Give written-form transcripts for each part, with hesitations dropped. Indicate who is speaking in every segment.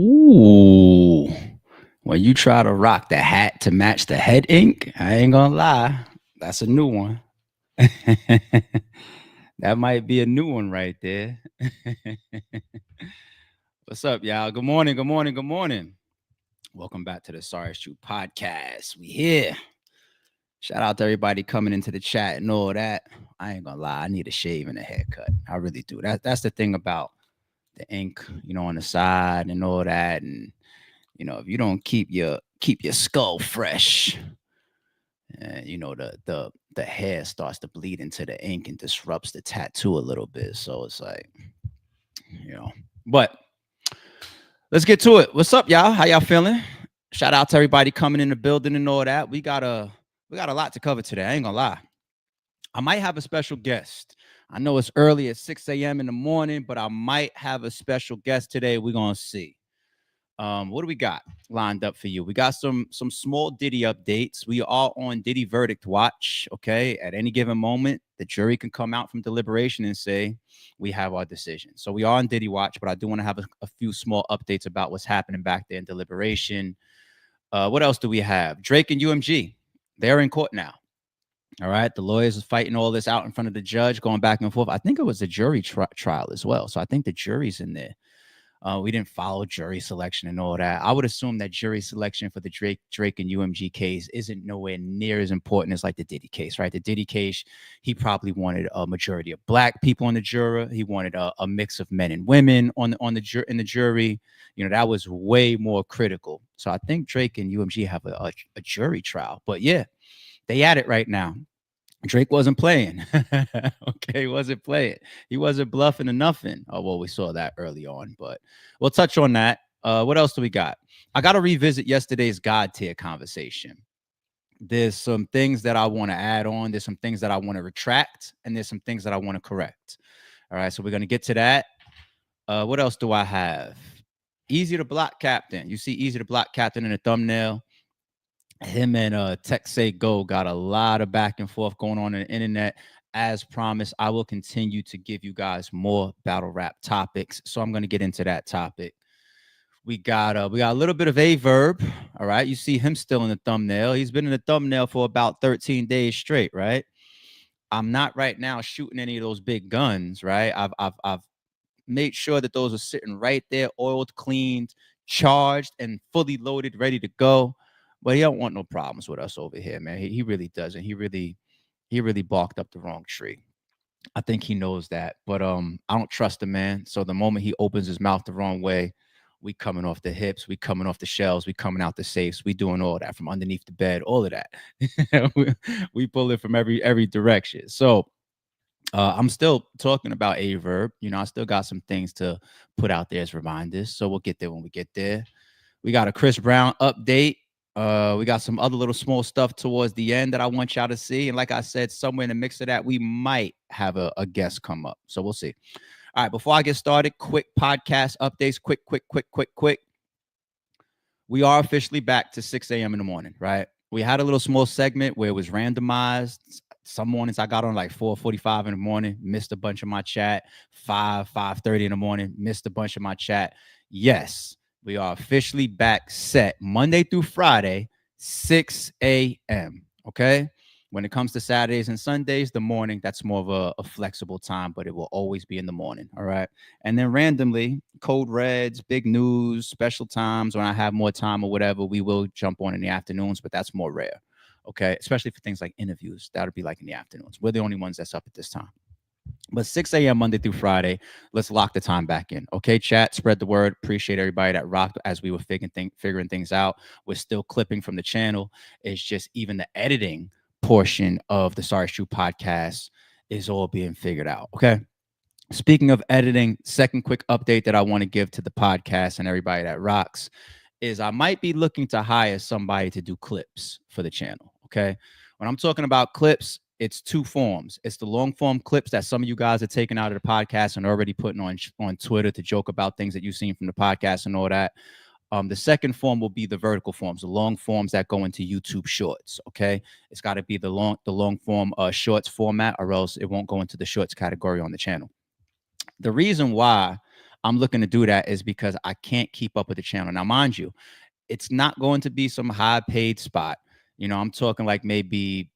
Speaker 1: Ooh, when you try to rock the hat to match the head ink, I ain't gonna lie, that's a new one. That might be a new one right there. What's up, y'all? Good morning, good morning, good morning. Welcome back to the Sorry It's True podcast. We here. Shout out to everybody coming into the chat and all that. I ain't gonna lie, I need a shave and a haircut. I really do. That's the thing about the ink, on the side and all that. And if you don't keep your skull fresh, and the hair starts to bleed into the ink and disrupts the tattoo a little bit. So it's like, you know. But let's get to it. What's up, y'all? How y'all feeling? Shout out to everybody coming in the building and all that. We got a lot to cover today. I ain't gonna lie. I might have a special guest. I know it's early at 6 a.m. in the morning, but I might have a special guest today. We're gonna see. What do we got lined up for you? We got some small Diddy updates. We are on Diddy verdict watch. Okay, at any given moment, the jury can come out from deliberation and say we have our decision. So we are on Diddy watch, but I do want to have a few small updates about what's happening back there in deliberation. What else do we have? Drake and UMG, they're in court now. All right, the lawyers are fighting all this out in front of the judge, going back and forth. I think it was a jury trial as well. So I think the jury's in there. We didn't follow jury selection and all that. I would assume that jury selection for the Drake and UMG case isn't nowhere near as important as like the Diddy case, right? The Diddy case, he probably wanted a majority of black people on the jury. He wanted a mix of men and women in the jury. That was way more critical. So I think Drake and UMG have a jury trial. But yeah, they at it right now. Drake wasn't playing. Okay, he wasn't playing. He wasn't bluffing or nothing. Oh, well, we saw that early on, but we'll touch on that. What else do we got? I got to revisit yesterday's God tier conversation. There's some things that I want to add on. There's some things that I want to retract, and there's some things that I want to correct. All right, so we're going to get to that. What else do I have? Eazy the Block Captain. You see Eazy the Block Captain in the thumbnail. Him and Tech Say Go got a lot of back and forth going on the internet. As promised, I will continue to give you guys more battle rap topics. So I'm going to get into that topic. We got a little bit of Aye Verb. All right. You see him still in the thumbnail. He's been in the thumbnail for about 13 days straight, right? I'm not right now shooting any of those big guns, right? I've made sure that those are sitting right there, oiled, cleaned, charged, and fully loaded, ready to go. But he don't want no problems with us over here, man. He really doesn't. He really barked up the wrong tree. I think he knows that. But I don't trust the man. So the moment he opens his mouth the wrong way, we coming off the hips, we coming off the shelves, we coming out the safes, we doing all that from underneath the bed, all of that. we pull it from every direction. So I'm still talking about Aye Verb. I still got some things to put out there as reminders. So we'll get there when we get there. We got a Chris Brown update. We got some other little small stuff towards the end that I want y'all to see. And like I said, somewhere in the mix of that, we might have a guest come up. So we'll see. All right, before I get started, quick podcast updates. Quick. We are officially back to 6 a.m. in the morning, right? We had a little small segment where it was randomized. Some mornings I got on like 4:45 in the morning, missed a bunch of my chat. 5:30 in the morning, missed a bunch of my chat. Yes, we are officially back set Monday through Friday, 6 a.m. Okay. When it comes to Saturdays and Sundays, the morning, that's more of a flexible time, but it will always be in the morning. All right. And then randomly, code reds, big news, special times when I have more time or whatever, we will jump on in the afternoons, but that's more rare. Okay. Especially for things like interviews. That would be like in the afternoons. We're the only ones that's up at this time. But 6 a.m. Monday through Friday, let's lock the time back in. Okay, chat, spread the word. Appreciate everybody that rocked as we were figuring things out. We're still clipping from the channel. It's just even the editing portion of the Sorry It's True podcast is all being figured out. Okay. Speaking of editing, second quick update that I want to give to the podcast and everybody that rocks is I might be looking to hire somebody to do clips for the channel. Okay. When I'm talking about clips, it's two forms. It's the long form clips that some of you guys are taking out of the podcast and already putting on Twitter to joke about things that you've seen from the podcast and all that. The second form will be the vertical forms, the long forms that go into YouTube Shorts. Okay, it's got to be the long form Shorts format, or else it won't go into the Shorts category on the channel. The reason why I'm looking to do that is because I can't keep up with the channel. Now, mind you, it's not going to be some high paid spot. I'm talking like maybe,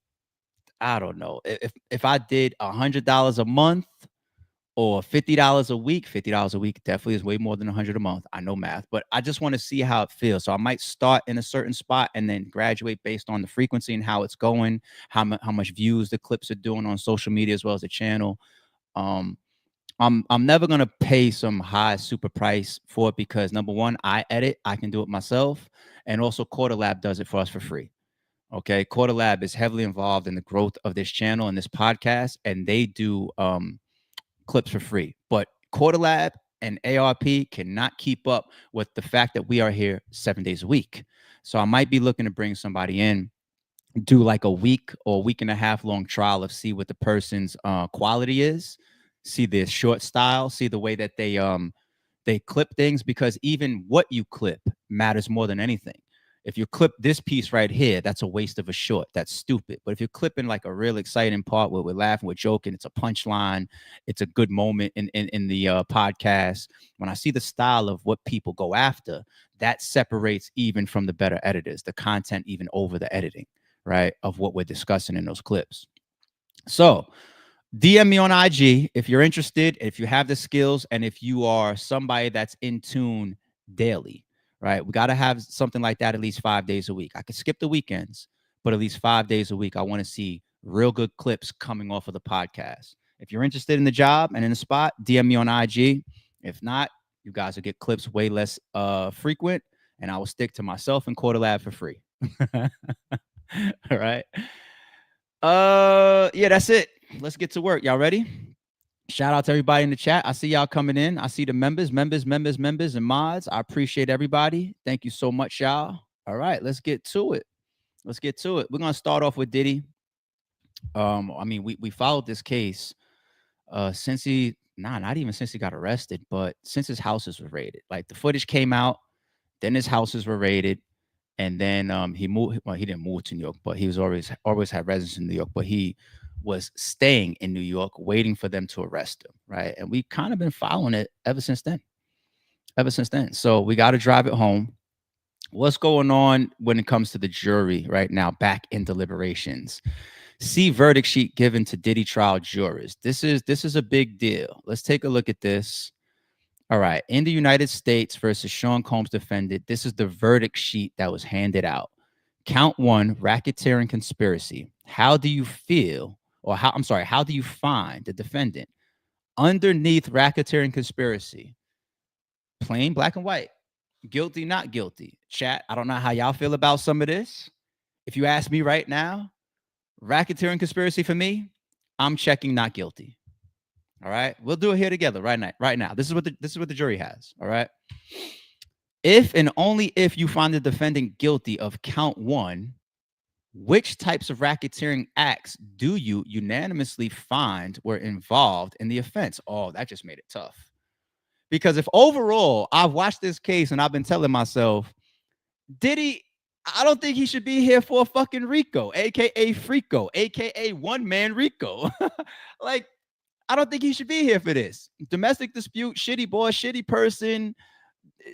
Speaker 1: I don't know, if I did $100 a month or $50 a week. $50 a week definitely is way more than 100 a month. I know math, but I just want to see how it feels. So I might start in a certain spot and then graduate based on the frequency and how it's going, how much views the clips are doing on social media as well as the channel. Um, I'm never gonna pay some high super price for it because number one, I edit, I can do it myself, and also Quarter Lab does it for us for free. Okay, Quarter Lab is heavily involved in the growth of this channel and this podcast, and they do clips for free. But Quarter Lab and ARP cannot keep up with the fact that we are here 7 days a week. So I might be looking to bring somebody in, do like a week or a week and a half long trial of see what the person's quality is, see their short style, see the way that they clip things, because even what you clip matters more than anything. If you clip this piece right here, that's a waste of a short. That's stupid. But if you're clipping like a real exciting part where we're laughing, we're joking, it's a punchline, it's a good moment in the podcast. When I see the style of what people go after, that separates even from the better editors, the content even over the editing, right, of what we're discussing in those clips. So DM me on IG if you're interested, if you have the skills, and if you are somebody that's in tune daily, right? We got to have something like that at least 5 days a week. I could skip the weekends, but at least 5 days a week, I want to see real good clips coming off of the podcast. If you're interested in the job and in the spot, DM me on IG. If not, you guys will get clips way less frequent, and I will stick to myself and Quarter Lab for free. All right. Yeah, that's it. Let's get to work. Y'all ready? Shout out to everybody in the chat. I see y'all coming in. I see the members, and mods. I appreciate everybody. Thank you so much, y'all. All right, let's get to it. Let's get to it. We're gonna start off with Diddy. I mean, we followed this case since not even since he got arrested, but since his houses were raided. Like the footage came out, then his houses were raided, and then he moved. Well, he didn't move to New York, but he was always had residence in New York. But he was staying in New York, waiting for them to arrest him, right? And we kind of been following it ever since then. Ever since then. So we got to drive it home. What's going on when it comes to the jury right now? Back in deliberations. See verdict sheet given to Diddy Trial jurors. This is a big deal. Let's take a look at this. All right. In the United States versus Sean Combs defendant, this is the verdict sheet that was handed out. Count 1, racketeering conspiracy. How do you feel, or how do you find the defendant? Underneath racketeering conspiracy, plain black and white, guilty, not guilty. Chat, I don't know how y'all feel about some of this. If you ask me right now, racketeering conspiracy for me, I'm checking not guilty. All right, we'll do it here together right now. This is what the jury has. All right. If and only if you find the defendant guilty of count 1, which types of racketeering acts do you unanimously find were involved in the offense? Oh, that just made it tough. Because if overall I've watched this case and I've been telling myself, Diddy, I don't think he should be here for a fucking RICO, aka Frico, aka one man RICO. Like, I don't think he should be here for this. Domestic dispute, shitty boy, shitty person,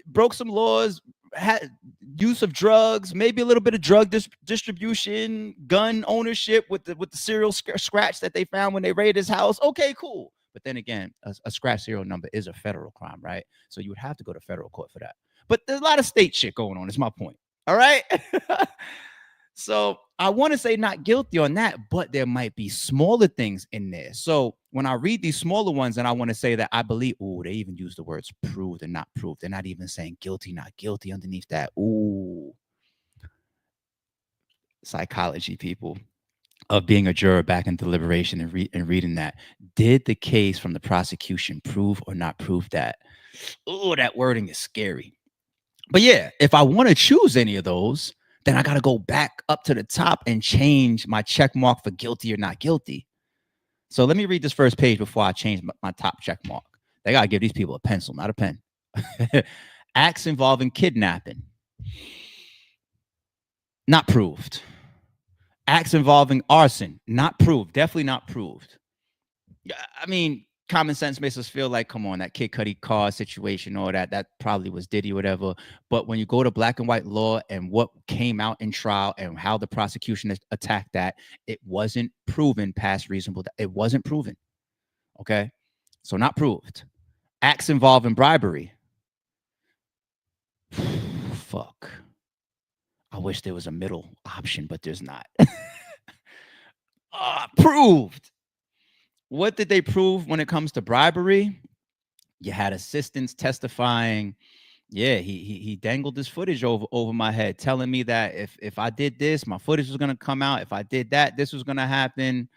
Speaker 1: broke some laws, had use of drugs, maybe a little bit of drug distribution, gun ownership with the serial scratch that they found when they raided his house. Okay, cool. But then again, a scratch serial number is a federal crime, right? So you would have to go to federal court for that. But there's a lot of state shit going on, is my point. All right. So I want to say not guilty on that, but there might be smaller things in there. So when I read these smaller ones and I want to say that I believe, they even use the words proved and not proved. They're not even saying guilty, not guilty underneath that. Psychology, people, of being a juror back in deliberation and reading that. Did the case from the prosecution prove or not prove that? That wording is scary. But yeah, if I want to choose any of those, then I got to go back up to the top and change my check mark for guilty or not guilty. So let me read this first page before I change my top check mark. They got to give these people a pencil, not a pen. Acts involving kidnapping. Not proved. Acts involving arson. Not proved. Definitely not proved. I mean, common sense makes us feel like, come on, that Kid Cudi car situation, all that probably was Diddy, whatever. But when you go to black and white law and what came out in trial and how the prosecution attacked that, it wasn't proven past reasonable. It wasn't proven. Okay. So not proved. Acts involving bribery. Fuck. I wish there was a middle option, but there's not. Proved. What did they prove when it comes to bribery? You had assistants testifying. Yeah, he dangled this footage over my head, telling me that if I did this, my footage was gonna come out. If I did that, this was gonna happen.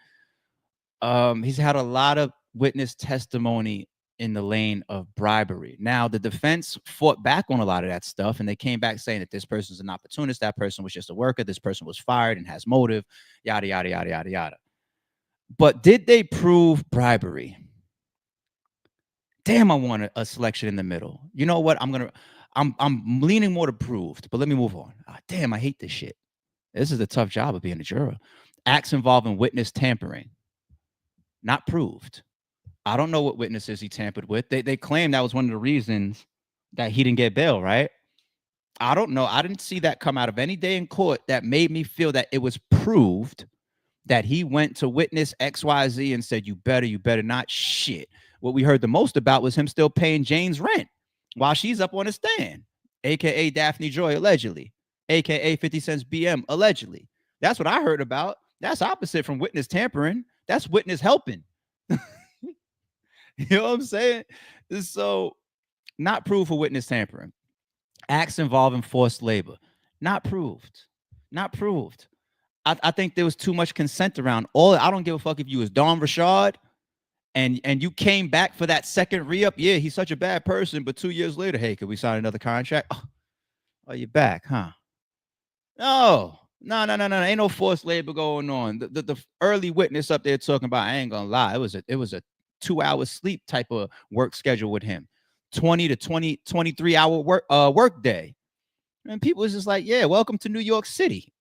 Speaker 1: He's had a lot of witness testimony in the lane of bribery. Now, the defense fought back on a lot of that stuff, and they came back saying that this person's an opportunist, that person was just a worker, this person was fired and has motive, yada yada yada yada yada. But did they prove bribery? Damn, I want a selection in the middle. You know what? I'm leaning more to proved, but let me move on. Damn, I hate this shit. This is a tough job of being a juror. Acts involving witness tampering. Not proved. I don't know what witnesses he tampered with. They claim that was one of the reasons that he didn't get bail, right? I don't know. I didn't see that come out of any day in court that made me feel that it was proved that he went to witness XYZ and said, you better not. Shit. What we heard the most about was him still paying Jane's rent while she's up on the stand, aka Daphne Joy, allegedly, aka 50 Cents BM, allegedly. That's what I heard about. That's opposite from witness tampering. That's witness helping. You know what I'm saying? So, not proved for witness tampering. Acts involving forced labor. Not proved. Not proved. I think there was too much consent around. I don't give a fuck if you was Don Rashad and you came back for that second re-up. Yeah, he's such a bad person, but 2 years later, hey, could we sign another contract? Oh, you're back, huh? No. Ain't no forced labor going on. The early witness up there talking about, I ain't gonna lie, it was a 2-hour sleep type of work schedule with him. 20 to 23 hour work day. And people was just like, yeah, welcome to New York City.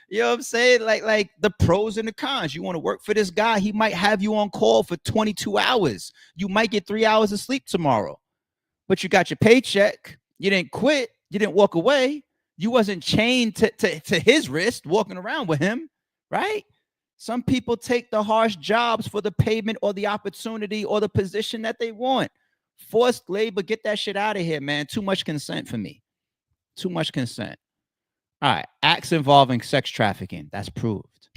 Speaker 1: You know what I'm saying? Like the pros and the cons. You want to work for this guy, he might have you on call for 22 hours. You might get 3 hours of sleep tomorrow. But you got your paycheck. You didn't quit. You didn't walk away. You wasn't chained to his wrist walking around with him, right? Some people take the harsh jobs for the payment or the opportunity or the position that they want. Forced labor, get that shit out of here, man. Too much consent for me. Too much consent. All right, acts involving sex trafficking. That's proved.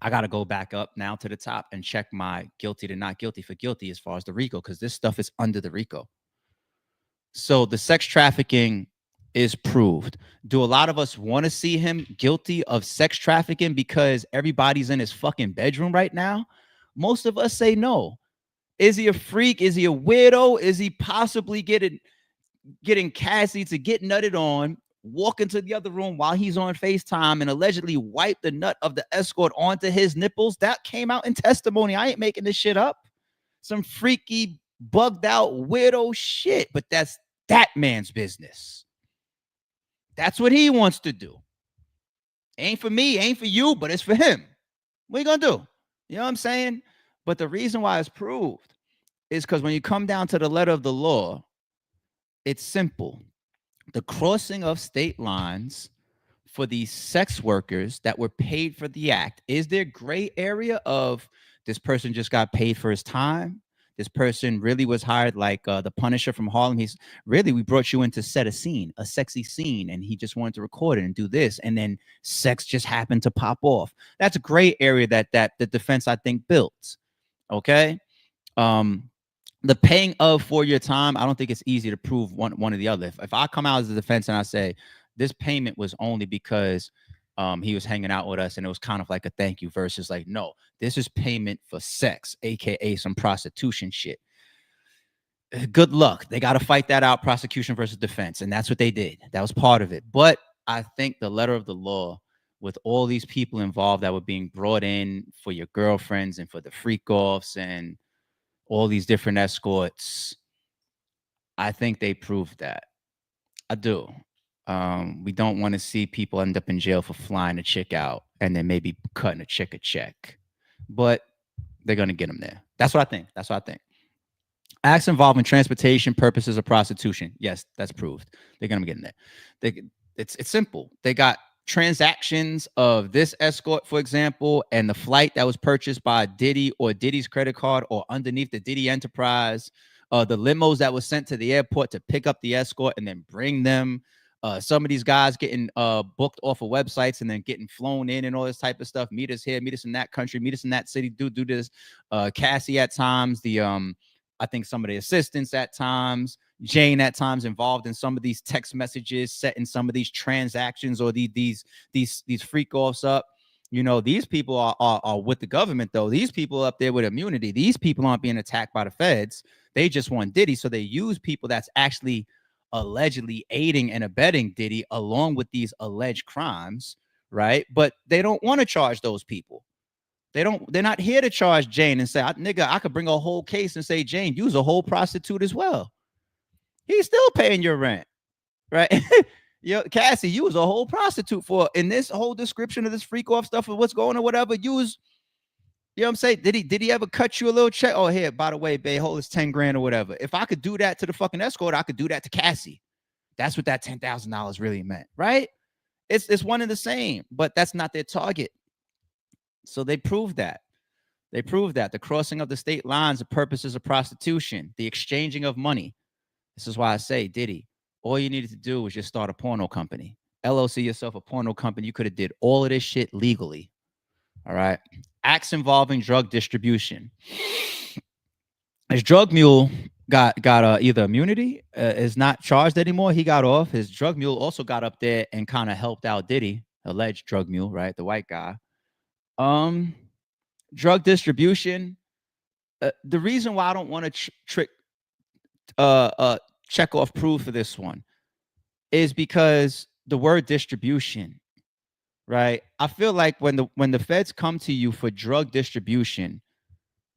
Speaker 1: I got to go back up now to the top and check my guilty to not guilty for guilty as far as the RICO, because this stuff is under the RICO. So the sex trafficking is proved. Do a lot of us want to see him guilty of sex trafficking because everybody's in his fucking bedroom right now? Most of us say no. Is he a freak? Is he a weirdo? Is he possibly getting Cassie to get nutted on, walk into the other room while he's on FaceTime and allegedly wipe the nut of the escort onto his nipples? That came out in testimony. I ain't making this shit up. Some freaky, bugged out, weirdo shit. But that's that man's business. That's what he wants to do. Ain't for me, ain't for you, but it's for him. What are you gonna do? You know what I'm saying? But the reason why it's proved is because when you come down to the letter of the law, it's simple. The crossing of state lines for these sex workers that were paid for the act, is there gray area of this person just got paid for his time? This person really was hired like the Punisher from Harlem. He's really, we brought you in to set a scene, a sexy scene, and he just wanted to record it and do this, and then sex just happened to pop off. That's a gray area that the defense, I think, built. Okay. The paying of for your time, I don't think it's easy to prove one or the other. If I come out as a defense and I say this payment was only because he was hanging out with us and it was kind of like a thank you, versus like, no, this is payment for sex, aka some prostitution shit. Good luck. They got to fight that out, prosecution versus defense, and that's what they did. That was part of it. But I think the letter of the law, with all these people involved that were being brought in for your girlfriends and for the freak offs and all these different escorts, I think they proved that. I do. We don't want to see people end up in jail for flying a chick out and then maybe cutting a chick a check. But They're gonna get him there. That's what I think. That's what I think. Acts involving transportation purposes of prostitution. Yes, that's proved. They're gonna get in there. They, it's simple. They got transactions of this escort, for example, and the flight that was purchased by Diddy or Diddy's credit card or underneath the Diddy enterprise. The limos that was sent to the airport to pick up the escort and then bring them. Some of these guys getting booked off of websites and then getting flown in and all this type of stuff. Meet us here, meet us in that country, meet us in that city. Do this. Cassie at times. I think some of the assistants at times, Jane at times involved in some of these text messages, setting some of these transactions or these freak offs up. You know, these people are with the government though. These people up there with immunity. These people aren't being attacked by the feds. They just want Diddy, so they use people that's actually allegedly aiding and abetting Diddy along with these alleged crimes, right? But they don't want to charge those people. They're not here to charge Jane and say, nigga, I could bring a whole case and say, Jane, you was a whole prostitute as well. He's still paying your rent, right? Yo, Cassie, you was a whole prostitute for in this whole description of this freak off stuff of what's going on, whatever. You was, you know what I'm saying? Did he ever cut you a little check? Oh, here, by the way, babe, hold this 10 grand or whatever. If I could do that to the fucking escort, I could do that to Cassie. That's what that $10,000 really meant, right? It's one and the same, but that's not their target. So they proved that. They proved that the crossing of the state lines for purposes of prostitution, the exchanging of money. This is why I say, Diddy, all you needed to do was just start a porno company. LLC yourself a porno company. You could have did all of this shit legally. All right. Acts involving drug distribution. His drug mule got either immunity, is not charged anymore. He got off. His drug mule also got up there and kind of helped out Diddy, alleged drug mule, right? The white guy. Drug distribution. The reason why I don't want to check off proof for this one is because the word distribution, right? I feel like when the feds come to you for drug distribution,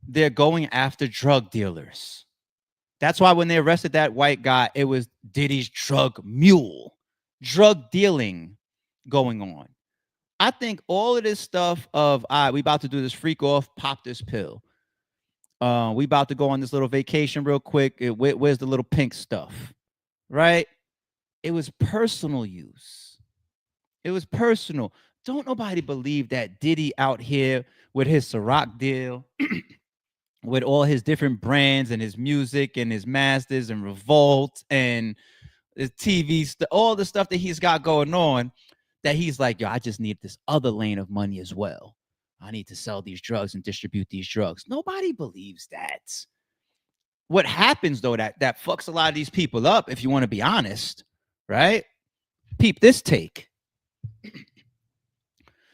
Speaker 1: they're going after drug dealers. That's why when they arrested that white guy, it was Diddy's drug mule, drug dealing going on. I think all of this stuff of, all right, we about to do this freak off, pop this pill. We about to go on this little vacation real quick. Where's the little pink stuff, right? It was personal use. It was personal. Don't nobody believe that Diddy out here with his Ciroc deal, with all his different brands and his music and his masters and Revolt and his TV, all the stuff that he's got going on, that he's like, yo, I just need this other lane of money as well. I need to sell these drugs and distribute these drugs. Nobody believes that. What happens though, that fucks a lot of these people up, if you want to be honest, right? Peep this take.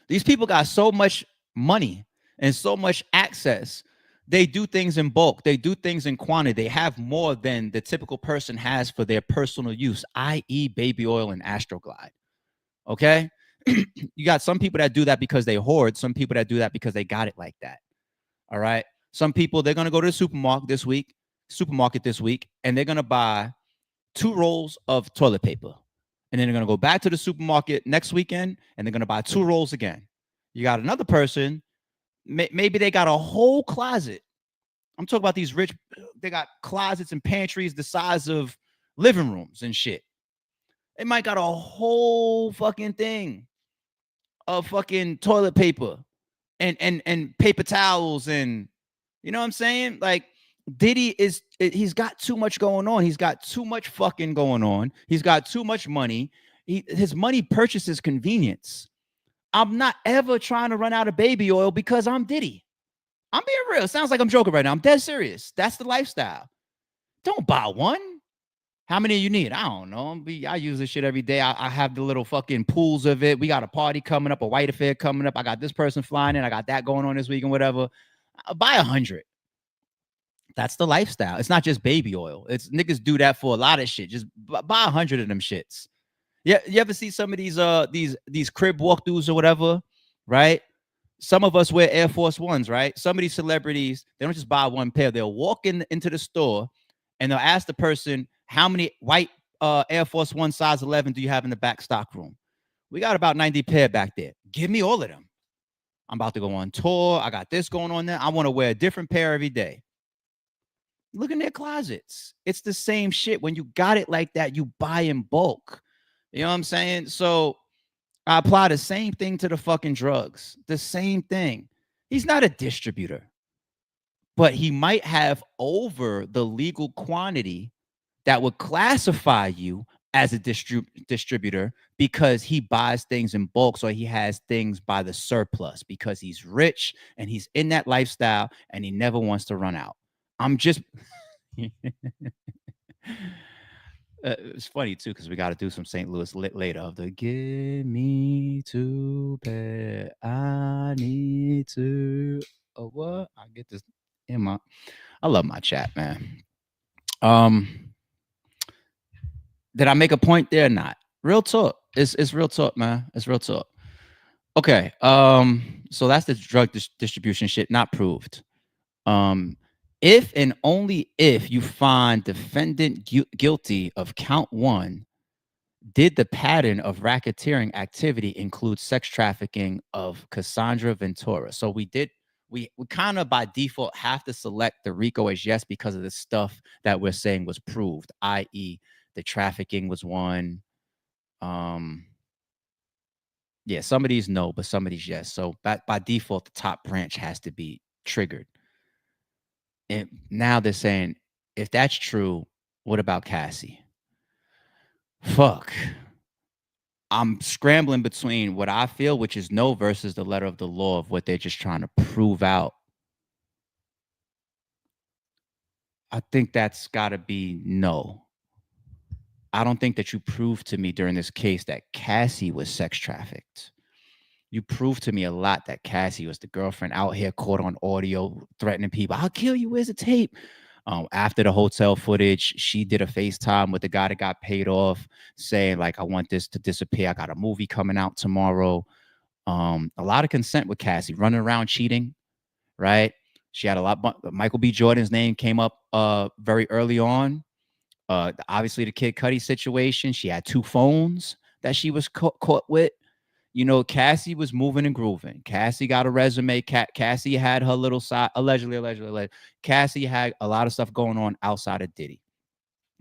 Speaker 1: These people got so much money and so much access. They do things in bulk. They do things in quantity. They have more than the typical person has for their personal use, i.e. baby oil and Astroglide. Okay? You got some people that do that because they hoard. Some people that do that because they got it like that. All right? Some people, they're going to go to the supermarket this week, and they're going to buy 2 rolls of toilet paper. And then they're going to go back to the supermarket next weekend, and they're going to buy 2 rolls again. You got another person, maybe they got a whole closet. I'm talking about these rich, they got closets and pantries the size of living rooms and shit. They might got a whole fucking thing of fucking toilet paper and paper towels, and you know what I'm saying? Like, Diddy he's got too much going on. He's got too much fucking going on. He's got too much money. His money purchases convenience. I'm not ever trying to run out of baby oil because I'm Diddy. I'm being real. It sounds like I'm joking right now. I'm dead serious. That's the lifestyle. Don't buy one. How many you need? I don't know. I use this shit every day. I have the little fucking pools of it. We got a party coming up, a white affair coming up. I got this person flying in. I got that going on this week and whatever. I'll buy 100. That's the lifestyle. It's not just baby oil. It's niggas do that for a lot of shit. Just buy 100 of them shits. Yeah, you ever see some of these crib walkthroughs or whatever, right? Some of us wear Air Force Ones, right? Some of these celebrities, they don't just buy one pair. They'll walk into the store and they'll ask the person, how many white Air Force One size 11 do you have in the back stock room? We got about 90 pair back there. Give me all of them. I'm about to go on tour. I got this going on there. I want to wear a different pair every day. Look in their closets. It's the same shit. When you got it like that, you buy in bulk. You know what I'm saying? So I apply the same thing to the fucking drugs. The same thing. He's not a distributor, but he might have over the legal quantity that would classify you as a distributor because he buys things in bulk. So he has things by the surplus because he's rich and he's in that lifestyle and he never wants to run out. I'm just. It's funny too because we got to do some St. Louis lit later of the "Give me to bed, I need to." Oh, what? I get this in my. I love my chat, man. Did I make a point there? Not real talk. It's real talk, man. It's real talk. Okay. So that's the drug distribution shit. Not proved. Um, if and only if you find defendant guilty of count one, did the pattern of racketeering activity include sex trafficking of Cassandra Ventura? So we kind of by default have to select the RICO as yes because of the stuff that we're saying was proved, i.e., the trafficking was one. Um, yeah, some of these no, but some of these yes. So by default, the top branch has to be triggered. And now they're saying, if that's true, what about Cassie? Fuck. I'm scrambling between what I feel, which is no, versus the letter of the law of what they're just trying to prove out. I think that's got to be no. I don't think that you proved to me during this case that Cassie was sex trafficked. You proved to me a lot that Cassie was the girlfriend out here caught on audio threatening people. I'll kill you. Where's the tape? After the hotel footage, she did a FaceTime with the guy that got paid off, saying like, "I want this to disappear. I got a movie coming out tomorrow." A lot of consent with Cassie, running around cheating, right? She had a lot. Michael B. Jordan's name came up very early on. Obviously, the Kid Cudi situation. She had two phones that she was caught with. You know, Cassie was moving and grooving. Cassie got a resume. Cassie had her little side, allegedly. Cassie had a lot of stuff going on outside of Diddy.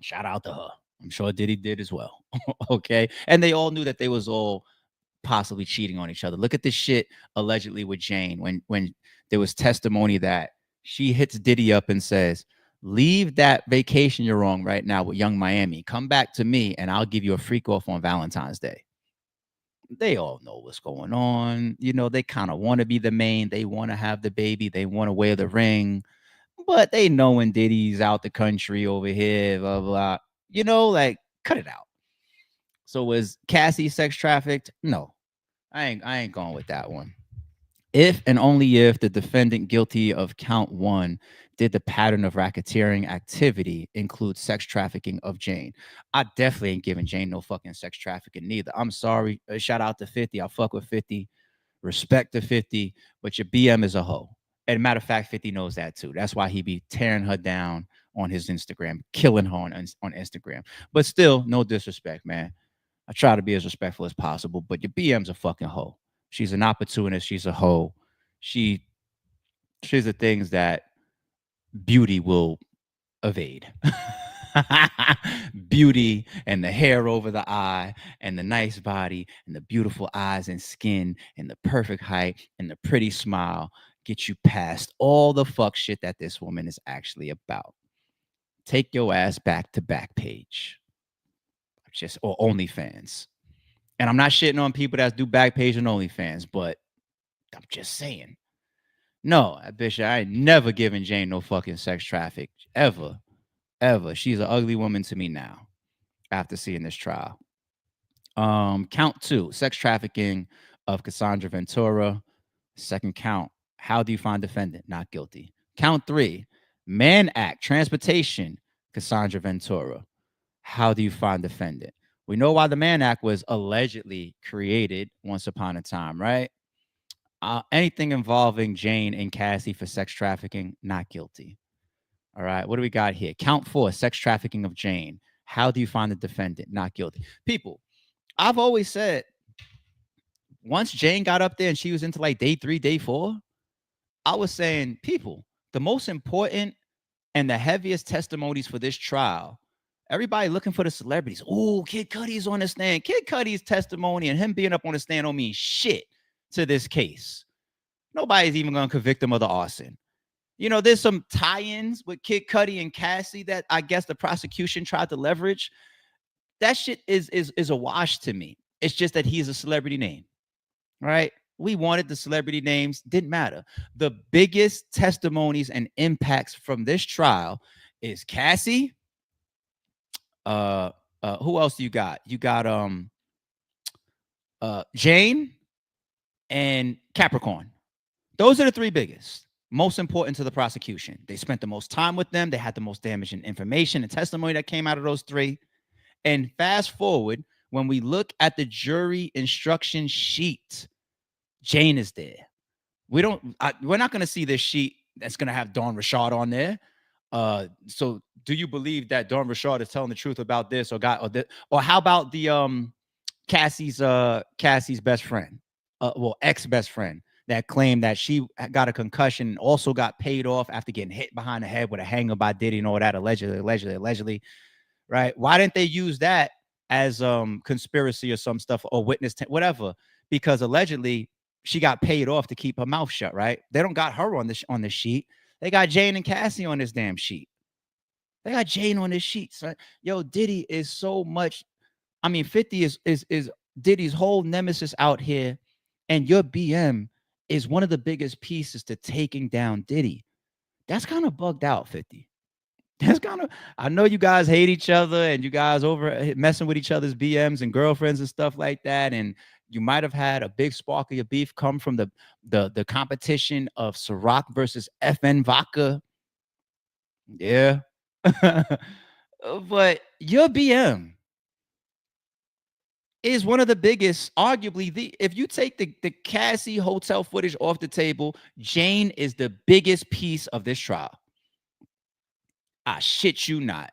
Speaker 1: Shout out to her. I'm sure Diddy did as well. Okay. And they all knew that they was all possibly cheating on each other. Look at this shit allegedly with Jane when there was testimony that she hits Diddy up and says, "Leave that vacation you're on right now with Young Miami. Come back to me and I'll give you a freak off on Valentine's Day." They all know what's going on. You know, they kind of want to be the main. They want to have the baby. They want to wear the ring. But they know when Diddy's out the country over here, blah, blah. You know, like, cut it out. So was Cassie sex trafficked? No. I ain't going with that one. If and only if the defendant guilty of count one did the pattern of racketeering activity include sex trafficking of Jane. I definitely ain't giving Jane no fucking sex trafficking neither. I'm sorry. Shout out to 50. I fuck with 50. Respect to 50, but your BM is a hoe. And matter of fact, 50 knows that too. That's why he be tearing her down on his Instagram, killing her on Instagram. But still, no disrespect, man. I try to be as respectful as possible, but your BM's a fucking hoe. She's an opportunist. She's a hoe. She's the things that beauty will evade. Beauty and the hair over the eye and the nice body and the beautiful eyes and skin and the perfect height and the pretty smile get you past all the fuck shit that this woman is actually about. Take your ass back to Backpage. Just or OnlyFans. And I'm not shitting on people that do Backpage and OnlyFans, but I'm just saying. No, bitch, I ain't never given Jane no fucking sex traffic. Ever. Ever. She's an ugly woman to me now after seeing this trial. Count two, sex trafficking of Cassandra Ventura. Second count, how do you find defendant? Not guilty. Count three, Mann Act, transportation, Cassandra Ventura. How do you find defendant? We know why the Mann Act was allegedly created once upon a time, right? Anything involving Jane and Cassie for sex trafficking, not guilty. All right, what do we got here? Count four, sex trafficking of Jane. How do you find the defendant? Not guilty. People, I've always said Once Jane got up there and she was into like day 3, day 4, I was saying, people, the most important and the heaviest testimonies for this trial, everybody looking for the celebrities. Oh, Kid Cudi's on the stand. Kid Cudi's testimony and him being up on the stand don't mean shit to this case. Nobody's even going to convict him of the arson. You know, there's some tie-ins with Kid Cudi and Cassie that I guess the prosecution tried to leverage. That shit is a wash to me. It's just that he's a celebrity name, right? We wanted the celebrity names, didn't matter. The biggest testimonies and impacts from this trial is Cassie. Who else you got? You got Jane and Capricorn. Those are the 3 biggest, most important to the prosecution. They spent the most time with them. They had the most damaging information and testimony that came out of those 3. And fast forward, when we look at the jury instruction sheet, Jane is there. We're not going to see this sheet that's going to have Dawn Rashad on there. So do you believe that Dawn Rashad is telling the truth about this or how about the Cassie's best friend, ex best friend that claimed that she got a concussion and also got paid off after getting hit behind the head with a hanger by Diddy and all that, allegedly, right? Why didn't they use that as conspiracy or some stuff or witness, whatever? Because allegedly she got paid off to keep her mouth shut, right? They don't got her on the sheet. They got Jane and Cassie on this damn sheet. They got Jane on this sheet. So, yo, Diddy is so much. I mean, 50 is Diddy's whole nemesis out here, and your BM is one of the biggest pieces to taking down Diddy. That's kind of bugged out, 50. That's kind of, I know you guys hate each other and you guys over messing with each other's BMs and girlfriends and stuff like that. And you might have had a big spark of your beef come from the competition of Ciroc versus FN Vodka. Yeah. But your BM is one of the biggest, arguably if you take the Cassie hotel footage off the table, Jane is the biggest piece of this trial. I shit you not.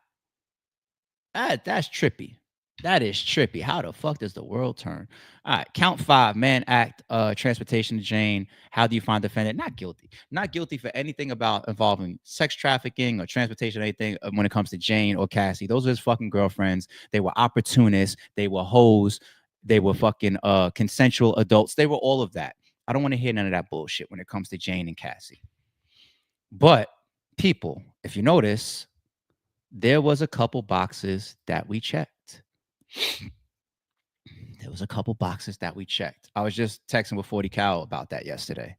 Speaker 1: That's trippy. That is trippy. How the fuck does the world turn? All right, count 5. Man act, transportation to Jane. How do you find defendant? Not guilty. Not guilty for anything about involving sex trafficking or transportation or anything when it comes to Jane or Cassie. Those are his fucking girlfriends. They were opportunists. They were hoes. They were fucking consensual adults. They were all of that. I don't want to hear none of that bullshit when it comes to Jane and Cassie. But people, if you notice, there was a couple boxes that we checked. There was a couple boxes that we checked. I was just texting with 40 Cal about that yesterday.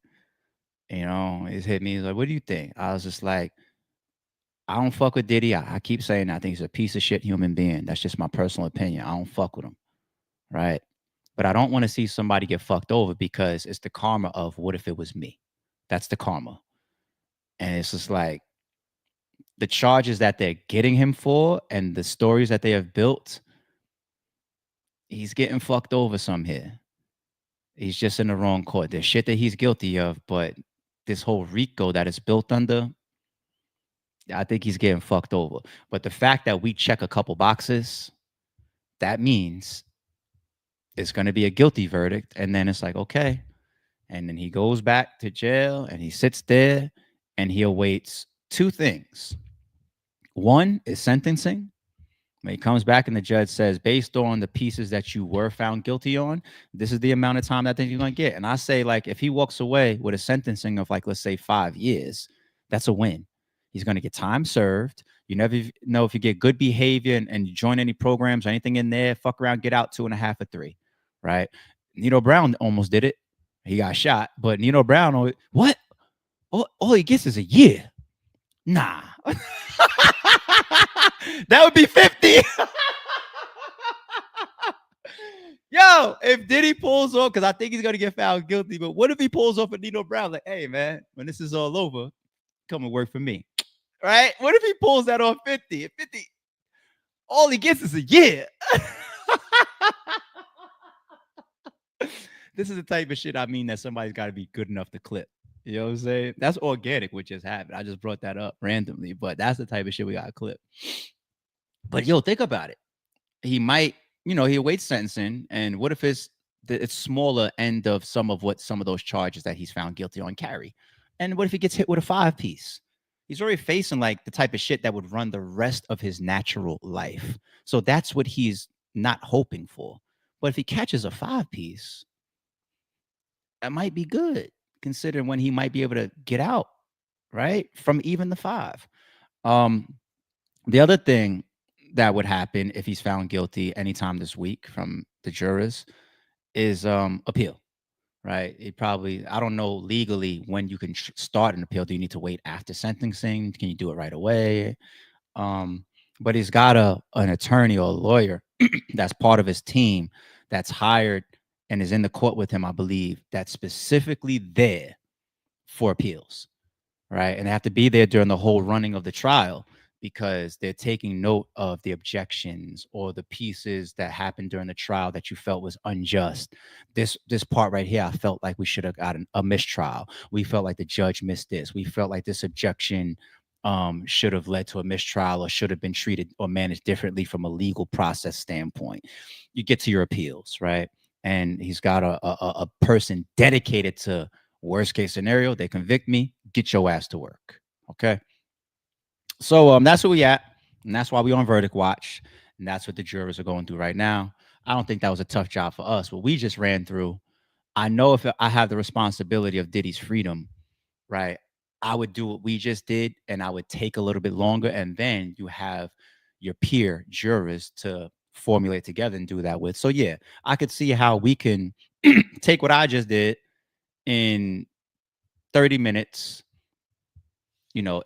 Speaker 1: You know, he's hit me. He's like, what do you think? I was just like, I don't fuck with Diddy. I keep saying I think he's a piece of shit human being. That's just my personal opinion. I don't fuck with him. Right. But I don't want to see somebody get fucked over because it's the karma of what if it was me? That's the karma. And it's just like the charges that they're getting him for and the stories that they have built, he's getting fucked over some here. He's just in the wrong court. There's shit that he's guilty of, but this whole RICO that is built under, I think he's getting fucked over. But the fact that we check a couple boxes, that means it's going to be a guilty verdict. And then it's like, okay. And then he goes back to jail and he sits there and he awaits 2 things. One is sentencing. When he comes back and the judge says, based on the pieces that you were found guilty on, this is the amount of time that I think you're going to get. And I say, like, if he walks away with a sentencing of, like, let's say 5 years, that's a win. He's going to get time served. You never know if you get good behavior and you join any programs or anything in there, fuck around, get out 2.5 or 3, right? Nino Brown almost did it. He got shot, but Nino Brown, what? All he gets is a year. Nah. That would be 50. Yo, if Diddy pulls off, because I think he's going to get found guilty, but what if he pulls off a Nino Brown? Like, hey, man, when this is all over, come and work for me. Right? What if he pulls that off 50? At 50, all he gets is a year. This is the type of shit I mean that somebody's got to be good enough to clip. You know what I'm saying? That's organic, what just happened. I just brought that up randomly, but that's the type of shit we got to clip. But yo, think about it. He might, he awaits sentencing, and what if it's it's smaller end of some of what some of those charges that he's found guilty on carry. And what if he gets hit with a 5-piece? He's already facing like the type of shit that would run the rest of his natural life. So that's what he's not hoping for. But if he catches a 5-piece, that might be good, considering when he might be able to get out, right? From even the 5. Um, the other thing that would happen if he's found guilty anytime this week from the jurors is appeal, right? It probably, I don't know legally when you can start an appeal. Do you need to wait after sentencing? Can you do it right away? Um, but he's got an attorney or a lawyer that's part of his team that's hired and is in the court with him, I believe, that's specifically there for appeals, right? And they have to be there during the whole running of the trial because they're taking note of the objections or the pieces that happened during the trial that you felt was unjust. This part right here, I felt like we should have gotten a mistrial. We felt like the judge missed this. We felt like this objection should have led to a mistrial or should have been treated or managed differently from a legal process standpoint. You get to your appeals, right? And he's got a person dedicated to worst case scenario, they convict me, get your ass to work. Okay. So that's where we at. And that's why we on verdict watch. And that's what the jurors are going through right now. I don't think that was a tough job for us. What we just ran through, I know if I have the responsibility of Diddy's freedom, right? I would do what we just did and I would take a little bit longer. And then you have your peer jurors to formulate together and do that with. So yeah, I could see how we can take what I just did in 30 minutes,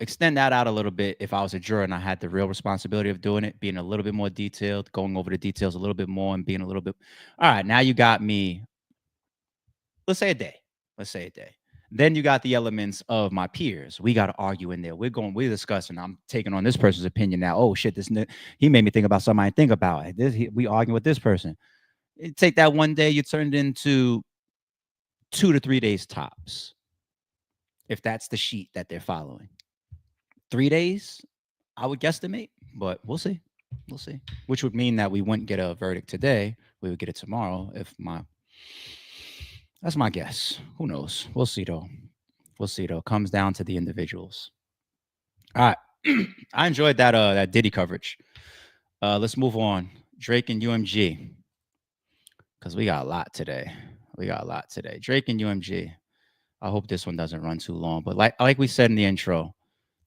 Speaker 1: extend that out a little bit if I was a juror and I had the real responsibility of doing it, being a little bit more detailed, going over the details a little bit more and being a little bit, all right, now you got me, let's say a day. Let's say a day. Then you got the elements of my peers. We got to argue in there. We're discussing. I'm taking on this person's opinion now. Oh shit, he made me think about something I didn't think about. We arguing with this person. Take that one day, you turn it into 2 to 3 days tops, if that's the sheet that they're following. 3 days, I would guesstimate, but we'll see. We'll see. Which would mean that we wouldn't get a verdict today. We would get it tomorrow. That's my guess. Who knows? We'll see though. We'll see though. Comes down to the individuals. All right. I enjoyed that Diddy coverage. Let's move on. Drake and UMG. Because we got a lot today. Drake and UMG. I hope this one doesn't run too long. But like we said in the intro,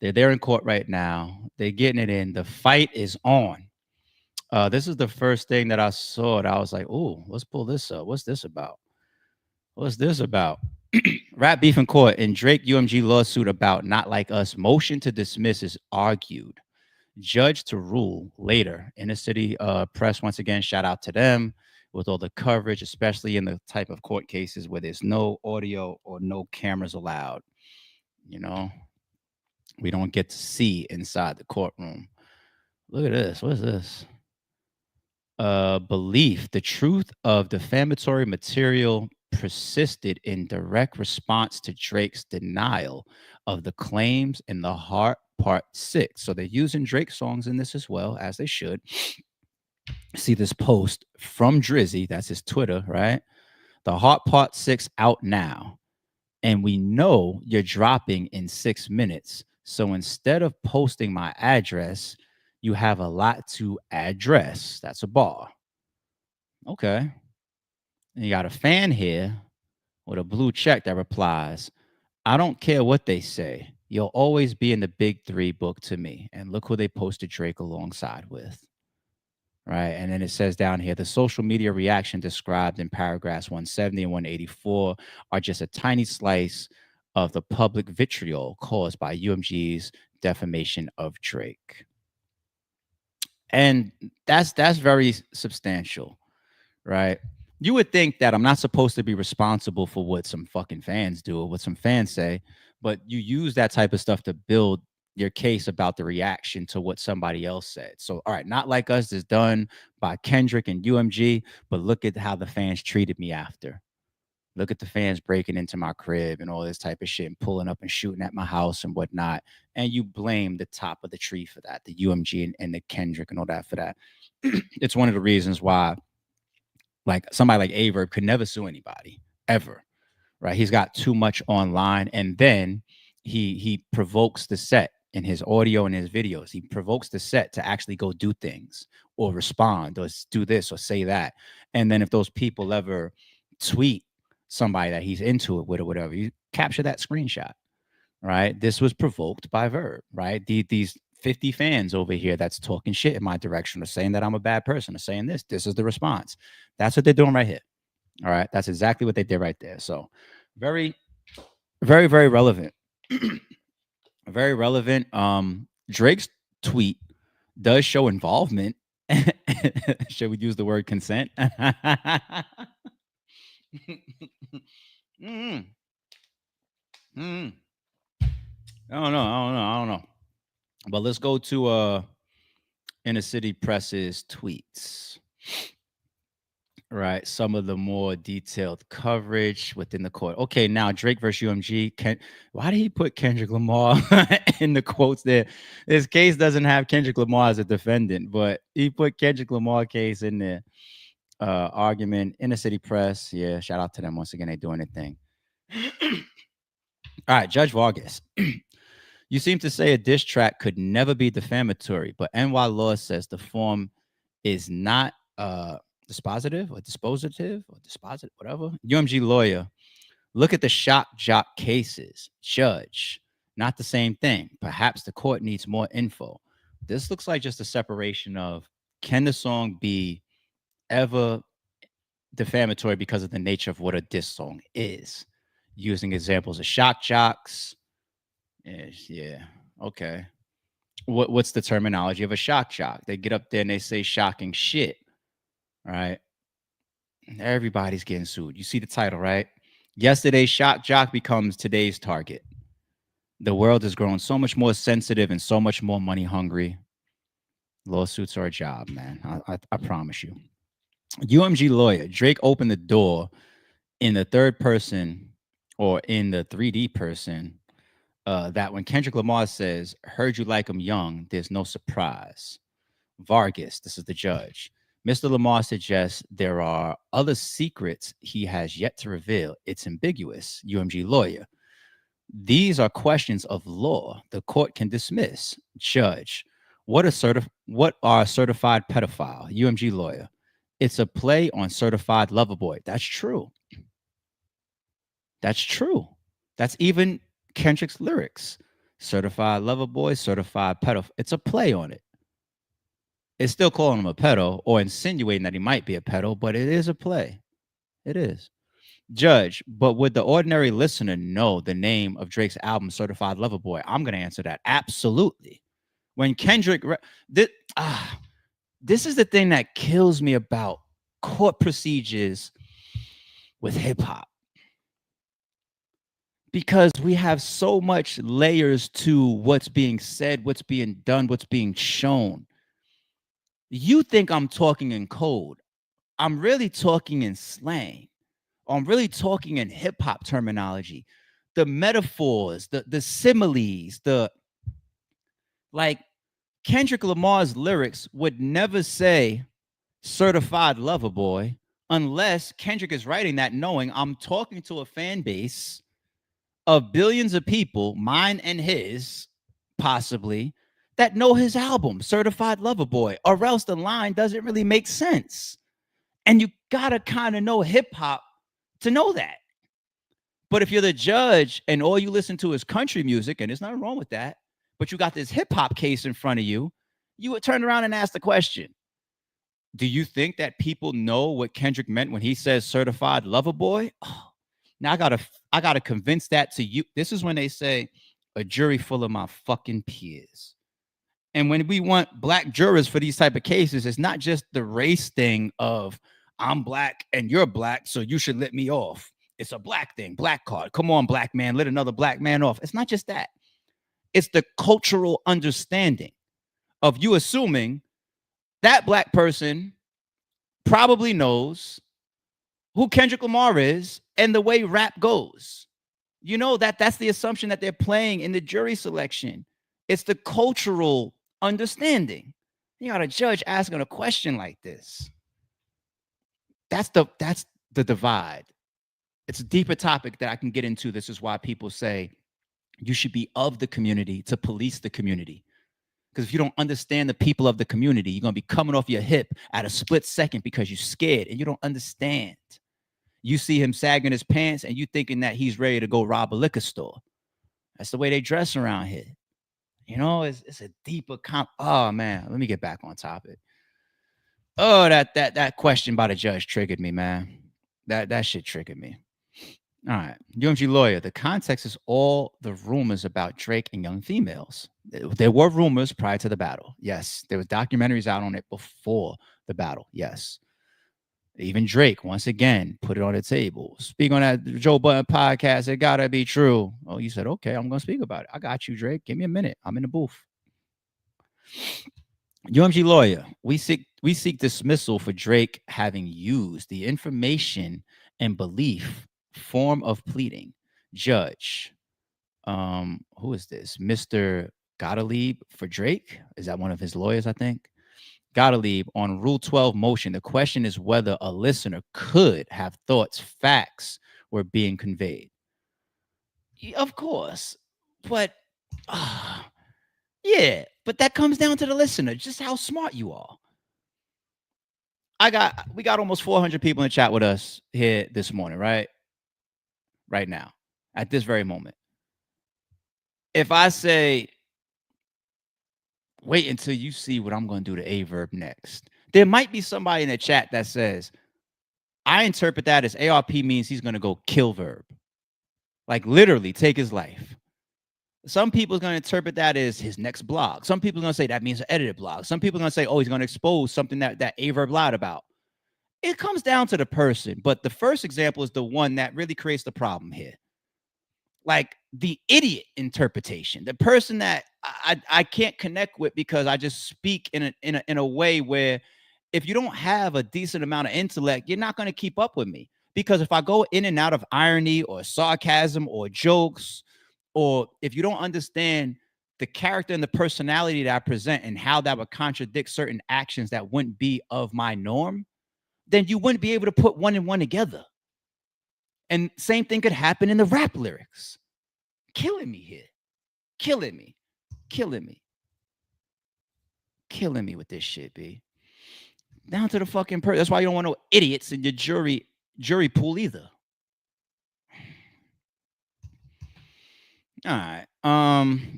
Speaker 1: they're there in court right now. They're getting it in. The fight is on. This is the first thing that I saw. And I was like, "Oh, let's pull this up. What's this about? What's this about?" Rap beef in court in Drake UMG lawsuit about Not Like Us. Motion to dismiss is argued. Judge to rule later. Inner City Press, once again, shout out to them with all the coverage, especially in the type of court cases where there's no audio or no cameras allowed. You know, we don't get to see inside the courtroom. Look at this. What is this? Belief. The truth of defamatory material persisted in direct response to Drake's denial of the claims in The Heart Part 6. So they're using Drake songs in this as well, as they should. See this post from Drizzy, that's his Twitter, right? The Heart Part 6 out now. And we know you're dropping in 6 minutes. So instead of posting my address, you have a lot to address. That's a bar. Okay. And you got a fan here with a blue check that replies, I don't care what they say. You'll always be in the big 3 book to me. And look who they posted Drake alongside with. Right. And then it says down here, the social media reaction described in paragraphs 170 and 184 are just a tiny slice of the public vitriol caused by UMG's defamation of Drake. And that's very substantial, right? You would think that I'm not supposed to be responsible for what some fucking fans do or what some fans say, but you use that type of stuff to build your case about the reaction to what somebody else said. So, all right, Not Like Us is done by Kendrick and UMG, but look at how the fans treated me after. Look at the fans breaking into my crib and all this type of shit and pulling up and shooting at my house and whatnot. And you blame the top of the tree for that, the UMG and the Kendrick and all that for that. It's one of the reasons why Like somebody like Aye Verb could never sue anybody ever, right? He's got too much online, and then he provokes the set in his audio and his videos. He provokes the set to actually go do things or respond or do this or say that. And then if those people ever tweet somebody that he's into it with or whatever, you capture that screenshot, right? This was provoked by Verb, right? These 50 fans over here that's talking shit in my direction or saying that I'm a bad person or saying this. This is the response. That's what they're doing right here. All right. That's exactly what they did right there. So very, very, very relevant. Very relevant. Drake's tweet does show involvement. Should we use the word consent? mm, mm. I don't know. I don't know. But let's go to Inner City Press's tweets. Right, some of the more detailed coverage within the court. Okay, now Drake versus UMG. Why did he put Kendrick Lamar in the quotes there? This case doesn't have Kendrick Lamar as a defendant, but he put Kendrick Lamar case in there. Argument, Inner City Press. Yeah, shout out to them once again. They doing their thing. All right, Judge Vargas. You seem to say a diss track could never be defamatory, but NY law says the form is not dispositive or dispositive, whatever. UMG lawyer, look at the shock jock cases. Judge, not the same thing. Perhaps the court needs more info. This looks like just a separation of, can the song be ever defamatory because of the nature of what a diss song is? Using examples of shock jocks. Yeah. Okay. What's the terminology of a shock jock? They get up there and they say shocking shit. Right? Everybody's getting sued. You see the title, right? Yesterday's shock jock becomes today's target. The world has grown so much more sensitive and so much more money hungry. Lawsuits are a job, man. I promise you. UMG lawyer, Drake opened the door in the third person or in the 3D person that when Kendrick Lamar says, heard you like him young, there's no surprise. Vargas, this is the judge. Mr. Lamar suggests there are other secrets he has yet to reveal. It's ambiguous. UMG lawyer. These are questions of law. The court can dismiss. Judge. What are certified pedophile? UMG lawyer. It's a play on certified lover boy. That's true. That's true. That's even Kendrick's lyrics. Certified lover boy, certified pedophile. It's a play on it. It's still calling him a pedo or insinuating that he might be a pedo, but it is a play. It is. Judge, but would the ordinary listener know the name of Drake's album, Certified Lover Boy? I'm going to answer that. Absolutely. When Kendrick, this is the thing that kills me about court procedures with hip hop. Because we have so much layers to what's being said, what's being done, what's being shown. You think I'm talking in code. I'm really talking in slang. I'm really talking in hip hop terminology. The metaphors, the similes, like Kendrick Lamar's lyrics would never say certified lover boy unless Kendrick is writing that knowing I'm talking to a fan base of billions of people, mine and his, possibly, that know his album, Certified Lover Boy, or else the line doesn't really make sense. And you gotta kind of know hip hop to know that. But if you're the judge and all you listen to is country music, and there's nothing wrong with that, but you got this hip hop case in front of you, you would turn around and ask the question, do you think that people know what Kendrick meant when he says certified lover boy? Oh, now I gotta convince that to you. This is when they say a jury full of my fucking peers. And when we want black jurors for these type of cases, it's not just the race thing of I'm black and you're black, so you should let me off. It's a black thing, black card. Come on, black man, let another black man off. It's not just that. It's the cultural understanding of you assuming that black person probably knows who Kendrick Lamar is and the way rap goes. You know that's the assumption that they're playing in the jury selection. It's the cultural understanding. You got a judge asking a question like this. That's the divide. It's a deeper topic that I can get into. This is why people say you should be of the community to police the community. Because if you don't understand the people of the community, you're gonna be coming off your hip at a split second because you're scared and you don't understand. You see him sagging his pants and you thinking that he's ready to go rob a liquor store. That's the way they dress around here. You know, it's a deeper oh man, let me get back on topic. Oh, that question by the judge triggered me, man. That shit triggered me. All right. UMG lawyer. The context is all the rumors about Drake and young females. There were rumors prior to the battle. Yes. There were documentaries out on it before the battle. Yes. Even Drake, once again, put it on the table. Speak on that Joe Budden podcast. It gotta be true. Oh, you said, okay, I'm gonna speak about it. I got you, Drake. Give me a minute. I'm in the booth. UMG lawyer, we seek dismissal for Drake having used the information and belief form of pleading. Judge, who is this? Mr. Gottlieb for Drake? Is that one of his lawyers, I think? Gottlieb, on Rule 12 motion, the question is whether a listener could have thoughts, facts were being conveyed. Of course, but yeah, but that comes down to the listener, just how smart you are. We got almost 400 people in the chat with us here this morning, right? Right now, at this very moment. If I say, wait until you see what I'm going to do to Aye Verb next, there might be somebody in the chat that says, I interpret that as ARP means he's going to go kill Verb. Like literally take his life. Some people are going to interpret that as his next blog. Some people are going to say that means an edited blog. Some people are going to say, oh, he's going to expose something that Aye Verb lied about. It comes down to the person. But the first example is the one that really creates the problem here. Like the idiot interpretation, the person that I can't connect with because I just speak in a way where if you don't have a decent amount of intellect, you're not going to keep up with me. Because if I go in and out of irony or sarcasm or jokes, or if you don't understand the character and the personality that I present and how that would contradict certain actions that wouldn't be of my norm, then you wouldn't be able to put one and one together. And same thing could happen in the rap lyrics. Killing me here. Killing me. Killing me. Killing me with this shit, B. Down to the fucking person. That's why you don't want no idiots in your jury pool either. All right.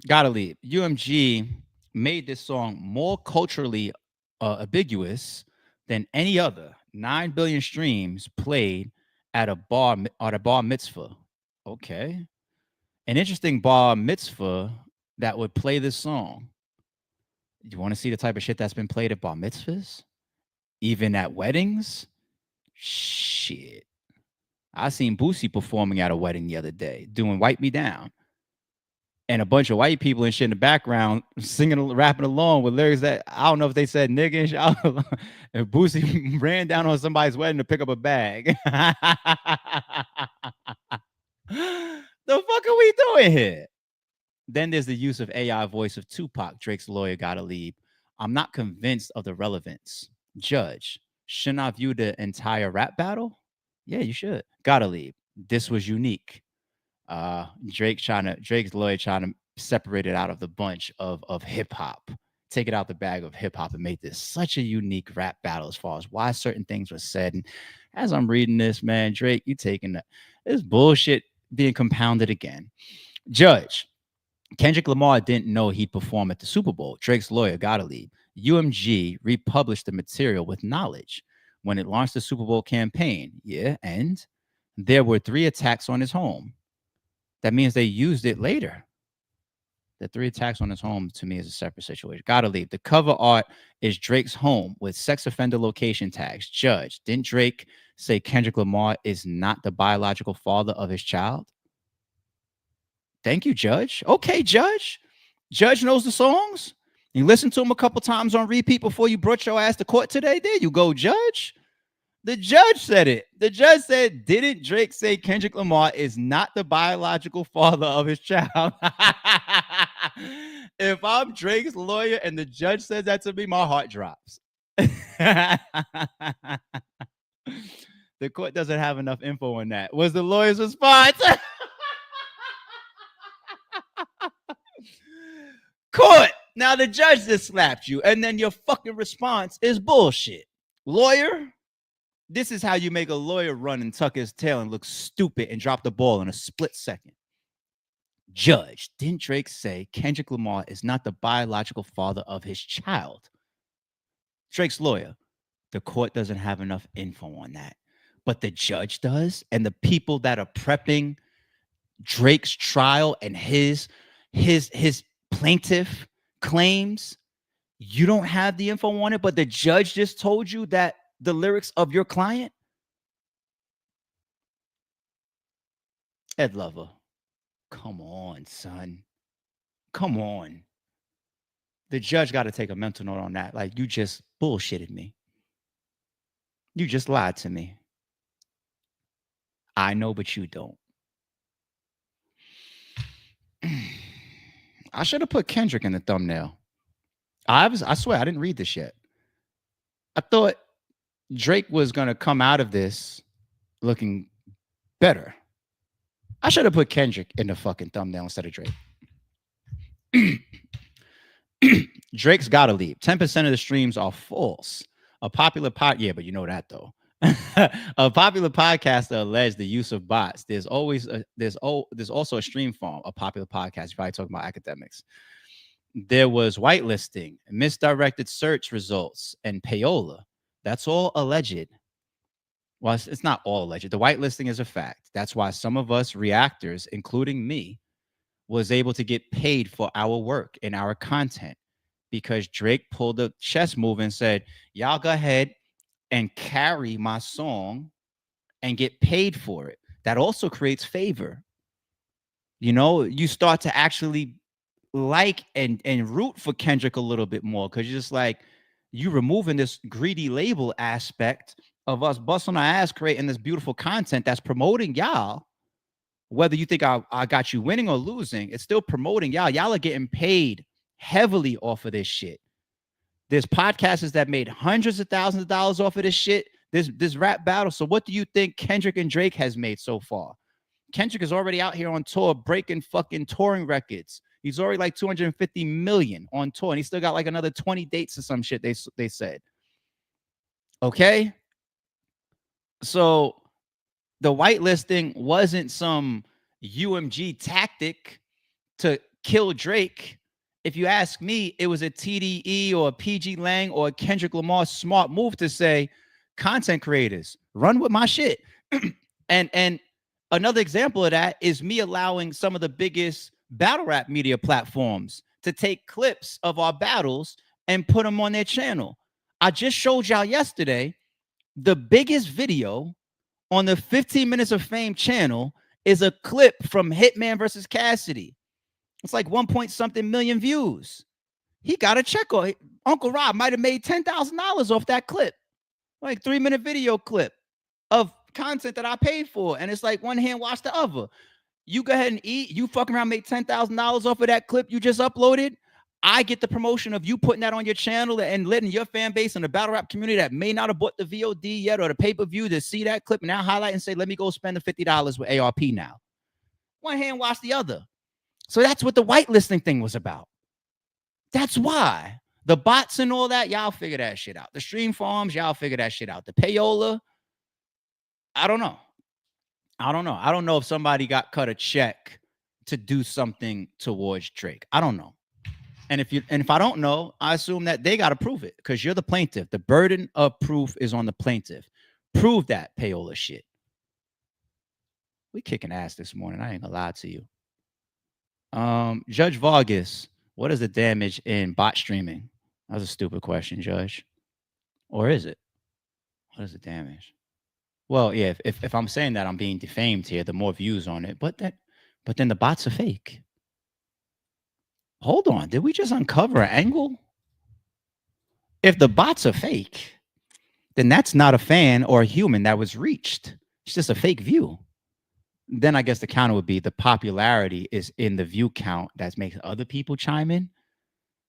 Speaker 1: Gotta leave. UMG made this song more culturally ambiguous than any other. 9 billion streams played at a bar mitzvah. Okay. An interesting bar mitzvah that would play this song. You want to see the type of shit that's been played at bar mitzvahs? Even at weddings? Shit. I seen Boosie performing at a wedding the other day, doing Wipe Me Down. And a bunch of white people and shit in the background singing, rapping along with lyrics that I don't know if they said nigga and shit. And Boosie ran down on somebody's wedding to pick up a bag. The fuck are we doing here? Then there's the use of AI voice of Tupac. Drake's lawyer gotta leave. I'm not convinced of the relevance. Judge, shouldn't I view the entire rap battle? Yeah, you should. Gotta leave. This was unique. Drake's lawyer trying to separate it out of the bunch of hip hop, take it out the bag of hip hop and make this such a unique rap battle as far as why certain things were said. And as I'm reading this, man, Drake, you taking this bullshit being compounded again. Judge, Kendrick Lamar didn't know he'd perform at the Super Bowl. Drake's lawyer gotta leave. UMG republished the material with knowledge when it launched the Super Bowl campaign. Yeah, and there were 3 attacks on his home. That means they used it later. The 3 attacks on his home to me is a separate situation. Gotta leave. The cover art is Drake's home with sex offender location tags. Judge, didn't Drake say Kendrick Lamar is not the biological father of his child? Thank you, Judge. Okay, Judge. Judge knows the songs. You listened to them a couple times on repeat before you brought your ass to court today. There you go, Judge. The judge said it. The judge said, didn't Drake say Kendrick Lamar is not the biological father of his child? If I'm Drake's lawyer and the judge says that to me, my heart drops. The court doesn't have enough info on that. Was the lawyer's response? Court. Now the judge just slapped you, and then your fucking response is bullshit. Lawyer, this is how you make a lawyer run and tuck his tail and look stupid and drop the ball in a split second. Judge, didn't Drake say Kendrick Lamar is not the biological father of his child? Drake's lawyer, the court doesn't have enough info on that, but the judge does, and the people that are prepping Drake's trial and his plaintiff claims, you don't have the info on it, but the judge just told you that the lyrics of your client. Ed Lover, come on, son. Come on. The judge got to take a mental note on that. Like, you just bullshitted me. You just lied to me. I know, but you don't. I should have put Kendrick in the thumbnail. I swear, I didn't read this yet. I thought Drake was going to come out of this looking better. I should have put Kendrick in the fucking thumbnail instead of Drake. Drake's got to leave. 10% of the streams are false. A popular yeah, but you know that though. A popular podcaster alleged the use of bots. There's also a stream farm, a popular podcast. You're probably talking about academics. There was whitelisting, misdirected search results, and payola. That's all alleged. Well, it's not all alleged. The whitelisting is a fact. That's why some of us reactors, including me, was able to get paid for our work and our content because Drake pulled a chess move and said, y'all go ahead and carry my song and get paid for it. That also creates favor. You know, you start to actually like and root for Kendrick a little bit more because you're just like, you removing this greedy label aspect of us busting our ass creating this beautiful content that's promoting y'all. Whether you think I got you winning or losing, it's still promoting y'all. Y'all are getting paid heavily off of this shit. There's podcasters that made hundreds of thousands of dollars off of this shit, this rap battle. So what do you think Kendrick and Drake has made so far? Kendrick is already out here on tour breaking fucking touring records. He's already like 250 million on tour, and he still got like another 20 dates or some shit they said. Okay? So the whitelisting wasn't some UMG tactic to kill Drake. If you ask me, it was a TDE or a PG Lang or a Kendrick Lamar smart move to say, content creators, run with my shit. and another example of that is me allowing some of the biggest battle rap media platforms to take clips of our battles and put them on their channel. I just showed y'all yesterday the biggest video on the 15 Minutes of Fame channel is a clip from Hitman versus Cassidy. It's like 1 million views. He got a check on it. Uncle Rob might have made $10,000 off that clip. Like 3-minute video clip of content that I paid for. And it's like one hand wash the other. You go ahead and eat. You fucking around, make $10,000 off of that clip you just uploaded. I get the promotion of you putting that on your channel and letting your fan base and the battle rap community that may not have bought the VOD yet or the pay-per-view to see that clip and now highlight and say, let me go spend the $50 with ARP now. One hand wash the other. So that's what the whitelisting thing was about. That's why. The bots and all that, y'all figure that shit out. The stream farms, y'all figure that shit out. The payola, I don't know. I don't know if somebody got cut a check to do something towards Drake. I don't know. And if I don't know, I assume that they got to prove it because you're the plaintiff. The burden of proof is on the plaintiff. Prove that payola shit. We kicking ass this morning. I ain't gonna lie to you. Judge Vargas, what is the damage in bot streaming? That was a stupid question, Judge. Or is it? What is the damage? Well, yeah, if I'm saying that, I'm being defamed here, the more views on it. But then the bots are fake. Hold on, did we just uncover an angle? If the bots are fake, then that's not a fan or a human that was reached. It's just a fake view. Then I guess the counter would be the popularity is in the view count that makes other people chime in.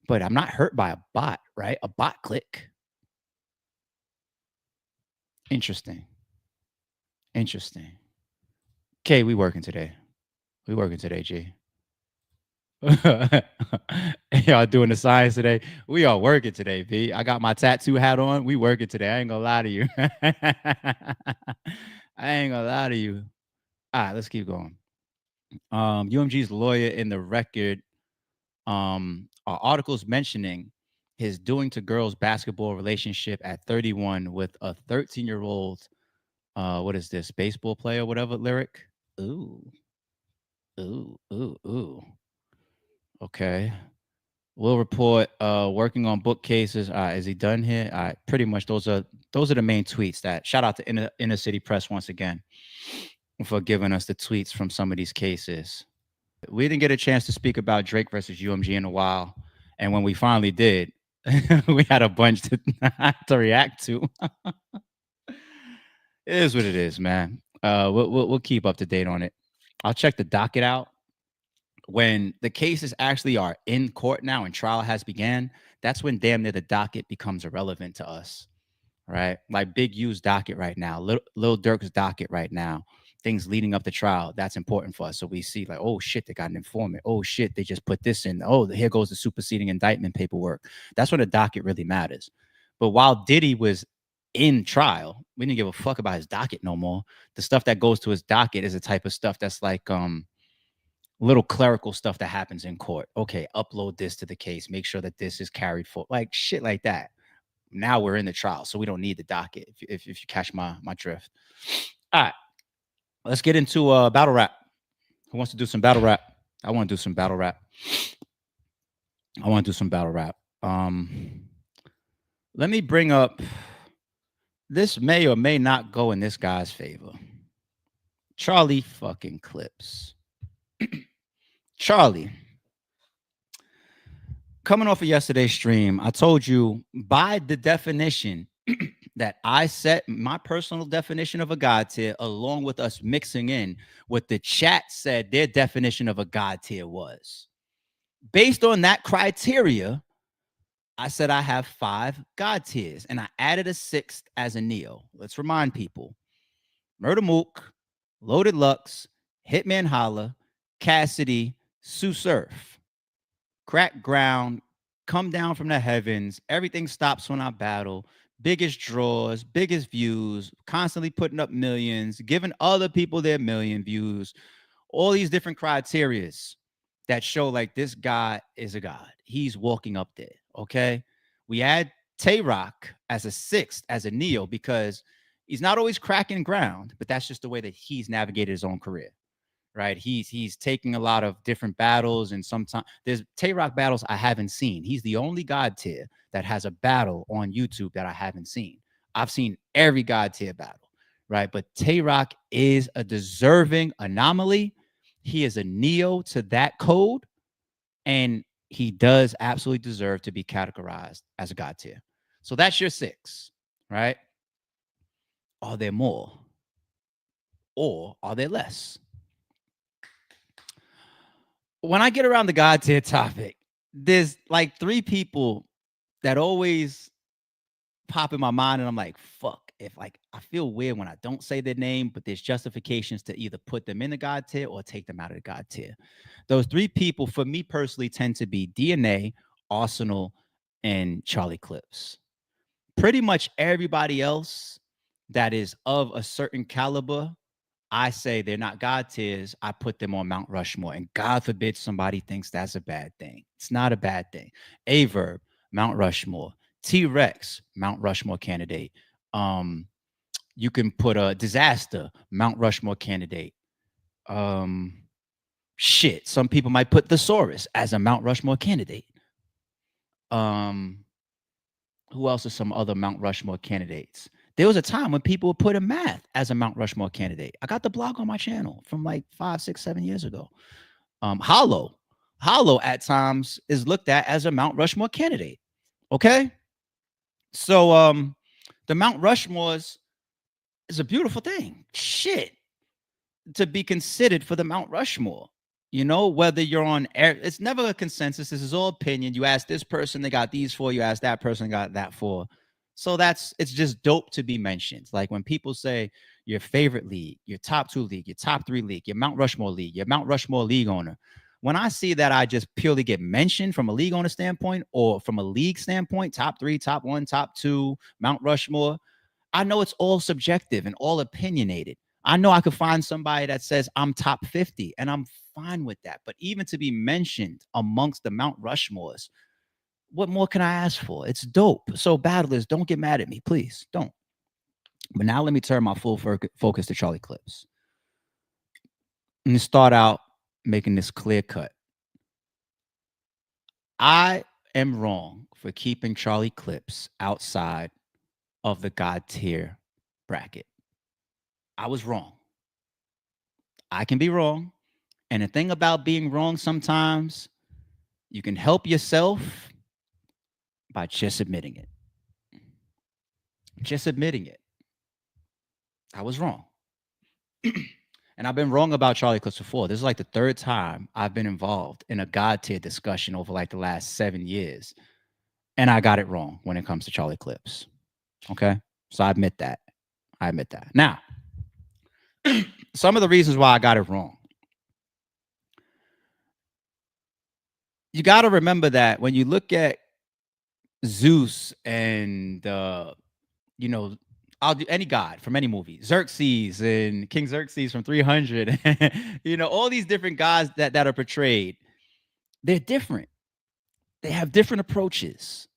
Speaker 1: But I'm not hurt by a bot, right? A bot click. Interesting. Interesting. K, we working today. We working today, G. Y'all doing the science today. We are working today, B. I got my tattoo hat on. We working today. I ain't gonna lie to you. I ain't gonna lie to you. All right, let's keep going. UMG's lawyer in the record are articles mentioning his doing to girls basketball relationship at 31 with a 13-year-old what is this, baseball player, whatever lyric. Ooh, ooh. Okay. Will report working on book cases. Is he done here? Pretty much those are the main tweets. That shout out to inner city press once again for giving us the tweets from some of these cases. We didn't get a chance to speak about Drake versus UMG in a while, and when we finally did, we had a bunch to to react to. It is what it is, man. We'll keep up to date on it. I'll check the docket out when the cases actually are in court now and trial has began. That's when damn near the docket becomes irrelevant to us, right? Like Big U's docket right now, Lil Durk's docket right now, things leading up to trial. That's important for us. So we see like, oh shit, they got an informant. Oh shit, they just put this in. Oh, here goes the superseding indictment paperwork. That's when the docket really matters. But while Diddy was in trial, we didn't give a fuck about his docket no more. The stuff that goes to his docket is the type of stuff that's like little clerical stuff that happens in court. Okay, upload this to the case, make sure that this is carried forward, like shit like that. Now we're in the trial, so we don't need the docket. If you catch my drift. All right, let's get into battle rap. Who wants to do some battle rap? I want to do some battle rap. Let me bring up. This may or may not go in this guy's favor. Charlie fucking Clips. Charlie, coming off of yesterday's stream, I told you by the definition that I set, my personal definition of a God tier, along with us mixing in what the chat said their definition of a God tier was. Based on that criteria, I said I have 5 God tiers, and I added a 6th as a Neo. Let's remind people. Murder Mook, Loaded Lux, Hitman Holla, Cassidy, Sue Surf. Crack ground, come down from the heavens, everything stops when I battle, biggest draws, biggest views, constantly putting up millions, giving other people their million views, all these different criterias that show like this guy is a god. He's walking up there, okay? We add Tay-Rock as a 6th, as a Neo, because he's not always cracking ground, but that's just the way that he's navigated his own career. Right, he's taking a lot of different battles, and sometimes there's Tay-Rock battles I haven't seen. He's the only God tier that has a battle on YouTube that I haven't seen. I've seen every God tier battle, right? But Tay-Rock is a deserving anomaly. He is a Neo to that code, and he does absolutely deserve to be categorized as a God tier. So that's your 6, right? Are there more, or are there less? When I get around the God tier topic, there's like 3 people that always pop in my mind, and I'm like, fuck. If like I feel weird when I don't say their name, but there's justifications to either put them in the God tier or take them out of the God tier. Those 3 people, for me personally, tend to be DNA, Arsenal, and Charlie Clips. Pretty much everybody else that is of a certain caliber, I say they're not God tiers. I put them on Mount Rushmore. And God forbid somebody thinks that's a bad thing. It's not a bad thing. Aye Verb, Mount Rushmore. T-Rex, Mount Rushmore candidate. You can put a Disaster, Mount Rushmore candidate. Shit. Some people might put Thesaurus as a Mount Rushmore candidate. Who else are some other Mount Rushmore candidates? There was a time when people would put a Math as a Mount Rushmore candidate. I got the blog on my channel from like 5, 6, 7 years ago. Hollow at times is looked at as a Mount Rushmore candidate. Okay. So the Mount Rushmores is a beautiful thing. Shit. To be considered for the Mount Rushmore. You know, whether you're on air, it's never a consensus. This is all opinion. You ask this person, they got these for. You ask that person, got that for. So it's just dope to be mentioned. Like when people say your favorite league, your top 2 league, your top 3 league, your Mount Rushmore league, your Mount Rushmore league owner. When I see that I just purely get mentioned from a league owner standpoint or from a league standpoint, top 3, top 1, top 2, Mount Rushmore, I know it's all subjective and all opinionated. I know I could find somebody that says I'm top 50 and I'm fine with that. But even to be mentioned amongst the Mount Rushmores, what more can I ask for? It's dope. So, battlers, don't get mad at me, please. Don't. But now let me turn my full focus to Charlie Clips. And start out making this clear cut. I am wrong for keeping Charlie Clips outside of the God tier bracket. I was wrong. I can be wrong. And the thing about being wrong sometimes, you can help yourself by just admitting it. Just admitting it. I was wrong. And I've been wrong about Charlie Clips before. This is like the 3rd time I've been involved in a God tier discussion over like the last 7 years. And I got it wrong when it comes to Charlie Clips. Okay. So I admit that. Now, some of the reasons why I got it wrong. You got to remember that when you look at Zeus and, I'll do any god from any movie, Xerxes and King Xerxes from 300, all these different gods that are portrayed, they're different. They have different approaches.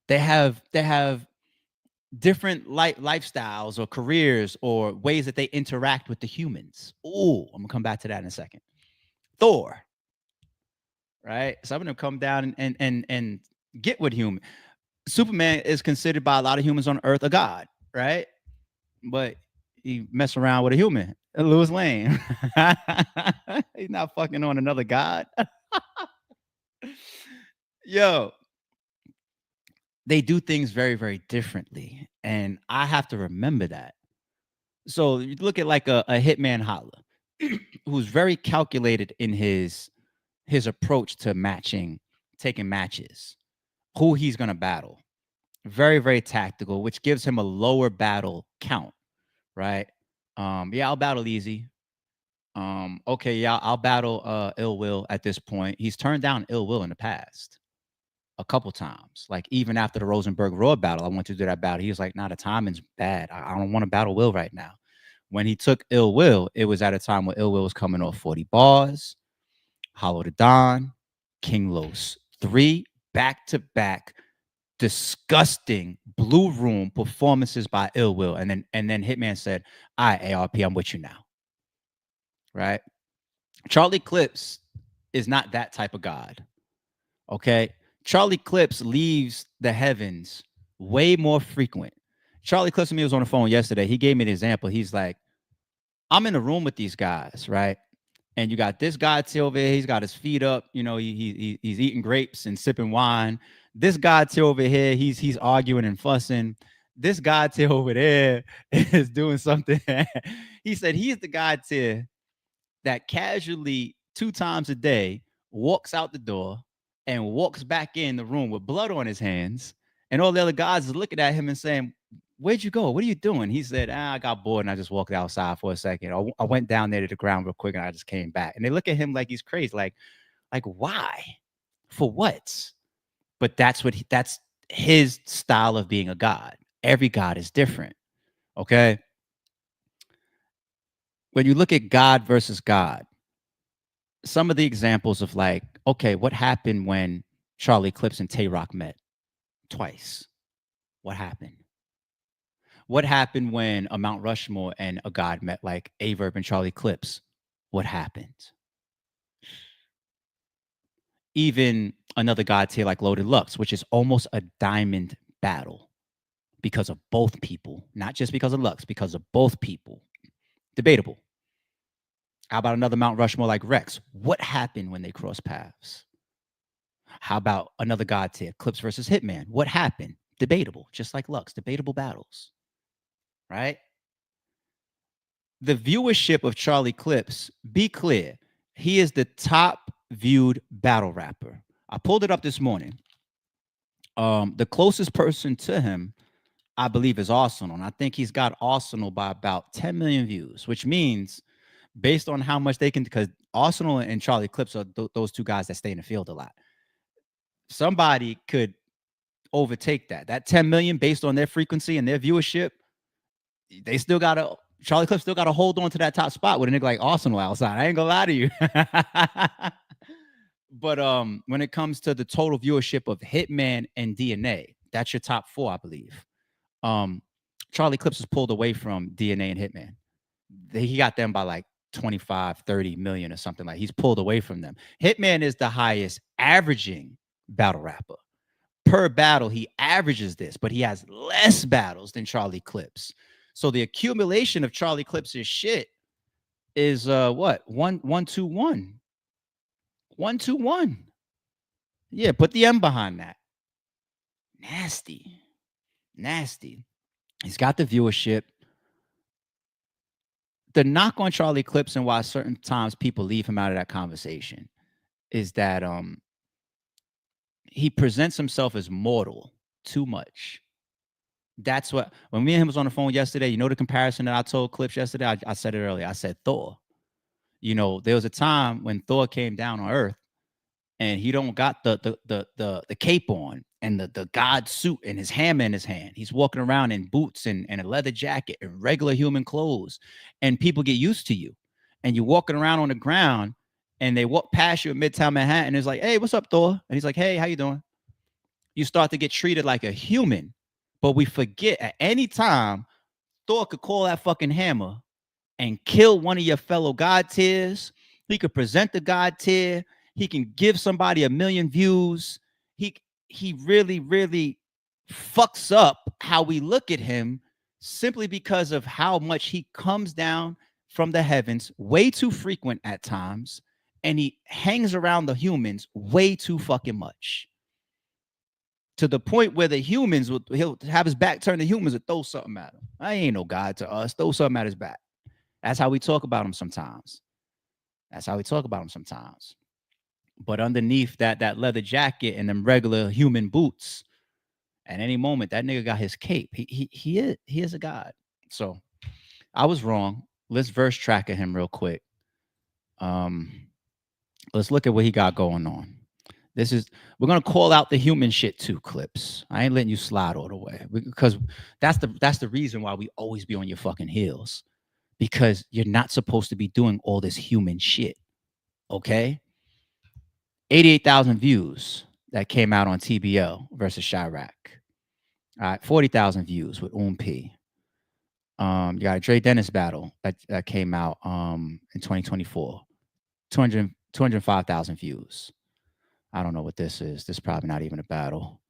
Speaker 1: They have different lifestyles or careers or ways that they interact with the humans. Oh, I'm gonna come back to that in a second. Thor, right? Some of them come down and get with human. Superman is considered by a lot of humans on Earth a god, right? But he mess around with a human, Louis Lane. He's not fucking on another god. Yo, they do things very, very differently. And I have to remember that. So you look at like a Hitman Holla, who's very calculated in his approach to taking matches, who he's gonna battle. Very, very tactical, which gives him a lower battle count, right? Yeah, I'll battle Eazy. Okay, yeah, I'll battle Ill Will at this point. He's turned down Ill Will in the past a couple times. Like even after the Rosenberg Raw battle, I went to do that battle. He was like, "Nah, the timing's bad. I don't want to battle Will right now." When he took Ill Will, it was at a time where Ill Will was coming off 40 bars, Hollow to Don, King Los. 3 back-to-back disgusting blue room performances by Ill Will. And then Hitman said, "All right, ARP, I'm with you now." Right? Charlie Clips is not that type of god. Okay? Charlie Clips leaves the heavens way more frequent. Charlie Clips and me was on the phone yesterday. He gave me an example. He's like, I'm in a room with these guys, right? And you got this guy over here. He's got his feet up. He's eating grapes and sipping wine. This guy over here, he's arguing and fussing. This guy over there is doing something. He said he's the guy that casually 2 times a day walks out the door and walks back in the room with blood on his hands. And all the other guys is looking at him and saying, "Where'd you go? What are you doing?" He said, "I got bored and I just walked outside for a second. I went down there to the ground real quick and I just came back." And they look at him like he's crazy. Like why? For what? But that's his style of being a god. Every god is different. Okay. When you look at God versus God, some of the examples of like, okay, what happened when Charlie Clips and Tay Rock met twice? What happened? What happened when a Mount Rushmore and a god met, like Aye Verb and Charlie Clips? What happened? Even another god tier like Loaded Lux, which is almost a diamond battle because of both people, not just because of Lux, because of both people. Debatable. How about another Mount Rushmore like Rex? What happened when they crossed paths? How about another god tier, Clips versus Hitman? What happened? Debatable, just like Lux, debatable battles, right? The viewership of Charlie Clips, be clear, he is the top viewed battle rapper. I pulled it up this morning. The closest person to him I believe, is Arsenal. And I think he's got Arsenal by about 10 million views, which means based on how much they can, because Arsenal and Charlie Clips are those two guys that stay in the field a lot. Somebody could overtake that. That 10 million based on their frequency and their viewership, they still gotta Charlie Clips still gotta hold on to that top spot with a nigga like Arsenal outside. I ain't gonna lie to you. But when it comes to the total viewership of Hitman and DNA, that's your top four, I believe. Um, Charlie Clips is pulled away from DNA and Hitman. He got them by like 25, 30 million or something. Like, he's pulled away from them. Hitman is the highest averaging battle rapper. Per battle, he averages this, but he has less battles than Charlie Clips. So the accumulation of Charlie Clips' shit is what? 1-1-2-1. 1-2-1. Yeah, put the M behind that. Nasty. Nasty. He's got the viewership. The knock on Charlie Clips and why certain times people leave him out of that conversation is that he presents himself as mortal too much. That's what, when me and him was on the phone yesterday, you know the comparison that I told Clips yesterday? I said it earlier. I said Thor. You know, there was a time when Thor came down on Earth and he don't got the cape on and the god suit and his hammer in his hand. He's walking around in boots and a leather jacket and regular human clothes. And people get used to you. And you're walking around on the ground and they walk past you at Midtown Manhattan and it's like, hey, what's up, Thor? And he's like, hey, how you doing? You start to get treated like a human. But we forget at any time Thor could call that fucking hammer and kill one of your fellow god tiers. He could present the god tier. He can give somebody 1 million views. He really, really fucks up how we look at him simply because of how much he comes down from the heavens, way too frequent at times, and he hangs around the humans way too fucking much. To the point where the humans he'll have his back turned to humans and throw something at him. I ain't no god to us. Throw something at his back. That's how we talk about him sometimes. That's how we talk about him sometimes. But underneath that leather jacket and them regular human boots, at any moment that nigga got his cape. He is a god. So I was wrong. Let's verse track at him real quick. Let's look at what he got going on. We're gonna call out the human shit too, Clips. I ain't letting you slide all the way because that's the reason why we always be on your fucking heels, because you're not supposed to be doing all this human shit. Okay, 88,000 views that came out on TBL versus Chirac. All right, 40,000 views with P. You got a Dre Dennis battle that came out in 2024. 205,000 views. I don't know what this is. This is probably not even a battle.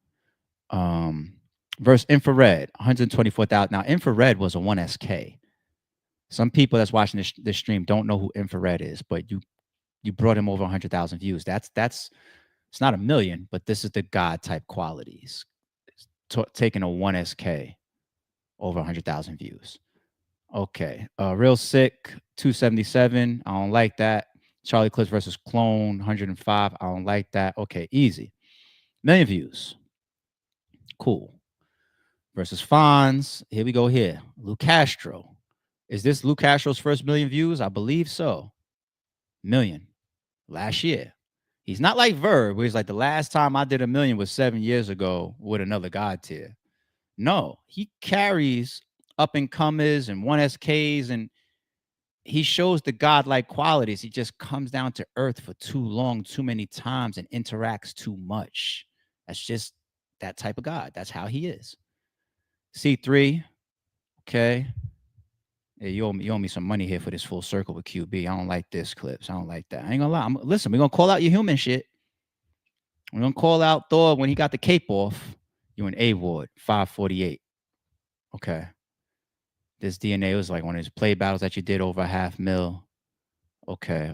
Speaker 1: Versus Infrared, 124,000. Now, Infrared was a 1SK. Some people that's watching this stream don't know who Infrared is, but you brought him over 100,000 views. That's it's not 1 million, but this is the god type qualities. Taking a 1SK over 100,000 views. Okay. Real Sick, 277. I don't like that. Charlie Clips versus Clone, 105. I don't like that. Okay, Eazy. 1 million views. Cool. Versus Fonz. Here we go here. Lou Castro. Is this Lou Castro's first 1 million views? I believe so. 1 million. Last year. He's not like Verb, where he's like, the last time I did 1 million was 7 years ago with another god tier. No, he carries up and comers and 1SKs, and he shows the godlike qualities. He just comes down to earth for too long, too many times, and interacts too much. That's just that type of god. That's how he is. C3, okay. Yeah, you owe me some money here for this full circle with QB. I don't like this, Clips. I don't like that. I ain't gonna lie. Listen, we're gonna call out your human shit. We're gonna call out Thor when he got the cape off. You an A Ward, 548. Okay. This DNA was like one of his play battles that you did over 500,000. Okay.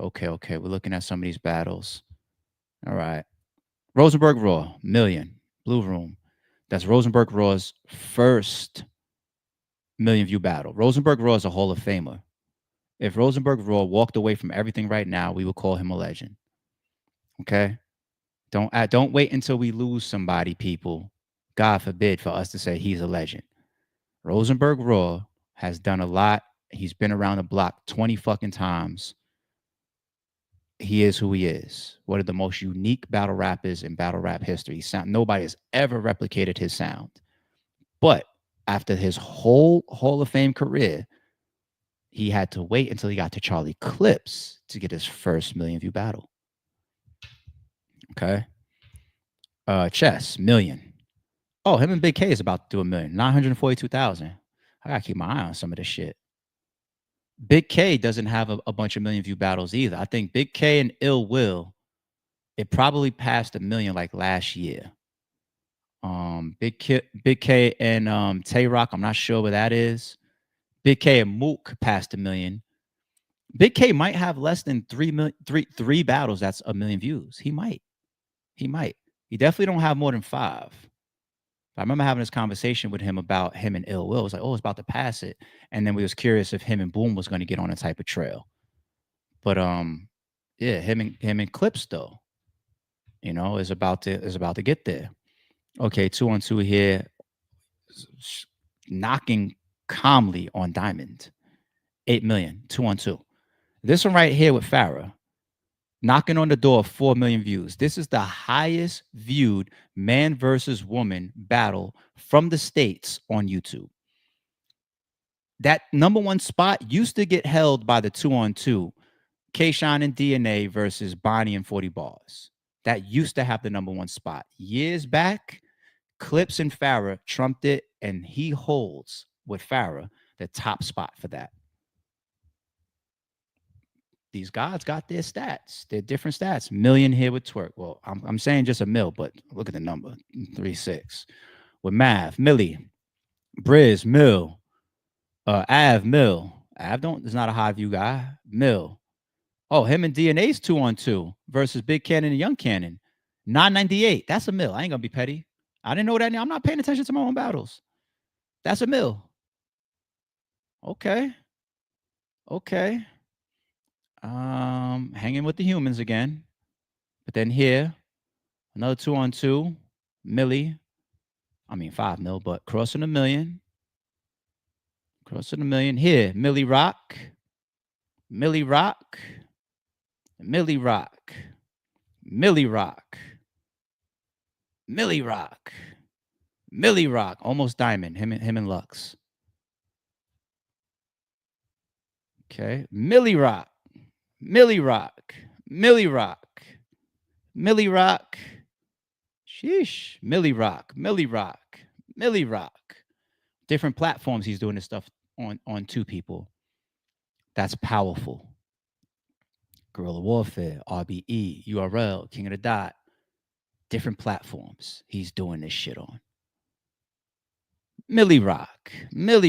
Speaker 1: We're looking at some of these battles. All right. Rosenberg Raw, 1 million. Blue Room. That's Rosenberg Raw's first 1 million view battle. Rosenberg Raw is a Hall of Famer. If Rosenberg Raw walked away from everything right now, we would call him a legend. Okay? Don't wait until we lose somebody, people. God forbid, for us to say he's a legend. Rosenberg Raw has done a lot. He's been around the block 20 fucking times. He is who he is. One of the most unique battle rappers in battle rap history. Nobody has ever replicated his sound. But after his whole Hall of Fame career, he had to wait until he got to Charlie Clips to get his first million view battle. Okay. Chess, million. Oh, him and Big K is about to do a million. 942,000. I gotta keep my eye on some of this shit. Big K doesn't have a bunch of million view battles either. I think Big K and Ill Will, it probably passed a million like last year. Big K and Tay Rock, I'm not sure what that is. Big K and Mook passed a million. Big K might have less than three battles that's a million views. He might. He definitely don't have more than 5. I remember having this conversation with him about him and Ill Will. It was like, oh, it's about to pass it. And then we was curious if him and Boom was going to get on a type of trail. But yeah, him and Clips though, is about to get there. Okay, 2-on-2 here, knocking calmly on Diamond. 8 million, 2-on-2. This one right here with Farrah, knocking on the door of 4 million views. This is the highest viewed man versus woman battle from the States on YouTube. That number 1 spot used to get held by the 2-on-2, K-Shine and DNA versus Bonnie and 40 Bars. That used to have the number 1 spot. Years back, Clips and Farrah trumped it, and he holds with Farrah the top spot for that. These guys got their stats. They're different stats. Million here with Twerk. Well, I'm saying just a mil, but look at the number. 3.6. With Mav, Millie, Briz, Mill, Av, Mill. Av is not a high view guy. Mill. Oh, him and DNA's 2-on-2 versus Big Cannon and Young Cannon. 998. That's a mil. I ain't gonna be petty. I didn't know that. I'm not paying attention to my own battles. That's a mil. Okay. Hanging with the humans again. But then here, another 2-on-2. Millie. 5 mil, but crossing a million. Here, Millie Rock. Millie Rock. Almost diamond. Him and Lux. Okay. Millie Rock. Sheesh. Millie Rock. Different platforms he's doing this stuff on 2 people. That's powerful. Guerrilla Warfare, RBE, URL, King of the Dot. Different platforms he's doing this shit on. Millie Rock. What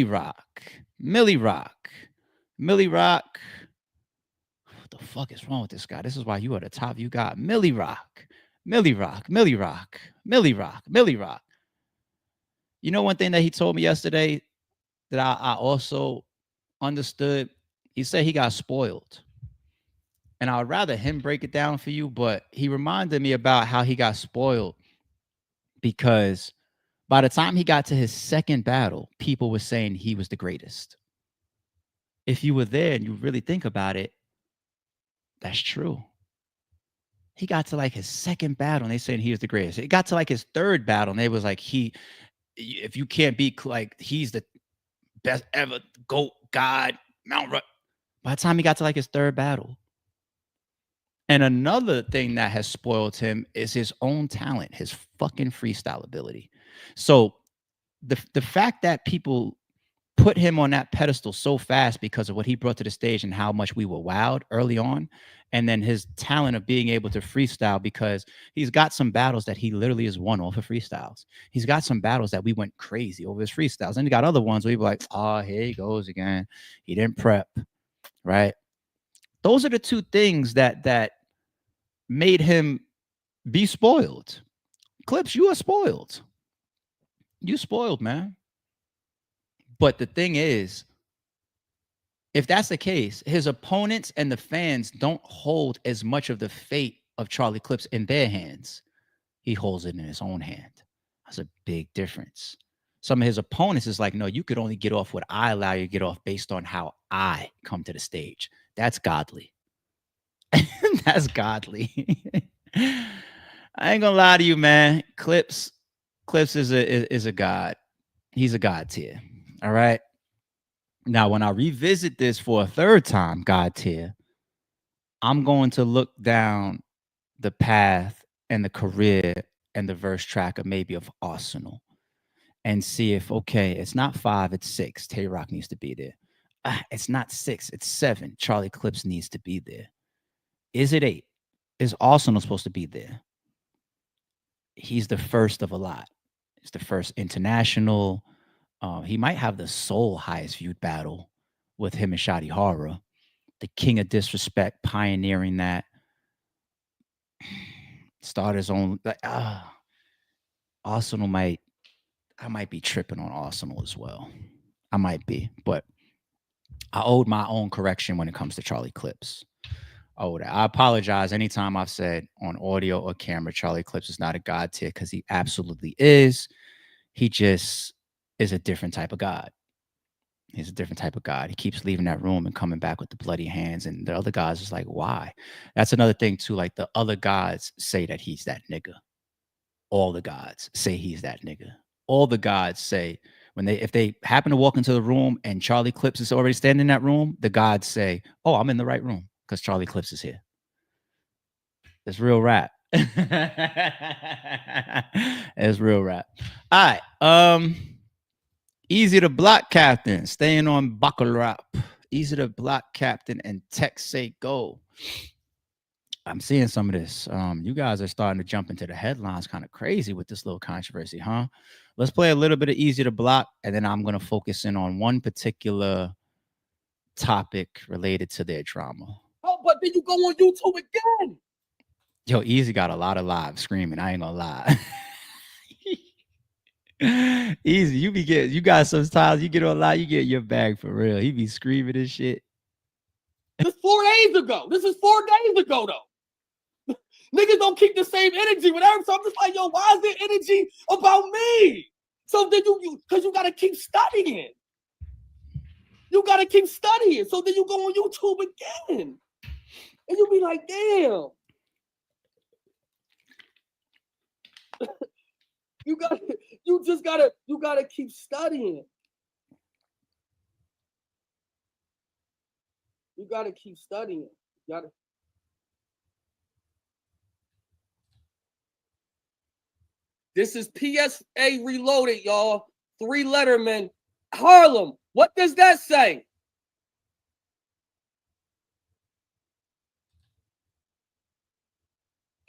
Speaker 1: the fuck is wrong with this guy? This is why you are the top. You got Millie Rock. You know one thing that he told me yesterday that I also understood? He said he got spoiled. And I would rather him break it down for you, but he reminded me about how he got spoiled because by the time he got to his second battle, people were saying he was the greatest. If you were there and you really think about it, that's true. He got to like his second battle and they saying he was the greatest. It got to like his third battle and they was like, if you can't be like, he's the best ever, GOAT, God, Mount Rush. By the time he got to like his third battle. And another thing that has spoiled him is his own talent, his fucking freestyle ability. So the fact that people put him on that pedestal so fast because of what he brought to the stage and how much we were wowed early on, and then his talent of being able to freestyle, because he's got some battles that he literally has won off of freestyles. He's got some battles that we went crazy over his freestyles. And he got other ones where he was like, oh, here he goes again. He didn't prep, right? Those are the 2 things that made him be spoiled. Clips, you are spoiled. You spoiled, man. But the thing is, if that's the case, his opponents and the fans don't hold as much of the fate of Charlie Clips in their hands. He holds it in his own hand. That's a big difference. Some of his opponents is like, no, you could only get off what I allow you to get off based on how I come to the stage. That's godly. That's godly. I ain't gonna lie to you, man. Clips is a god. He's a god tier. All right. Now, when I revisit this for a third time, god tier, I'm going to look down the path and the career and the verse track of maybe of Arsenal and see if, okay, it's not 5, it's 6. Tay Rock needs to be there. It's not 6, it's 7. Charlie Clips needs to be there. Is it 8? Is Arsenal supposed to be there? He's the first of a lot. He's the first international. He might have the sole highest viewed battle with him and Shotty Horror. The king of disrespect, pioneering that. Start his own. Arsenal might. I might be tripping on Arsenal as well. I might be, but I owed my own correction when it comes to Charlie Clips. I apologize anytime I've said on audio or camera Charlie Clips is not a god tier, because he absolutely is. He just is a different type of god. He's a different type of god. He keeps leaving that room and coming back with the bloody hands, and the other guys is like, why? That's another thing too. Like, the other gods say that he's that nigga. All the gods say he's that nigga. All the gods say, if they happen to walk into the room and Charlie Clips is already standing in that room, the gods say, oh, I'm in the right room because Charlie Clips is here. It's real rap. It's real rap. All right. Easy to block captain, staying on buckle rap. Easy to block captain and text say go. I'm seeing some of this. You guys are starting to jump into the headlines kind of crazy with this little controversy, huh? Let's play a little bit of easy to block, and then I'm going to focus in on one particular topic related to their drama.
Speaker 2: Oh, but then you go on YouTube again.
Speaker 1: Yo, Eazy got a lot of live screaming. I ain't gonna lie. Eazy, you got sometimes you get on live, you get your bag for real. He be screaming and shit.
Speaker 2: This 4 days ago. This is 4 days ago though. Niggas don't keep the same energy, whatever. So I'm just like, yo, why is there energy about me? So then because you gotta keep studying. You gotta keep studying. So then you go on YouTube again. And you be like, damn. you gotta keep studying. You gotta keep studying. This is PSA Reloaded, y'all. 3 lettermen. Harlem. What does that say?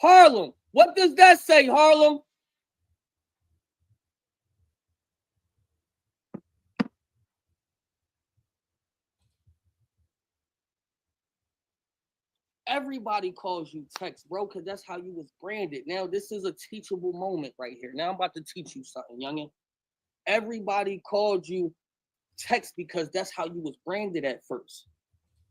Speaker 2: Harlem. What does that say, Harlem? Everybody calls you Text, bro, because that's how you was branded. Now, this is a teachable moment right here. Now I'm about to teach you something, youngin'. Everybody called you Text because that's how you was branded at first.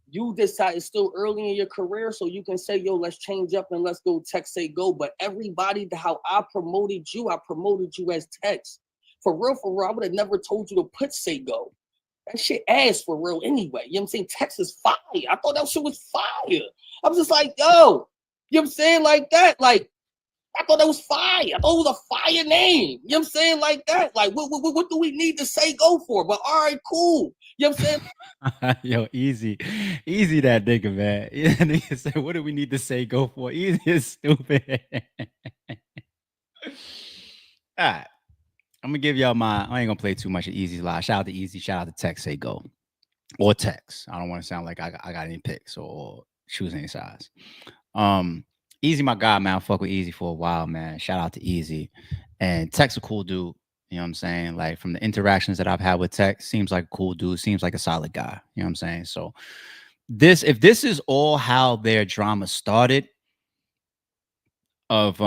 Speaker 2: You decide it's still early in your career, so you can say, yo, let's change up and let's go Text say go. But everybody, how I promoted you as Text. For real, I would have never told you to put say go. That shit ass for real anyway. You know what I'm saying? Text is fire. I thought that shit was fire. I was just like, yo, you know what I'm saying? Like that. Like, I thought that was fire. I thought it was a fire name. You know what I'm saying? Like that. Like, what do we need to say go for? But all right, cool. You know what I'm
Speaker 1: saying? Yo, Eazy that nigga, man. Nigga said, what do we need to say go for? Eazy is stupid. All right. I'm gonna give y'all I ain't gonna play too much of Eazy's live. Shout out to Eazy, shout out to Text say go. Or Text. I don't want to sound like I got any picks or choose any size. Eazy, my guy, man. I fuck with Eazy for a while, man. Shout out to Eazy. And Text a cool dude. You know what I'm saying? Like, from the interactions that I've had with Text, seems like a cool dude, seems like a solid guy. You know what I'm saying? So if this is all how their drama started, of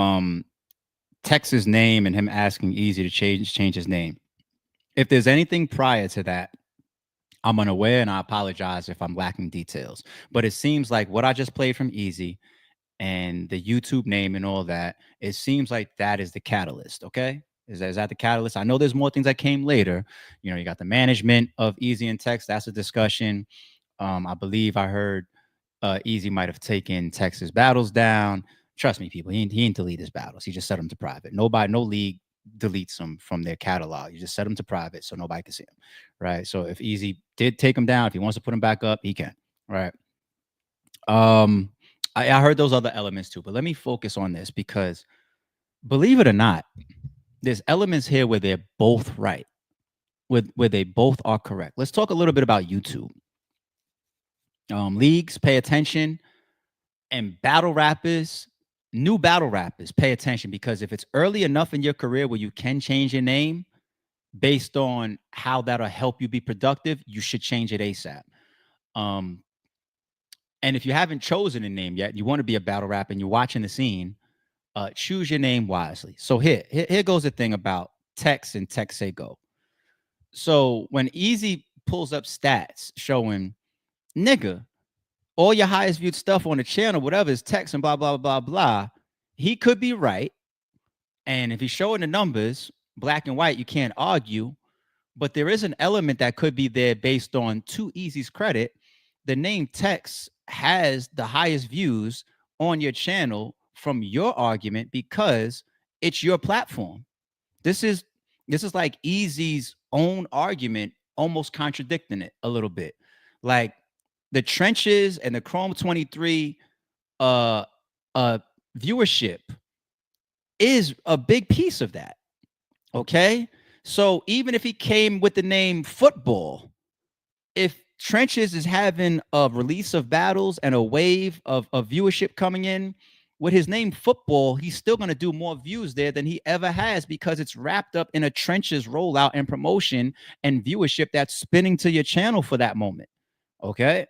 Speaker 1: Tex's name and him asking Eazy to change his name. If there's anything prior to that, I'm unaware, and I apologize if I'm lacking details. But it seems like what I just played from Eazy and the YouTube name and all that, it seems like that is the catalyst, okay? Is that the catalyst? I know there's more things that came later. You know, you got the management of Eazy and Text. That's a discussion. I believe I heard Eazy might have taken Texas battles down. Trust me, people, he didn't delete his battles. He just set them to private. Nobody, no league deletes them from their catalog. You just set them to private so nobody can see them, right? So if Eazy did take them down, if he wants to put them back up, he can, right? Um, I heard those other elements too, but let me focus on this because believe it or not, there's elements here where they're both right, where they both are correct. Let's talk a little bit about YouTube. Leagues, pay attention, and battle rappers, new battle rappers, pay attention because if it's early enough in your career where you can change your name based on how that'll help you be productive, you should change it ASAP. Um, and if you haven't chosen a name yet, you want to be a battle rapper and you're watching the scene, choose your name wisely. So here goes the thing about Tex and Tex Say Go. So when Eazy pulls up stats showing, nigga, all your highest viewed stuff on the channel, whatever is text and blah, blah, blah, blah, he could be right. And if he's showing the numbers, black and white, you can't argue. But there is an element that could be there based on to Eazy's credit. The name Tex has the highest views on your channel from your argument because it's your platform. This is like Eazy's own argument almost contradicting it a little bit. Like the trenches and the Chrome 23 uh viewership is a big piece of that. Okay? So even if he came with the name football, if Trenches is having a release of battles and a wave of viewership coming in, with his name football, he's still going to do more views there than he ever has because it's wrapped up in a Trenches rollout and promotion and viewership that's spinning to your channel for that moment. Okay.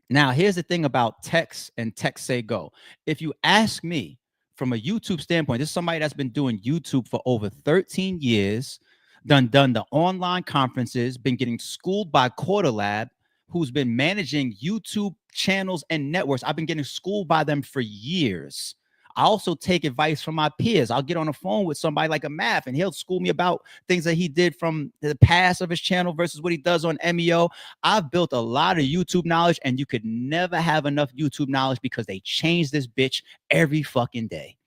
Speaker 1: Now, here's the thing about Text and Text Say Go. If you ask me from a YouTube standpoint, this is somebody that's been doing YouTube for over 13 years, done the online conferences, been getting schooled by Quarter Lab, who's been managing YouTube channels and networks. I've been getting schooled by them for years. I also take advice from my peers. I'll get on the phone with somebody like a math and he'll school me about things that he did from the past of his channel versus what he does on MEO. I've built a lot of YouTube knowledge and you could never have enough YouTube knowledge because they change this bitch every fucking day.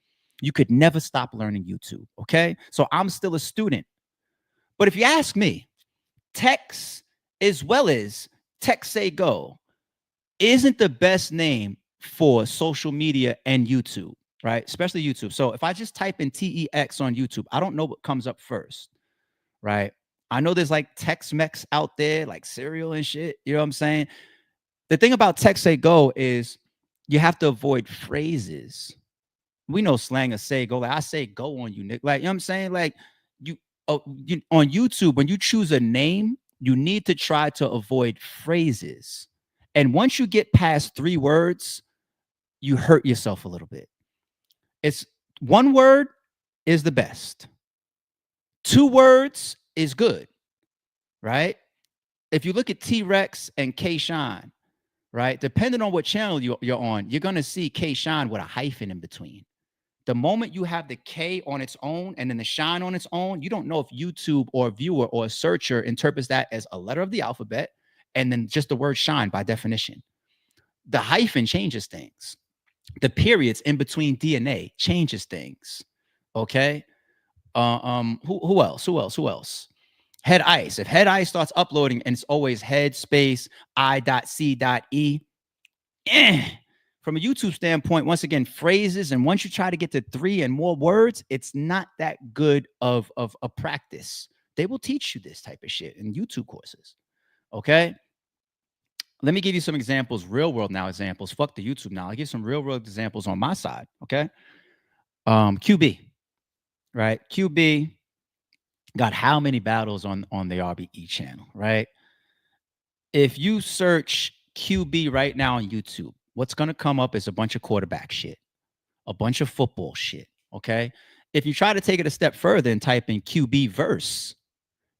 Speaker 1: You could never stop learning YouTube. Okay. So I'm still a student. But if you ask me, Tex as well as Text Say Go isn't the best name for social media and YouTube, right? Especially YouTube. So if I just type in TEX on YouTube, I don't know what comes up first, right? I know there's like Tex-Mex out there, like cereal and shit. You know what I'm saying? The thing about Text Say Go is you have to avoid phrases. We know slang or say go. Like I say go on you, Nick. Like, you know what I'm saying? Like you on YouTube, when you choose a name, you need to try to avoid phrases. And once you get past 3 words, you hurt yourself a little bit. It's 1 word is the best. 2 words is good, right? If you look at T-Rex and K-Shine, right? Depending on what channel you're on, you're going to see K-Shine with a hyphen in between. The moment you have the K on its own and then the shine on its own, you don't know if YouTube or a viewer or a searcher interprets that as a letter of the alphabet and then just the word shine by definition. The hyphen changes things. The periods in between DNA changes things. Okay. Who else? Who else? Head Ice. If Head Ice starts uploading and it's always head space I.C.E, from a YouTube standpoint, once again, phrases, and once you try to get to 3 and more words, it's not that good of a practice. They will teach you this type of shit in YouTube courses. Okay. Let me give you some examples, real world now examples. Fuck the YouTube now. I'll give some real world examples on my side. Okay. QB, right? QB got how many battles on the RBE channel, right? If you search QB right now on YouTube, what's going to come up is a bunch of quarterback shit, a bunch of football shit. Okay. If you try to take it a step further and type in QB verse,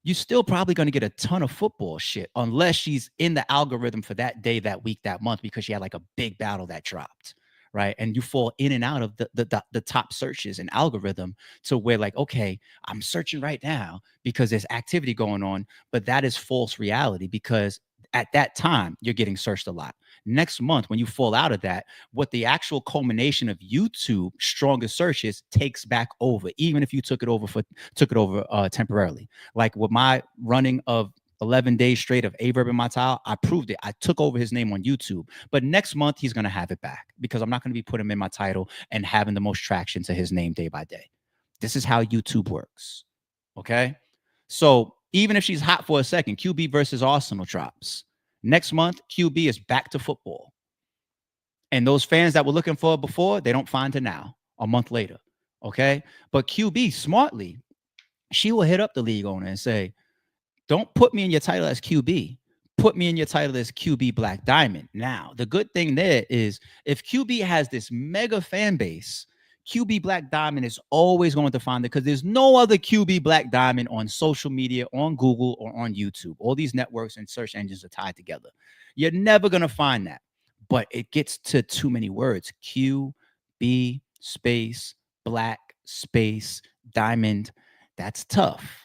Speaker 1: you're still probably going to get a ton of football shit unless she's in the algorithm for that day, that week, that month, because she had like a big battle that dropped, right? And you fall in and out of the top searches and algorithm to where like, okay, I'm searching right now because there's activity going on, but that is false reality because at that time you're getting searched a lot. Next month, when you fall out of that, what the actual culmination of YouTube strongest searches takes back over, even if you took it over temporarily. Like with my running of 11 days straight of Aye Verb in my tile, I proved it. I took over his name on YouTube. But next month, he's going to have it back because I'm not going to be putting him in my title and having the most traction to his name day by day. This is how YouTube works. Okay. So even if she's hot for a second, QB versus Arsenal drops. Next month, QB is back to football. And those fans that were looking for it before, they don't find her now, a month later. Okay. But QB smartly, she will hit up the league owner and say, don't put me in your title as QB. Put me in your title as QB Black Diamond. Now, the good thing there is if QB has this mega fan base, QB Black Diamond is always going to find it because there's no other QB Black Diamond on social media, on Google, or on YouTube. All these networks and search engines are tied together. You're never going to find that. But it gets to too many words. QB space Black space Diamond. That's tough.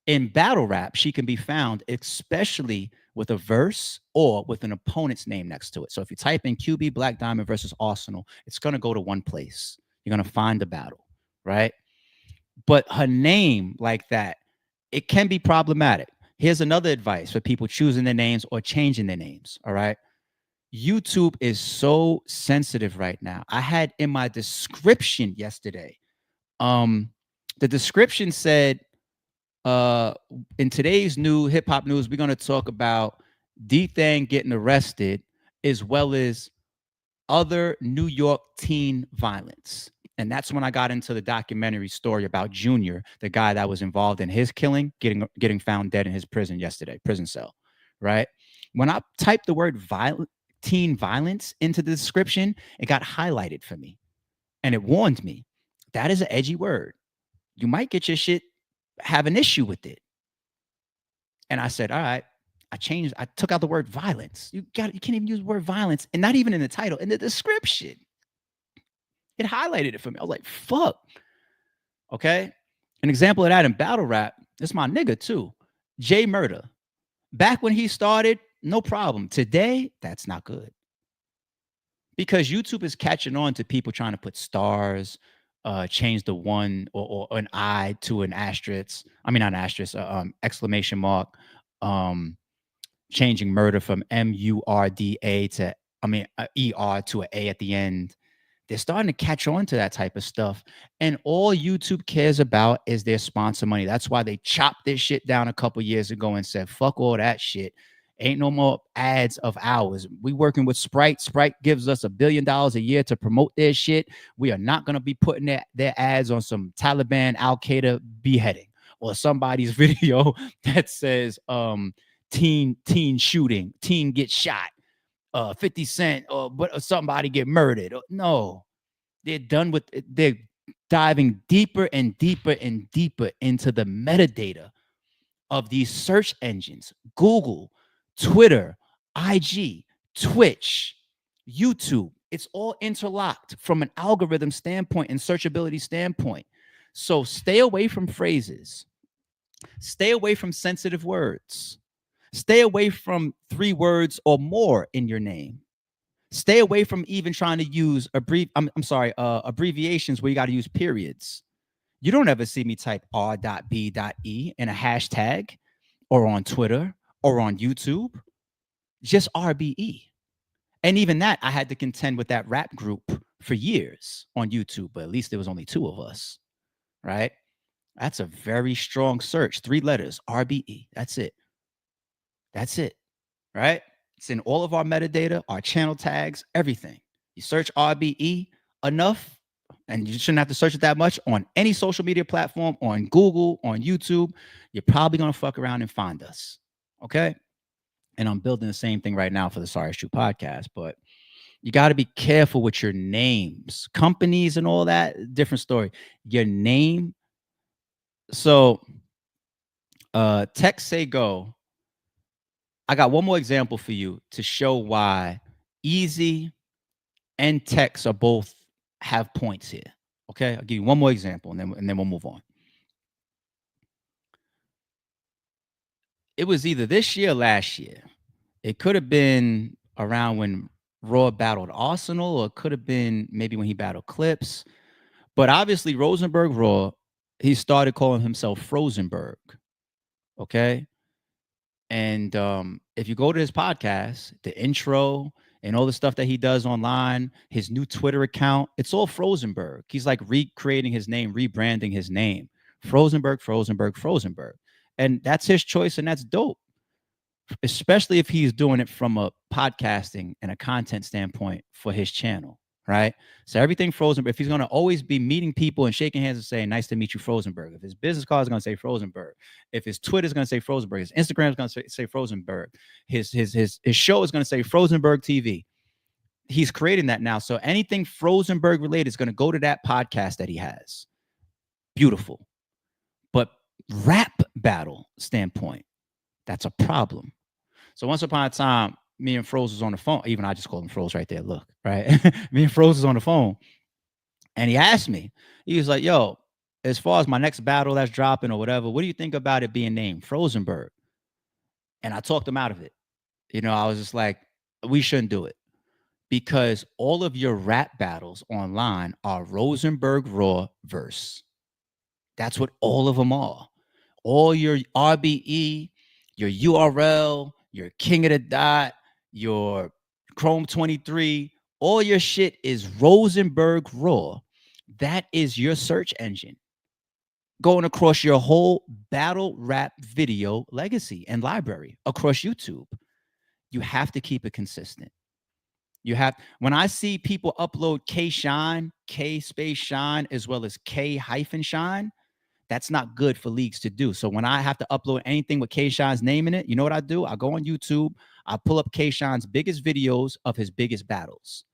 Speaker 1: In battle rap, she can be found especially with a verse or with an opponent's name next to it. So if you type in QB Black Diamond versus Arsenal, it's going to go to one place. You're going to find the battle, right? But her name like that, it can be problematic. Here's another advice for people choosing their names or changing their names, all right? YouTube is so sensitive right now. I had in my description yesterday, um, the description said, uh in today's new hip hop news, we're going to talk about D-Thang getting arrested as well as other New York teen violence. And that's when I got into the documentary story about Junior, the guy that was involved in his killing, getting found dead in his prison yesterday, prison cell, right? When I typed the word violent teen violence into the description, it got highlighted for me and it warned me that is an edgy word. You might get your shit have an issue with it. And I said, all right, I took out the word violence. You can't even use the word violence, and not even in the title, in the description. It highlighted it for me. I was like, fuck. Okay. An example of that in battle rap, it's my nigga too. Jay Murder. Back when he started, no problem. Today, that's not good. Because YouTube is catching on to people trying to put stars, change the one or an I to an asterisk. I mean, not an asterisk, exclamation mark. Um, Changing murder from MURDA to, ER to an A at the end. They're starting to catch on to that type of stuff. And all YouTube cares about is their sponsor money. That's why they chopped this shit down a couple years ago and said, fuck all that shit. Ain't no more ads of ours. We working with Sprite. Sprite gives us $1 billion a year to promote their shit. We are not going to be putting their ads on some Taliban Al Qaeda beheading or somebody's video that says teen shooting, teen gets shot, 50 Cent or somebody get murdered. No, they're done with it. They're diving deeper and deeper and deeper into the metadata of these search engines: Google, Twitter, IG, Twitch, YouTube. It's all interlocked from an algorithm standpoint and searchability standpoint. So stay away from phrases, stay away from sensitive words, stay away from 3 words or more in your name. Stay away from even trying to use abbreviations where you got to use periods. You don't ever see me type R.B.E in a hashtag or on Twitter or on YouTube, just RBE. And even that, I had to contend with that rap group for years on YouTube, but at least there was only 2 of us, right? That's a very strong search. 3 letters, RBE. That's it. That's it, right? It's in all of our metadata, our channel tags, everything. You search RBE enough, and you shouldn't have to search it that much on any social media platform, on Google, on YouTube. You're probably going to fuck around and find us. Okay. And I'm building the same thing right now for the Sorry It's True podcast, but you got to be careful with your names, companies, and all that. Different story. Your name. So, text say go. I got one more example for you to show why Eazy and text are both have points here. Okay, I'll give you one more example, and then we'll move on. It was either this year or last year. It could have been around when Raw battled Arsenal, or it could have been maybe when he battled Clips. But obviously, Rosenberg Raw, he started calling himself Frozenberg. Okay. And if you go to his podcast, the intro and all the stuff that he does online, his new Twitter account, it's all Frozenberg. He's like recreating his name, rebranding his name. Frozenberg, Frozenberg, Frozenberg. And that's his choice, and that's dope, especially if he's doing it from a podcasting and a content standpoint for his channel, right? So everything Frozenberg, if he's going to always be meeting people and shaking hands and saying, nice to meet you, Frozenberg. If his business card is going to say Frozenberg, if his Twitter is going to say Frozenberg, his Instagram is going to say Frozenberg, his show is going to say Frozenberg TV. He's creating that now. So anything Frozenberg related is going to go to that podcast that he has. Beautiful. But rap battle standpoint, that's a problem. So once upon a time, me and Froze was on the phone. Even I just called him Froze right there. Look, right? Me and Froze was on the phone, and he asked me. He was like, "Yo, as far as my next battle that's dropping or whatever, what do you think about it being named Frozenberg?" And I talked him out of it. I was just like, "We shouldn't do it because all of your rap battles online are Rosenberg Raw verse. That's what all of them are. All your RBE, your URL, your King of the Dot, your Chrome 23, all your shit is Rosenberg Raw. That is your search engine going across your whole battle rap video legacy and library across YouTube. You have to keep it consistent. You have, when I see people upload K Shine, K space Shine, as well as K hyphen Shine, that's not good for leagues to do. So when I have to upload anything with K Shine's name in it, you know what I do? I go on YouTube, I pull up K Shine's biggest videos of his biggest battles.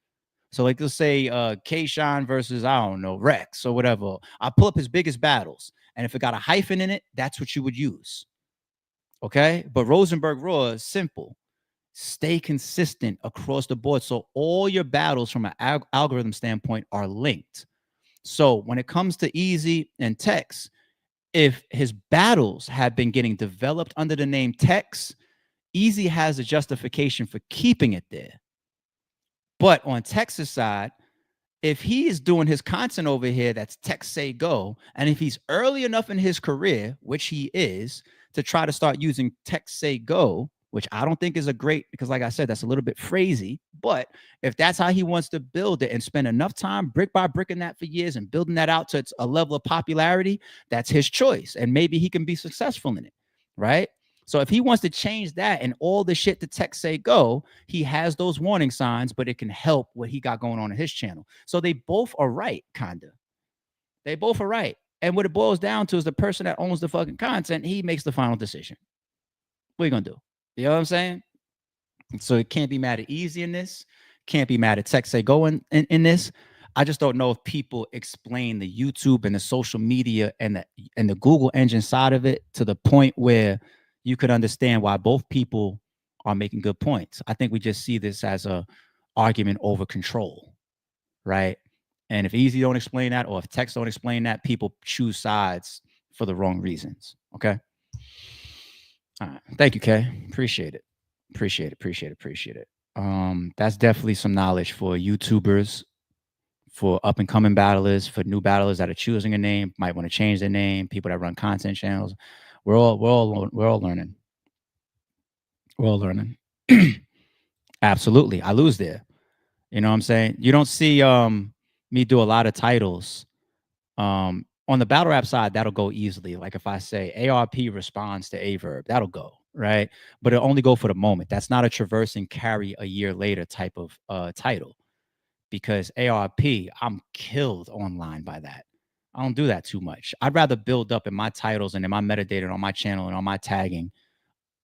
Speaker 1: So like let's say K Shine versus, I don't know, Rex or whatever. I pull up his biggest battles. And if it got a hyphen in it, that's what you would use. Okay. But Rosenberg Raw is simple. Stay consistent across the board. So all your battles from an algorithm standpoint are linked. So when it comes to Eazy and Tex, if his battles have been getting developed under the name Tex, Eazy has a justification for keeping it there. But on Tex's side, if he is doing his content over here that's Tex Say Go, and if he's early enough in his career, which he is, to try to start using Tex Say Go, which I don't think is a great, because like I said, that's a little bit phrasy. But if that's how he wants to build it and spend enough time brick by brick in that for years and building that out to a level of popularity, that's his choice. And maybe he can be successful in it, right? So if he wants to change that and all the shit to Tex Say Go, he has those warning signs, but it can help what he got going on in his channel. So they both are right, kinda. They both are right. And what it boils down to is the person that owns the fucking content, he makes the final decision. What are you gonna do? You know what I'm saying? So it can't be mad at Eazy in this. Can't be mad at Tex Say Go in this. I just don't know if people explain the YouTube and the social media and the Google engine side of it to the point where you could understand why both people are making good points. I think we just see this as a argument over control, right? And if Eazy don't explain that, or if Tex don't explain that, people choose sides for the wrong reasons. Okay. All right. Thank you, Kay. Appreciate it. Appreciate it. That's definitely some knowledge for YouTubers, for up and coming battlers, for new battlers that are choosing a name, might want to change their name, people that run content channels. We're all learning. We're all learning. Absolutely. I lose there. You know what I'm saying? You don't see me do a lot of titles. On the battle rap side, that'll go easily. Like if I say ARP responds to Aye Verb, that'll go, right? But it'll only go for the moment. That's not a traverse and carry a year later type of title, because ARP, I'm killed online by that. I don't do that too much. I'd rather build up in my titles and in my metadata and on my channel and on my tagging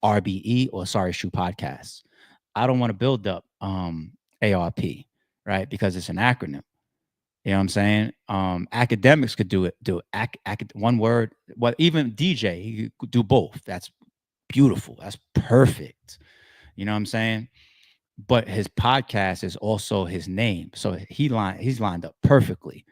Speaker 1: RBE or Sorry Shoe Podcasts. I don't want to build up ARP, right? Because it's an acronym. You know what I'm saying? Academics could do it. One word. Well, even DJ, he could do both. That's beautiful. That's perfect. You know what I'm saying? but his podcast is also his name. So he's lined up perfectly.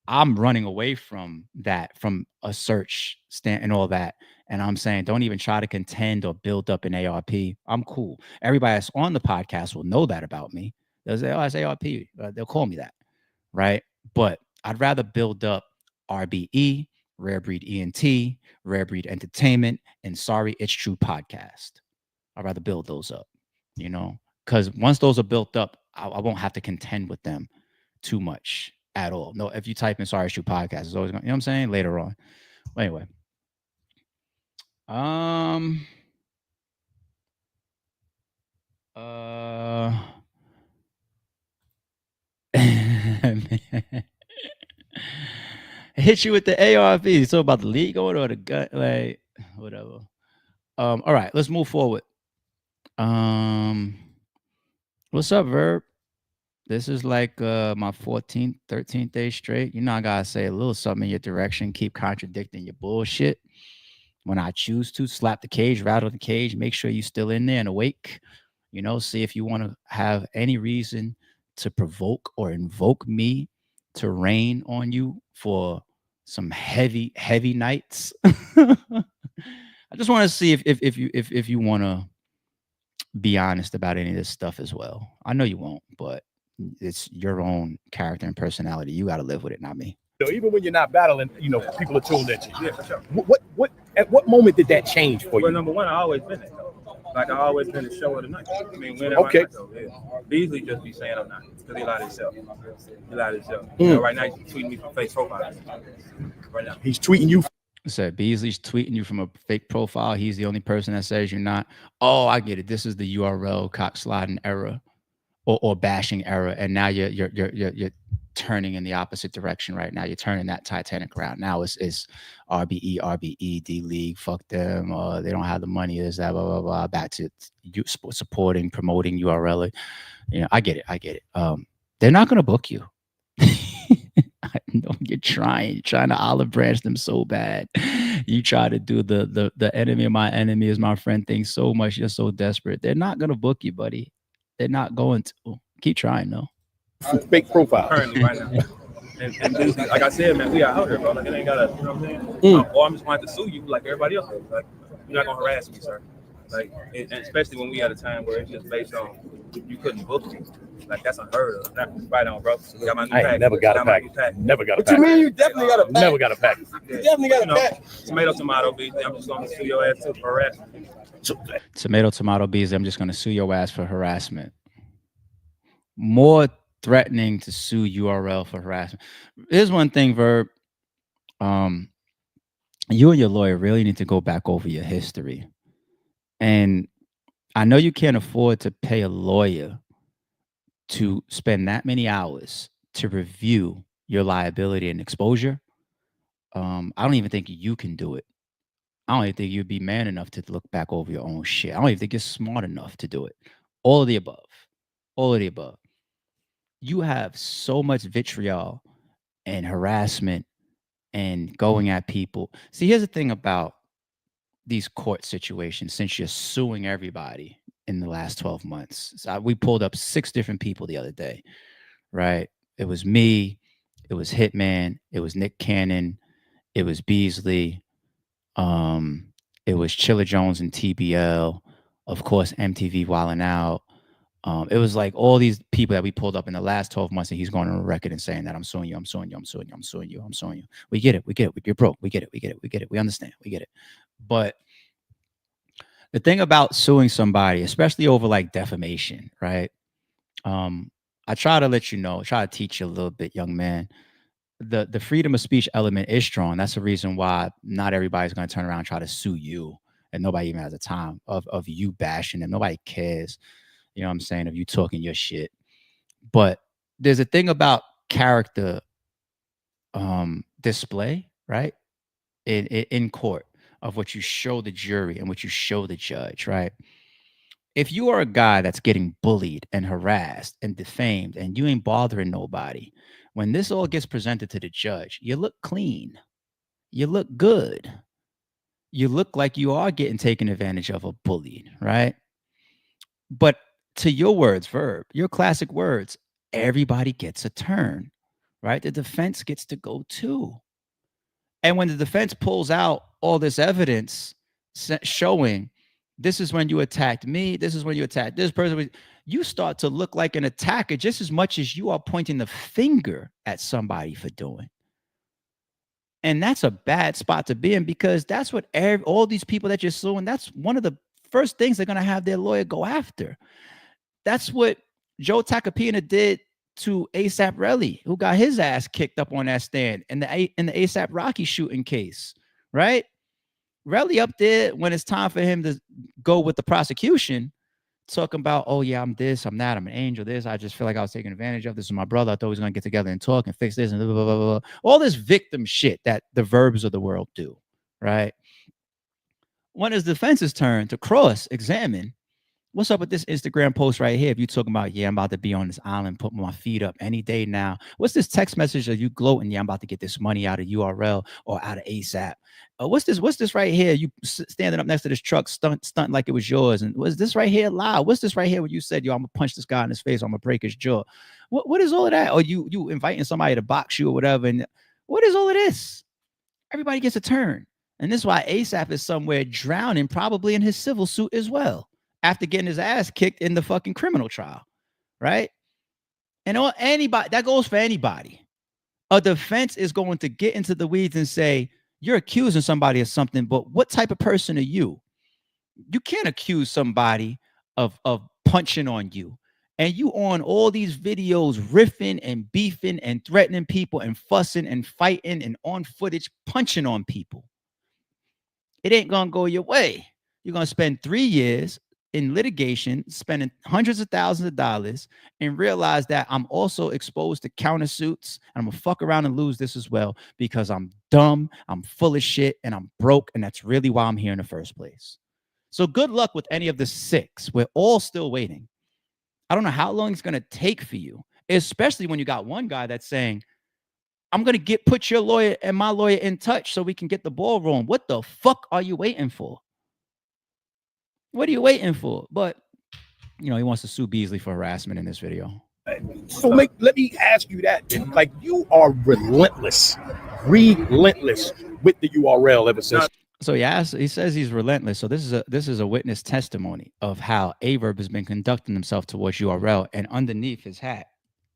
Speaker 1: I'm running away from that, from a search stand and all that. And I'm saying, don't even try to contend or build up an ARP. I'm cool. Everybody that's on the podcast will know that about me. They'll say, oh, it's ARP. They'll call me that. Right. But I'd rather build up RBE, Rare Breed ENT, Rare Breed Entertainment, and Sorry It's True podcast. I'd rather build those up, you know, because once those are built up, I won't have to contend with them too much at all. No, if you type in Sorry Shoot Podcast, it's always going, you know what I'm saying? Later on. But anyway. Um uh hit you with the ARV. So about the league order or the gut, like whatever. All right, let's move forward. Um what's up, Verb? This is like my 14th, 13th day straight. You know, I gotta say a little something in your direction. Keep contradicting your bullshit. When I choose to slap the cage, rattle the cage, make sure you're still in there and awake. You know, see if you want to have any reason to provoke or invoke me to rain on you for some heavy, heavy nights. I just want to see if you want to be honest about any of this stuff as well. I know you won't, but it's your own character and personality. You got to live with it, not me.
Speaker 3: So even when you're not battling, people are tuned at you. Yeah, for sure. What at what moment did that change for you?
Speaker 4: Well, number one, I always been it. Like I always been the show of the night. I mean, whenever
Speaker 3: Okay.
Speaker 4: I go, yeah. Beasley just be saying I'm not because he lied himself. He lied himself. You know, right now he's tweeting me from fake profiles. Right now
Speaker 3: He's tweeting you.
Speaker 1: Said Beasley's tweeting you from a fake profile. He's the only person that says you're not. Oh, I get it. This is the URL cock sliding error or bashing error, and now you're turning in the opposite direction right now. You're turning that Titanic around. Now it's RBE, D League. Fuck them. They don't have the money. Is that blah blah blah. Back to you supporting, promoting URL. You know, I get it. They're not gonna book you. I know you're trying to olive branch them so bad. You try to do the enemy of my enemy is my friend thing so much. You're so desperate. They're not gonna book you, buddy. They're not going to. Keep trying though.
Speaker 3: Fake profile.
Speaker 4: currently right now. And Beasley, like I said, man, we are out here, bro. Like it ain't gotta, you know what I'm saying? Or I'm just going to sue you like everybody else. Like you're not gonna harass me, sir. Like, and especially when we at a time where it's just based on you couldn't book me. Like that's unheard of. Right on, bro. Got my new
Speaker 3: I ain't
Speaker 4: pack.
Speaker 3: never got a
Speaker 4: my
Speaker 3: pack.
Speaker 4: new pack.
Speaker 3: Never got a
Speaker 2: What you
Speaker 3: pack.
Speaker 2: mean you definitely got a pack?
Speaker 3: Never got a pack.
Speaker 2: You definitely got a pack.
Speaker 4: Tomato, Beasley. I'm just gonna sue your ass too for harassment.
Speaker 1: Tomato, Beasley. I'm just gonna sue your ass for harassment. More threatening to sue URL for harassment. Here's one thing, Verb. You and your lawyer really need to go back over your history. And I know you can't afford to pay a lawyer to spend that many hours to review your liability and exposure. I don't even think you can do it. I don't even think you'd be man enough to look back over your own shit. I don't even think you're smart enough to do it. All of the above. All of the above. You have so much vitriol and harassment and going at people. See, here's the thing about these court situations, since you're suing everybody in the last 12 months. So we pulled up 6 different people the other day, right? It was me, it was Hitman, it was Nick Cannon, it was Beasley, it was Chilla Jones and TBL, of course, MTV Wildin' Out. It was like all these people that we pulled up in the last 12 months, and he's going on a record and saying that I'm suing you, I'm suing you, I'm suing you, I'm suing you, I'm suing you. We get it. You're broke. We get it. We understand. We get it. But the thing about suing somebody, especially over like defamation, right? I try to let you know, try to teach you a little bit, young man. The freedom of speech element is strong. That's the reason why not everybody's going to turn around and try to sue you, and nobody even has a time of you bashing them. Nobody cares. You know what I'm saying? Of you talking your shit. But there's a thing about character display, right? In court, of what you show the jury and what you show the judge, right? If you are a guy that's getting bullied and harassed and defamed and you ain't bothering nobody, when this all gets presented to the judge, you look clean. You look good. You look like you are getting taken advantage of or bullied, right? But to your words, Verb, your classic words, everybody gets a turn, right? The defense gets to go too. And when the defense pulls out all this evidence showing this is when you attacked me, this is when you attacked this person, you start to look like an attacker just as much as you are pointing the finger at somebody for doing. And that's a bad spot to be in, because that's what all these people that you're suing, that's one of the first things they're going to have their lawyer go after. That's what Joe Tacopina did to ASAP Relly, who got his ass kicked up on that stand in the ASAP Rocky shooting case, right? Relly up there when it's time for him to go with the prosecution, talking about, oh yeah, I'm this, I'm that, I'm an angel, this, I just feel like I was taken advantage of. This is my brother. I thought we was gonna get together and talk and fix this and blah, blah, blah, blah. All this victim shit that the Verbs of the world do, right? When it's the defense's turn to cross-examine, what's up with this Instagram post right here? If you talking about, yeah, I'm about to be on this island, put my feet up any day now. What's this text message of you gloating? Yeah, I'm about to get this money out of URL or out of ASAP. What's this right here? You standing up next to this truck, stunting like it was yours. And was this right here loud? What's this right here when you said, yo, I'm gonna punch this guy in his face, I'm gonna break his jaw? What is all of that? Or you inviting somebody to box you or whatever? And what is all of this? Everybody gets a turn. And this is why ASAP is somewhere drowning, probably in his civil suit as well, after getting his ass kicked in the fucking criminal trial, right? And anybody, that goes for anybody. A defense is going to get into the weeds and say, you're accusing somebody of something, but what type of person are you? You can't accuse somebody of punching on you. And you on all these videos riffing and beefing and threatening people and fussing and fighting and on footage punching on people. It ain't gonna go your way. You're gonna spend 3 years in litigation, spending hundreds of thousands of dollars, and realize that I'm also exposed to countersuits, and I'm gonna fuck around and lose this as well because I'm dumb, I'm full of shit, and I'm broke, and that's really why I'm here in the first place. So good luck with any of the 6. We're all still waiting. I don't know how long it's gonna take for you, especially when you got one guy that's saying, I'm gonna put your lawyer and my lawyer in touch so we can get the ball rolling. What the fuck are you waiting for? What are you waiting for? But he wants to sue Beasley for harassment in this video.
Speaker 3: So let me ask you that. Like, you are relentless with the URL ever since.
Speaker 1: So he says he's relentless. So this is a witness testimony of how Aye Verb has been conducting himself towards URL, and underneath his hat,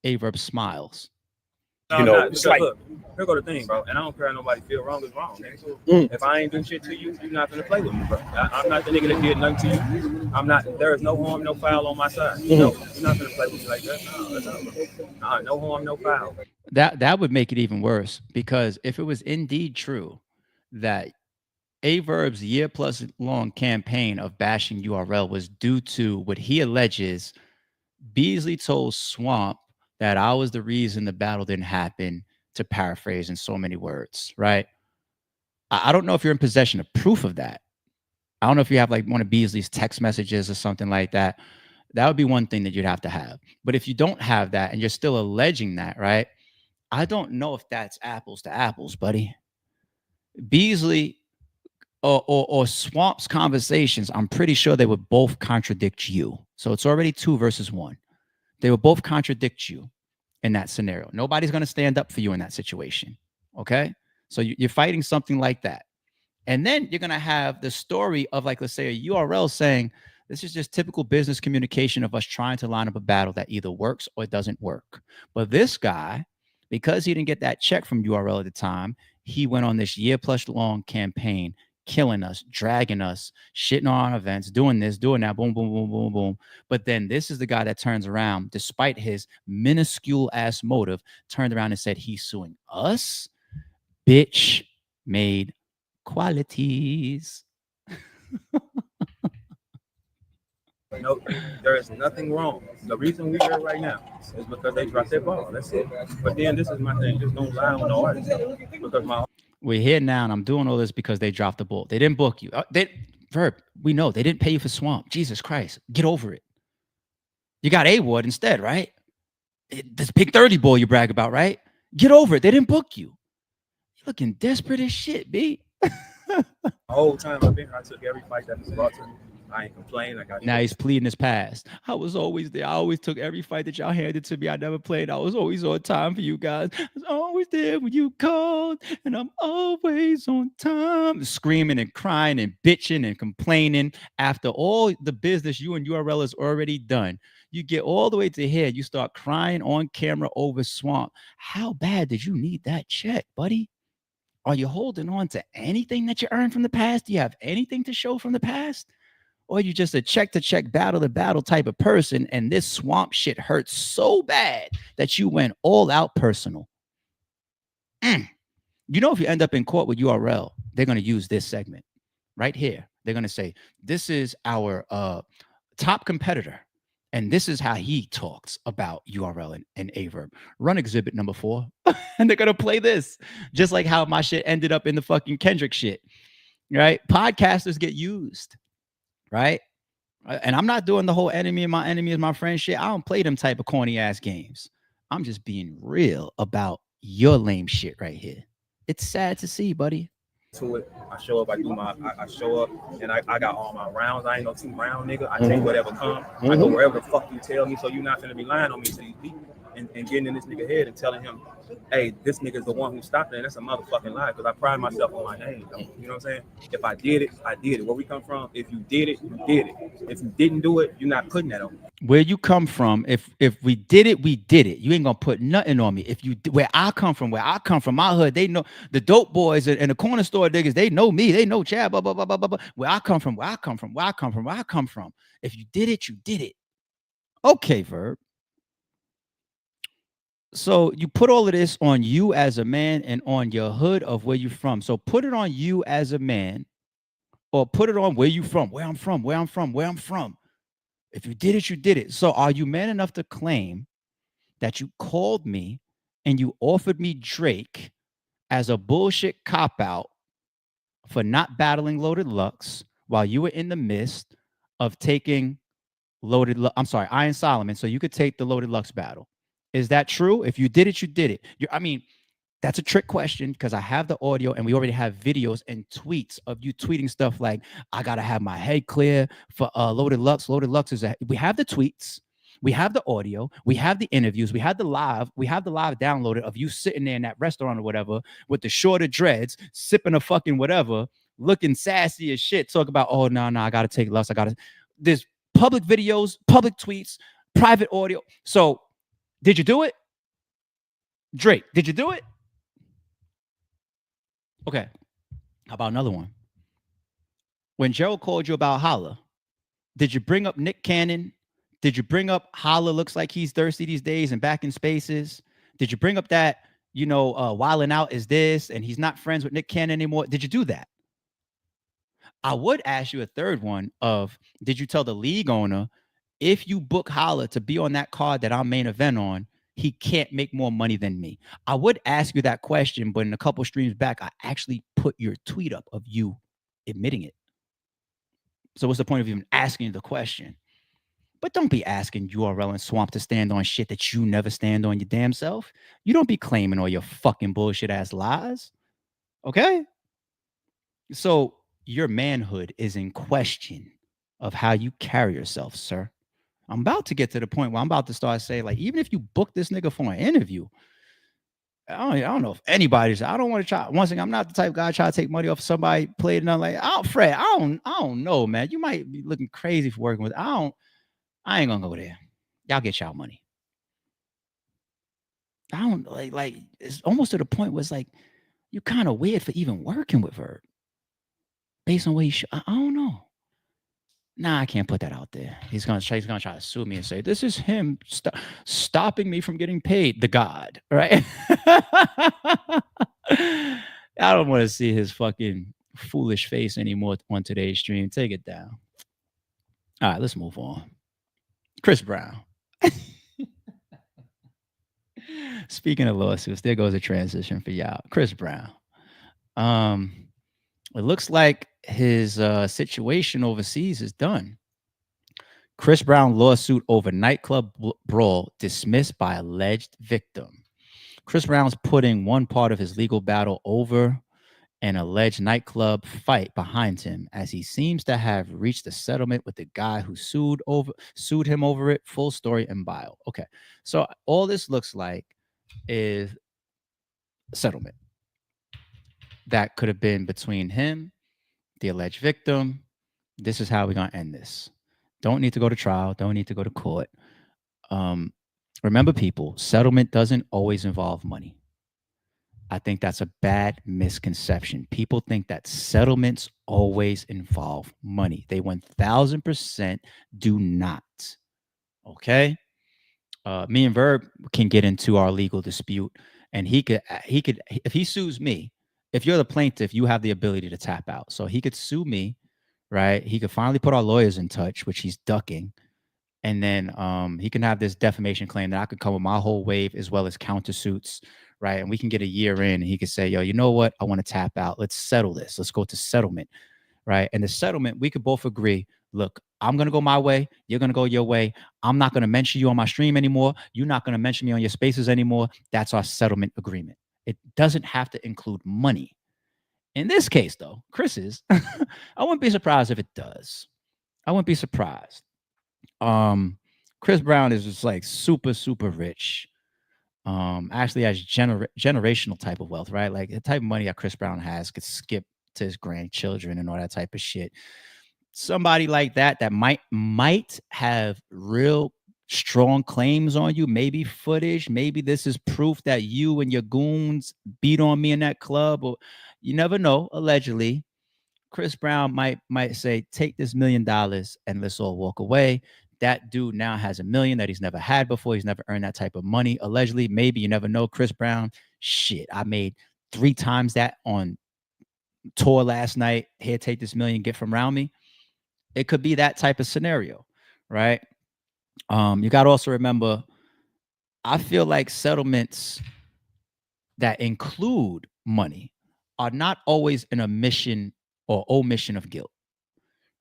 Speaker 1: Aye Verb smiles.
Speaker 4: It's like, look, here go the thing, bro. And I don't care how nobody feel wrong is wrong. If I ain't doing shit to you, you're not gonna play with me, bro. I'm not the nigga that did nothing to you. I'm not. There is no harm, no foul on my side. No, you're not gonna play with me like that. No harm, no foul.
Speaker 1: That would make it even worse, because if it was indeed true that Aye Verb's year-plus long campaign of bashing URL was due to what he alleges Beasley told Swamp that I was the reason the battle didn't happen, to paraphrase in so many words, right? I don't know if you're in possession of proof of that. I don't know if you have like one of Beasley's text messages or something like that. That would be one thing that you'd have to have. But if you don't have that and you're still alleging that, right? I don't know if that's apples to apples, buddy. Beasley or Swamp's conversations, I'm pretty sure they would both contradict you. So it's already 2 versus 1. They will both contradict you in that scenario. Nobody's going to stand up for you in that situation. Okay. So you're fighting something like that. And then you're going to have the story of, like, let's say a URL saying, this is just typical business communication of us trying to line up a battle that either works or it doesn't work. But this guy, because he didn't get that check from URL at the time, he went on this year-plus long campaign, killing us, dragging us, shitting on our events, doing this, doing that, boom, boom, boom, boom, boom. But then this is the guy that turns around, despite his minuscule ass motive, turned around and said, he's suing us. Bitch made qualities.
Speaker 4: No, there is nothing wrong. The reason we're here right now is because they dropped their ball. That's it. But then this is my thing. Just don't lie on the artist. Because
Speaker 1: we're here now, and I'm doing all this because they dropped the ball. They didn't book you. Verb, we know they didn't pay you for Swamp. Jesus Christ, get over it. You got A-Ward instead, right? This big 30 ball you brag about, right? Get over it. They didn't book you. You're looking desperate as shit, B.
Speaker 4: The whole time I've been here, I took every fight that was brought to me. I ain't complaining. I got
Speaker 1: Now
Speaker 4: you.
Speaker 1: he's pleading his past. I was always there. I always took every fight that y'all handed to me. I never played. I was always on time for you guys. I was always there when you called, and I'm always on time. Screaming and crying and bitching and complaining after all the business you and URL is already done. You get all the way to here. You start crying on camera over Swamp. How bad did you need that check, buddy? Are you holding on to anything that you earned from the past? Do you have anything to show from the past? Or you just a check to check, battle to battle type of person, and this Swamp shit hurts so bad that you went all out personal. You know, if you end up in court with URL, they're going to use this segment right here. They're going to say, this is our top competitor, and this is how he talks about URL and Aye Verb. Run exhibit number 4. And they're going to play this, just like how my shit ended up in the fucking Kendrick shit, right? Podcasters get used, right? And I'm not doing the whole enemy and my enemy is my friend shit. I don't play them type of corny ass games. I'm just being real about your lame shit right here. It's sad to see, buddy.
Speaker 4: To it. I show up, I show up, and I got all my rounds. I ain't no 2 round nigga. I take whatever come. I go wherever the fuck you tell me, so you're not gonna be lying on me to these people and getting in this nigga head and telling him, hey, this nigga's the one who stopped it. And that's a motherfucking lie, because I pride myself on my name, though. You know what I'm saying? If I did it, I did it. Where we come from, if you did it, you did it. If you didn't do it, you're not putting that on me.
Speaker 1: Where you come from, if we did it, we did it. You ain't gonna put nothing on me. If you where I come from, my hood, they know the dope boys and the corner store niggas, they know me, they know Chad, blah, blah, blah, blah, blah, blah. Where I come from. If you did it, you did it. Okay, Verb. So you put all of this on you as a man and on your hood of where you're from. So put it on you as a man, or put it on where you from, where I'm from. If you did it, you did it. So are you man enough to claim that you called me and you offered me Drake as a bullshit cop-out for not battling Loaded Lux while you were in the midst of taking Iron Solomon, so you could take the Loaded Lux battle? Is that true? If you did it, you did it. That's a trick question, because I have the audio and we already have videos and tweets of you tweeting stuff like, I gotta have my head clear for Loaded Lux. Loaded Lux we have the tweets, we have the audio, we have the interviews, we have the live downloaded of you sitting there in that restaurant or whatever with the shorter dreads, sipping a fucking whatever, looking sassy as shit, talk about, oh no, I gotta take Lux. There's public videos, public tweets, private audio. So did you do it? Drake, did you do it? Okay. How about another one? When Gerald called you about Holla, did you bring up Nick Cannon? Did you bring up Holla looks like he's thirsty these days and back in spaces? Did you bring up that, Wildin' Out is this and he's not friends with Nick Cannon anymore? Did you do that? I would ask you a third one of, did you tell the league owner, if you book Holla to be on that card that I'm main event on, he can't make more money than me? I would ask you that question, but in a couple streams back, I actually put your tweet up of you admitting it. So what's the point of even asking the question? But don't be asking URL and Swamp to stand on shit that you never stand on your damn self. You don't be claiming all your fucking bullshit ass lies. Okay? So your manhood is in question of how you carry yourself, sir. I'm about to get to the point where I'm about to start saying, like, even if you book this nigga for an interview, I don't know if anybody's. I don't want to try. Once again, I'm not the type of guy try to take money off somebody, play it, nothing like. Fred, I don't know, man. You might be looking crazy for working with. I ain't gonna go there. Y'all get y'all money. I don't like. It's almost to the point where it's like you're kind of weird for even working with her, based on what you. I don't know. Nah, I can't put that out there. He's gonna try to sue me and say this is him stopping me from getting paid. The God, right? I don't want to see his fucking foolish face anymore on today's stream. Take it down. All right, let's move on. Chris Brown. Speaking of lawsuits, there goes a transition for y'all. Chris Brown. It looks like his situation overseas is done. Chris Brown lawsuit over nightclub brawl dismissed by alleged victim. Chris Brown's putting one part of his legal battle over an alleged nightclub fight behind him, as he seems to have reached a settlement with the guy who sued him over it. Full story and bio. Okay, so all this looks like is settlement that could have been between him, the alleged victim. This is how we're gonna end this. Don't need to go to trial. Don't need to go to court. Um, remember, people, settlement doesn't always involve money. I think that's a bad misconception. People think that settlements always involve money. They 1000% do not. Okay. Me and Verb can get into our legal dispute, and he could, if he sues me, if you're the plaintiff, you have the ability to tap out. So he could sue me, right? He could finally put our lawyers in touch, which he's ducking, and then he can have this defamation claim that I could come with my whole wave as well as countersuits, right? And we can get a year in, and he could say, "Yo, you know what? I want to tap out. Let's settle this. Let's go to settlement." Right? And the settlement, we could both agree, look, I'm going to go my way. You're going to go your way. I'm not going to mention you on my stream anymore. You're not going to mention me on your spaces anymore. That's our settlement agreement. It doesn't have to include money. In this case, though, Chris's, I wouldn't be surprised if it does. I wouldn't be surprised. Chris Brown is just like super, super rich. Actually has generational type of wealth, right? Like the type of money that Chris Brown has could skip to his grandchildren and all that type of shit. Somebody like that might have real strong claims on you, maybe footage, maybe this is proof that you and your goons beat on me in that club, or you never know, allegedly. Chris Brown might say, take this $1 million and let's all walk away. That dude now has $1 million that he's never had before. He's never earned that type of money. Allegedly, maybe, you never know. Chris Brown, shit, I made 3 times that on tour last night. Here, take this $1 million, get from around me. It could be that type of scenario, right? You got to also remember, I feel like settlements that include money are not always an omission or omission of guilt,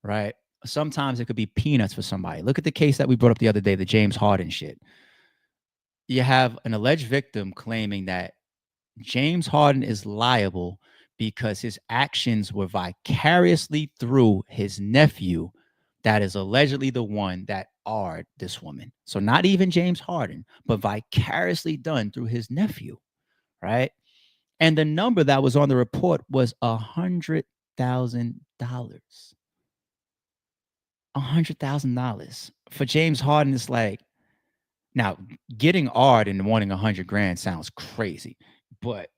Speaker 1: right? Sometimes it could be peanuts for somebody. Look at the case that we brought up the other day, the James Harden shit. You have an alleged victim claiming that James Harden is liable because his actions were vicariously through his nephew, that is allegedly the one that R'd this woman. So not even James Harden, but vicariously done through his nephew, right? And the number that was on the report was $100,000. $100,000 for James Harden is like, now getting R'd and wanting 100 grand sounds crazy, but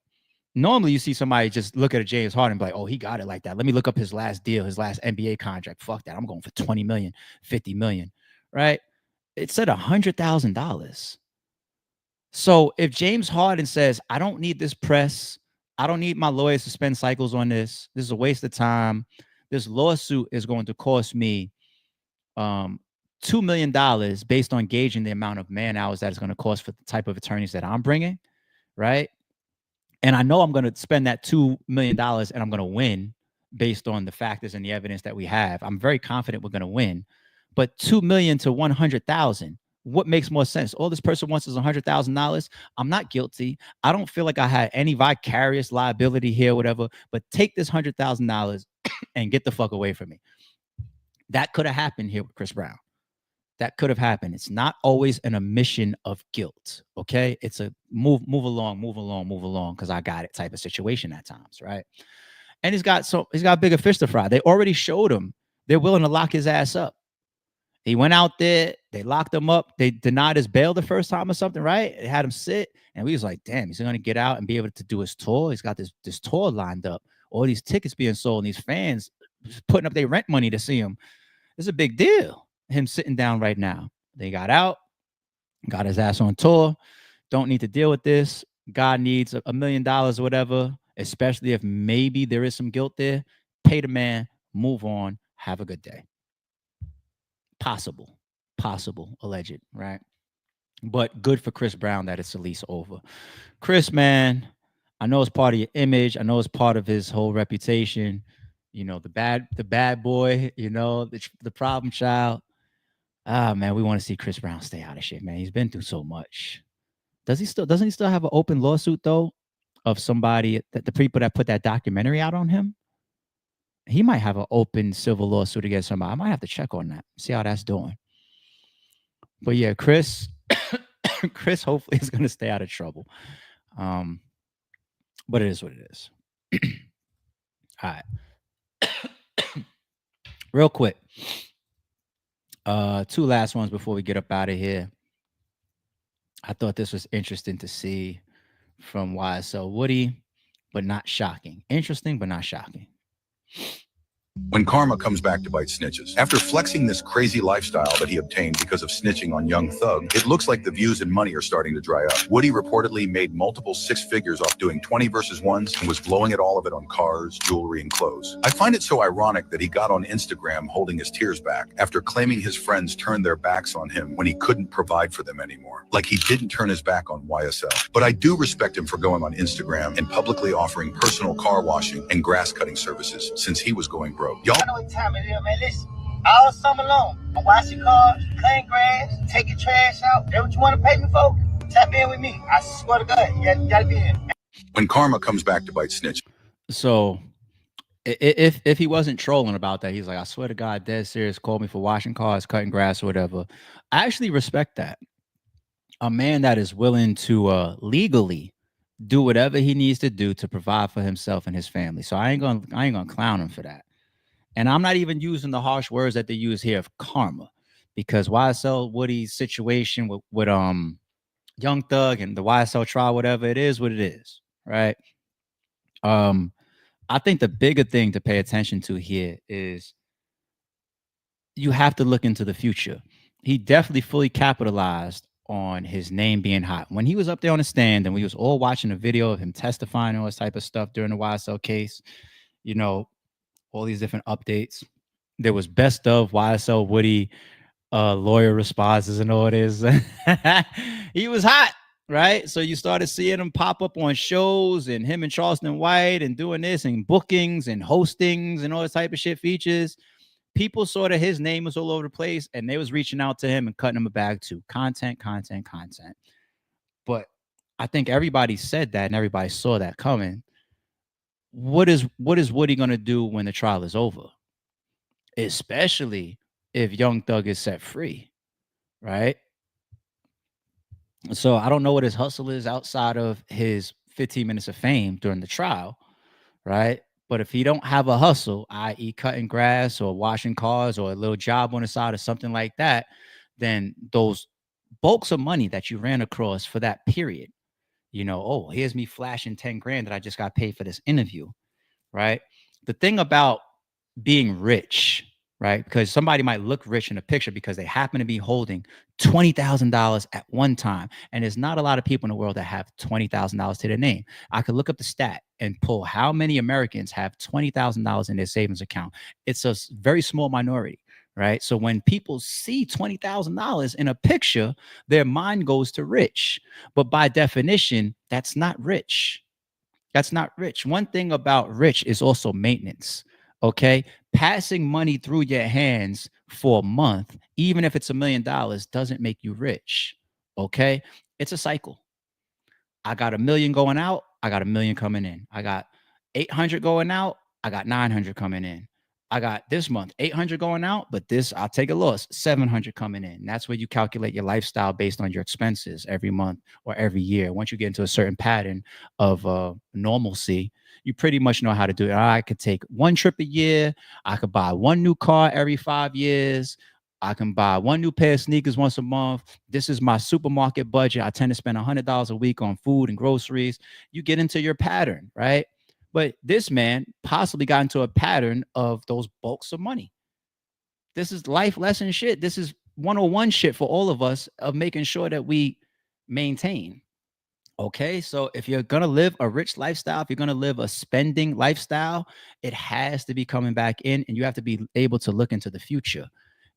Speaker 1: normally you see somebody just look at a James Harden and be like, oh, he got it like that. Let me look up his last deal, his last NBA contract. Fuck that. I'm going for 20 million, 50 million, right? It said $100,000. So if James Harden says, I don't need this press, I don't need my lawyers to spend cycles on this. This is a waste of time. This lawsuit is going to cost me $2 million based on gauging the amount of man hours that it's going to cost for the type of attorneys that I'm bringing, right? And I know I'm going to spend that $2 million and I'm going to win based on the factors and the evidence that we have. I'm very confident we're going to win. But 2 million to 100,000, what makes more sense? All this person wants is $100,000. I'm not guilty. I don't feel like I had any vicarious liability here, whatever. But take this $100,000 and get the fuck away from me. That could have happened here with Chris Brown. That could have happened. It's not always an omission of guilt. Okay. It's a move along, because I got it type of situation at times, right? And he's got bigger fish to fry. They already showed him they're willing to lock his ass up. He went out there, they locked him up, they denied his bail the first time or something, right? They had him sit, and we was like, damn, he's gonna get out and be able to do his tour. He's got this tour lined up, all these tickets being sold, and these fans putting up their rent money to see him. It's a big deal. Him sitting down right now. They got out, got his ass on tour. Don't need to deal with this. God needs $1 million or whatever, especially if maybe there is some guilt there. Pay the man, move on, have a good day. Possible, alleged, right? But good for Chris Brown that it's at least over. Chris, man, I know it's part of your image. I know it's part of his whole reputation. You know, the bad boy, you know, the problem child. Ah, man, we want to see Chris Brown stay out of shit, man. He's been through so much. Doesn't he still have an open lawsuit though? of somebody that the people that put that documentary out on him, he might have an open civil lawsuit against somebody. I might have to check on that, see how that's doing. But yeah, Chris, Chris hopefully is going to stay out of trouble. But it is what it is. All right. Real quick. Two last ones before we get up out of here. I thought this was interesting to see from YSL Woody, but not shocking. Interesting, but not shocking.
Speaker 5: When karma comes back to bite snitches. After flexing this crazy lifestyle that he obtained because of snitching on Young Thug, it looks like the views and money are starting to dry up. Woody reportedly made multiple six figures off doing 20 versus ones and was blowing it all of it on cars, jewelry, and clothes. I find it so ironic that he got on Instagram holding his tears back after claiming his friends turned their backs on him when he couldn't provide for them anymore. Like he didn't turn his back on YSL. But I do respect him for going on Instagram and publicly offering personal car washing and grass cutting services since he was going broke. Y'all
Speaker 6: I know what time it is, man. Listen, all summer long, I'm washing cars, cutting grass, taking trash out. That's what you want to pay me for? Tap in with me. I swear to God, you gotta be in.
Speaker 5: When karma comes back to bite snitch.
Speaker 1: So if he wasn't trolling about that, he's like, I swear to God, dead serious, called me for washing cars, cutting grass, or whatever. I actually respect that. A man that is willing to legally do whatever he needs to do to provide for himself and his family. So I ain't gonna clown him for that. And I'm not even using the harsh words that they use here of karma, because YSL Woody's situation with Young Thug and the YSL trial, whatever it is, what it is, right? I think the bigger thing to pay attention to here is you have to look into the future. He definitely fully capitalized on his name being hot. When he was up there on the stand and we was all watching a video of him testifying and all this type of stuff during the YSL case, you know, all these different updates. There was best of YSL Woody lawyer responses and all this. He was hot, right? So you started seeing him pop up on shows and him and Charleston White and doing this and bookings and hostings and all this type of shit features. People saw that his name was all over the place and they was reaching out to him and cutting him a bag too. Content. But I think everybody said that and everybody saw that coming. What is Woody going to do when the trial is over? Especially if Young Thug is set free, right? So I don't know what his hustle is outside of his 15 minutes of fame during the trial, right? But if he don't have a hustle, i.e. cutting grass or washing cars or a little job on the side or something like that, then those bulks of money that you ran across for that period, you know, oh, here's me flashing 10 grand that I just got paid for this interview, right? The thing about being rich, right? Because somebody might look rich in a picture because they happen to be holding $20,000 at one time. And there's not a lot of people in the world that have $20,000 to their name. I could look up the stat and pull how many Americans have $20,000 in their savings account. It's a very small minority, right? So when people see $20,000 in a picture, their mind goes to rich. But by definition, that's not rich. That's not rich. One thing about rich is also maintenance. Okay. Passing money through your hands for a month, even if it's $1 million, doesn't make you rich. Okay. It's a cycle. I got $1 million going out. I got $1 million coming in. I got 800 going out. I got 900 coming in. I got this month 800 going out, but this I'll take a loss, 700 coming in. That's where you calculate your lifestyle based on your expenses every month or every year. Once you get into a certain pattern of normalcy, you pretty much know how to do it. I could take one trip a year. I could buy one new car every 5 years. I can buy one new pair of sneakers once a month. This is my supermarket budget. I tend to spend $100 a week on food and groceries. You get into your pattern, right? But this man possibly got into a pattern of those bulks of money. This is life lesson shit. This is 101 shit for all of us of making sure that we maintain. Okay, so if you're going to live a rich lifestyle, if you're going to live a spending lifestyle, it has to be coming back in and you have to be able to look into the future.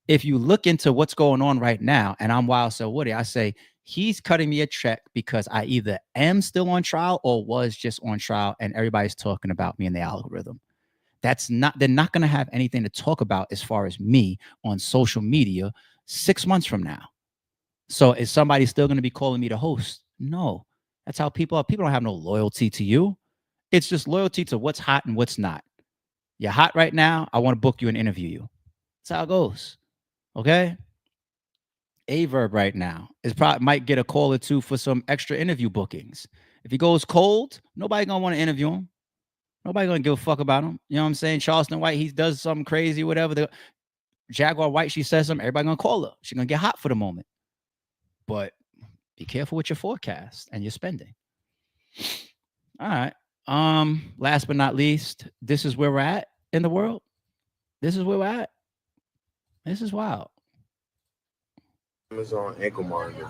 Speaker 1: If you look into what's going on right now, and I'm YSL Woody, I say, he's cutting me a check because I either am still on trial or was just on trial and everybody's talking about me in the algorithm. They're not going to have anything to talk about as far as me on social media 6 months from now. So is somebody still going to be calling me to host? No. That's how people are. People don't have no loyalty to you. It's just loyalty to what's hot and what's not. You're hot right now. I want to book you and interview you. That's how it goes. Okay. Aye Verb right now is probably might get a call or two for some extra interview bookings. If he goes cold, nobody gonna want to interview him. Nobody gonna give a fuck about him. You know what I'm saying? Charleston White, he does something crazy, whatever. The Jaguar White, she says something, everybody gonna call her. She's gonna get hot for the moment. But be careful with your forecast and your spending. All right. Last but not least, this is where we're at in the world. This is where we're at. This is wild.
Speaker 7: Amazon ankle monitor.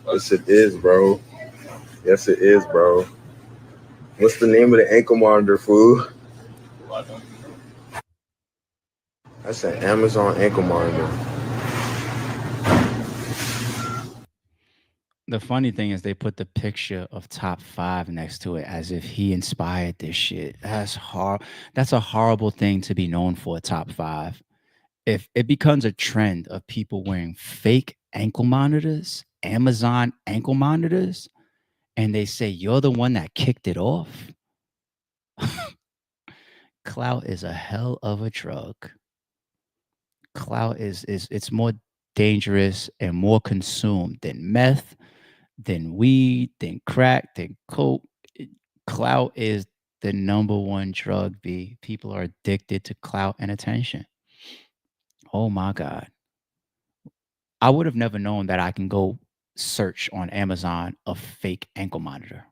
Speaker 7: Yes, it is, bro. Yes, it is, bro. What's the name of the ankle monitor, fool? That's an Amazon ankle monitor.
Speaker 1: The funny thing is they put the picture of top 5 next to it as if he inspired this shit. That's a horrible thing to be known for, top 5. If it becomes a trend of people wearing fake ankle monitors, Amazon ankle monitors, and they say you're the one that kicked it off, clout is a hell of a drug. Clout is it's more dangerous and more consumed than meth, than weed, than crack, than coke. Clout is the number one drug. B. People are addicted to clout and attention. Oh my God. I would have never known that I can go search on Amazon a fake ankle monitor.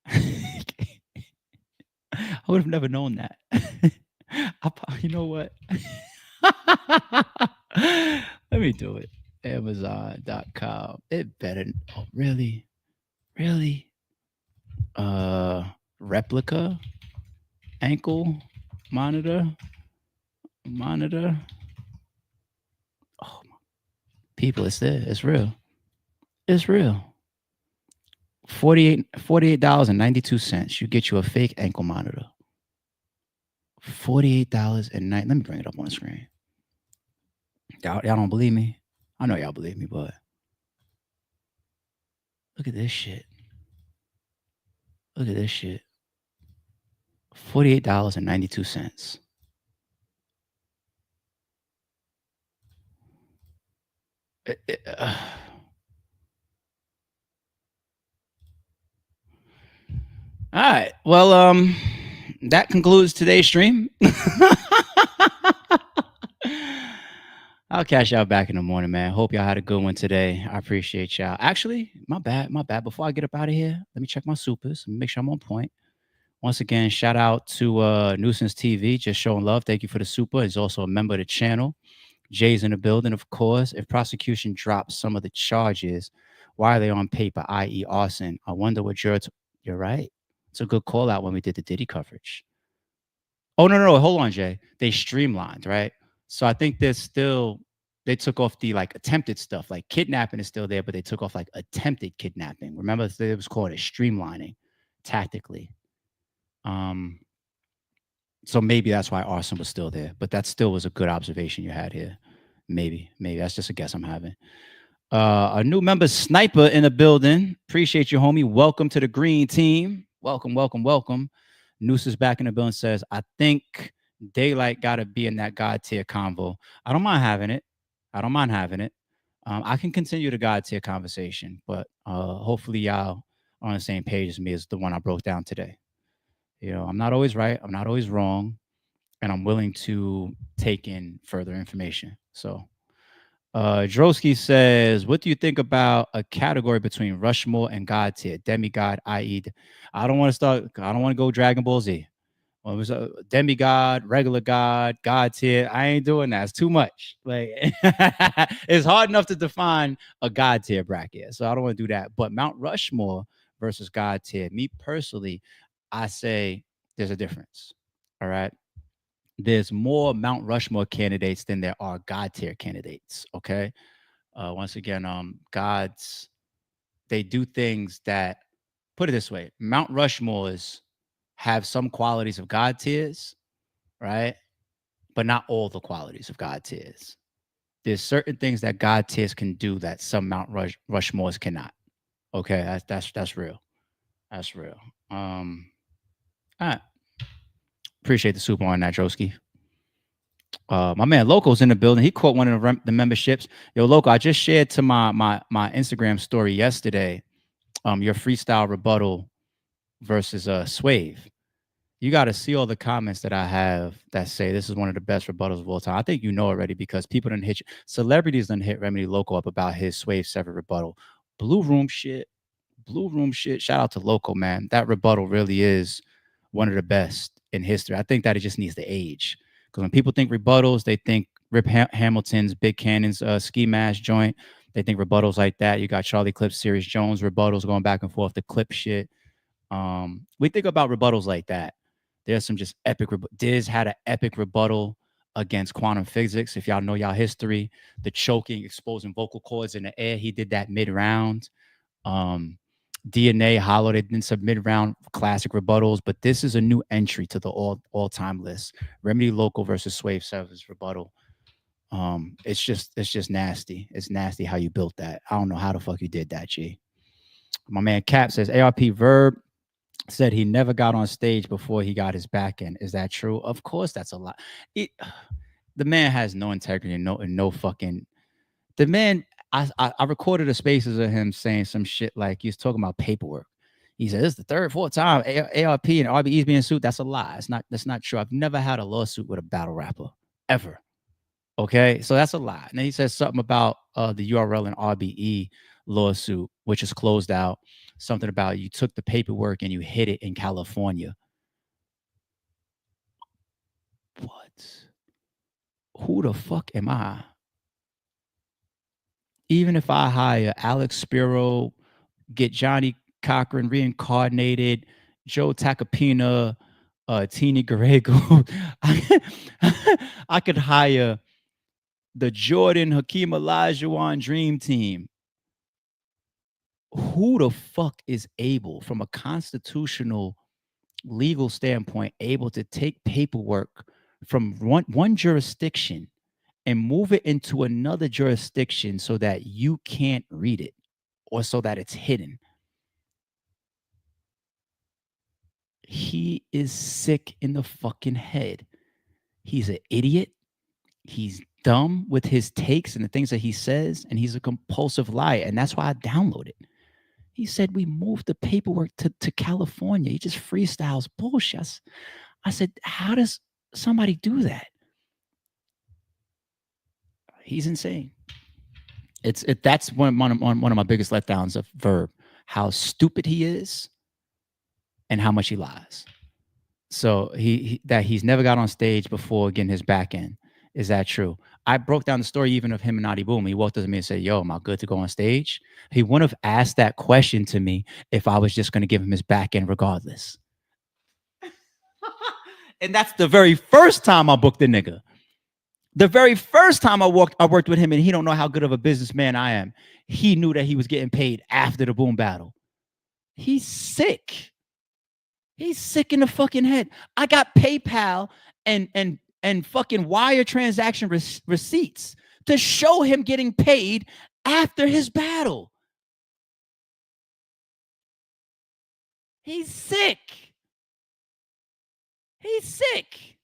Speaker 1: I would have never known that. You know what? Let me do it. Amazon.com. It better. Oh, really? Really? Replica ankle monitor. Oh, people, it's there. It's real. It's real. $48.92. You get you a fake ankle monitor. $48.90. Let me bring it up on the screen. Y'all don't believe me? I know y'all believe me, but look at this shit. Look at this shit. $48.92. All right. Well, that concludes today's stream. I'll catch y'all back in the morning, man. Hope y'all had a good one today. I appreciate y'all. Actually, my bad. Before I get up out of here, let me check my supers. Make sure I'm on point. Once again, shout out to Nuisance TV, just showing love. Thank you for the super. He's also a member of the channel. Jay's in the building, of course. If prosecution drops some of the charges, why are they on paper, i.e. arson? I wonder what you're right. It's a good call out when we did the Diddy coverage. Oh, no. Hold on, Jay. They streamlined, right? So I think they took off the like attempted stuff. Like kidnapping is still there, but they took off like attempted kidnapping. Remember, it was called a streamlining tactically. So maybe that's why arson was still there, but that still was a good observation you had here. Maybe that's just a guess I'm having. A new member, Sniper, in the building. Appreciate you, homie. Welcome to the green team. Welcome. Noose is back in the building. Says, I think Daylight got to be in that God tier convo. I don't mind having it. I can continue the God tier conversation, but hopefully y'all are on the same page as me as the one I broke down today. You know, I'm not always right. I'm not always wrong. And I'm willing to take in further information. So Drosky says, what do you think about a category between Rushmore and God tier? Demigod, i.e. I don't want to go Dragon Ball Z. Well, it was a demigod, regular God tier. I ain't doing that. It's too much. Like it's hard enough to define a God tier bracket. So I don't want to do that. But Mount Rushmore versus God tier, me personally, I say there's a difference. All right. There's more Mount Rushmore candidates than there are God tier candidates. Okay. Once again, gods, they do things that, put it this way, Mount Rushmores have some qualities of God tiers, right? But not all the qualities of God tiers. There's certain things that God tiers can do that some Mount Rushmores cannot. Okay, that's real. That's real. All right. Appreciate the super on that, Drosky. My man Loco's in the building. He caught one of the memberships. Yo, Loco, I just shared to my Instagram story yesterday. Your freestyle rebuttal versus Swave. You got to see all the comments that I have that say this is one of the best rebuttals of all time. I think you know already because people done hit celebrities done hit Remedy Loco up about his Swave 7 rebuttal. Blue Room shit. Shout out to Loco, man. That rebuttal really is one of the best in history. I think that it just needs to age. Because when people think rebuttals, they think Rip Hamilton's Big Cannon's Ski Mask joint. They think rebuttals like that. You got Charlie Clips, Serious Jones rebuttals going back and forth, the clip shit. We think about rebuttals like that. There's some just epic. Diz had an epic rebuttal against quantum physics. If y'all know y'all history, the choking, exposing vocal cords in the air, he did that mid-round. DNA Hollow, they did some mid-round classic rebuttals, but this is a new entry to the all-time list. Remedy Local versus Swave 7's rebuttal. It's just nasty. It's nasty how you built that. I don't know how the fuck you did that, G. My man Cap says ARP Verb said he never got on stage before he got his back end. Is that true? Of course, that's a lie. The man has no integrity and no fucking. The man, I recorded the spaces of him saying some shit like he's talking about paperwork. He said, "This is the third, fourth time ARP and RBE's being sued." That's a lie. That's not true. I've never had a lawsuit with a battle rapper ever. Okay, so that's a lie. And then he says something about the URL and RBE lawsuit, which is closed out. Something about you took the paperwork and you hid it in California. What? Who the fuck am I? Even if I hire Alex Spiro, get Johnny Cochran reincarnated, Joe Tacopina, Tini Garego, I could hire the Jordan Hakeem Olajuwon Dream Team. Who the fuck is able, from a constitutional legal standpoint, able to take paperwork from one jurisdiction and move it into another jurisdiction so that you can't read it or so that it's hidden? He is sick in the fucking head. He's an idiot. He's dumb with his takes and the things that he says, and he's a compulsive liar. And that's why I downloaded it. He said we moved the paperwork to California. He just freestyles bullshit. I said, how does somebody do that? He's insane. That's one of my biggest letdowns of Verb, how stupid he is and how much he lies. So he's never got on stage before getting his back end. Is that true? I broke down the story even of him and Adi Boom. He walked up to me and said, "Yo, am I good to go on stage?" He wouldn't have asked that question to me if I was just going to give him his back end regardless. And that's the very first time I booked the nigga. The very first time I worked with him, and he don't know how good of a businessman I am. He knew that he was getting paid after the Boom battle. He's sick. He's sick in the fucking head. I got PayPal and fucking wire transaction receipts to show him getting paid after his battle. He's sick. He's sick.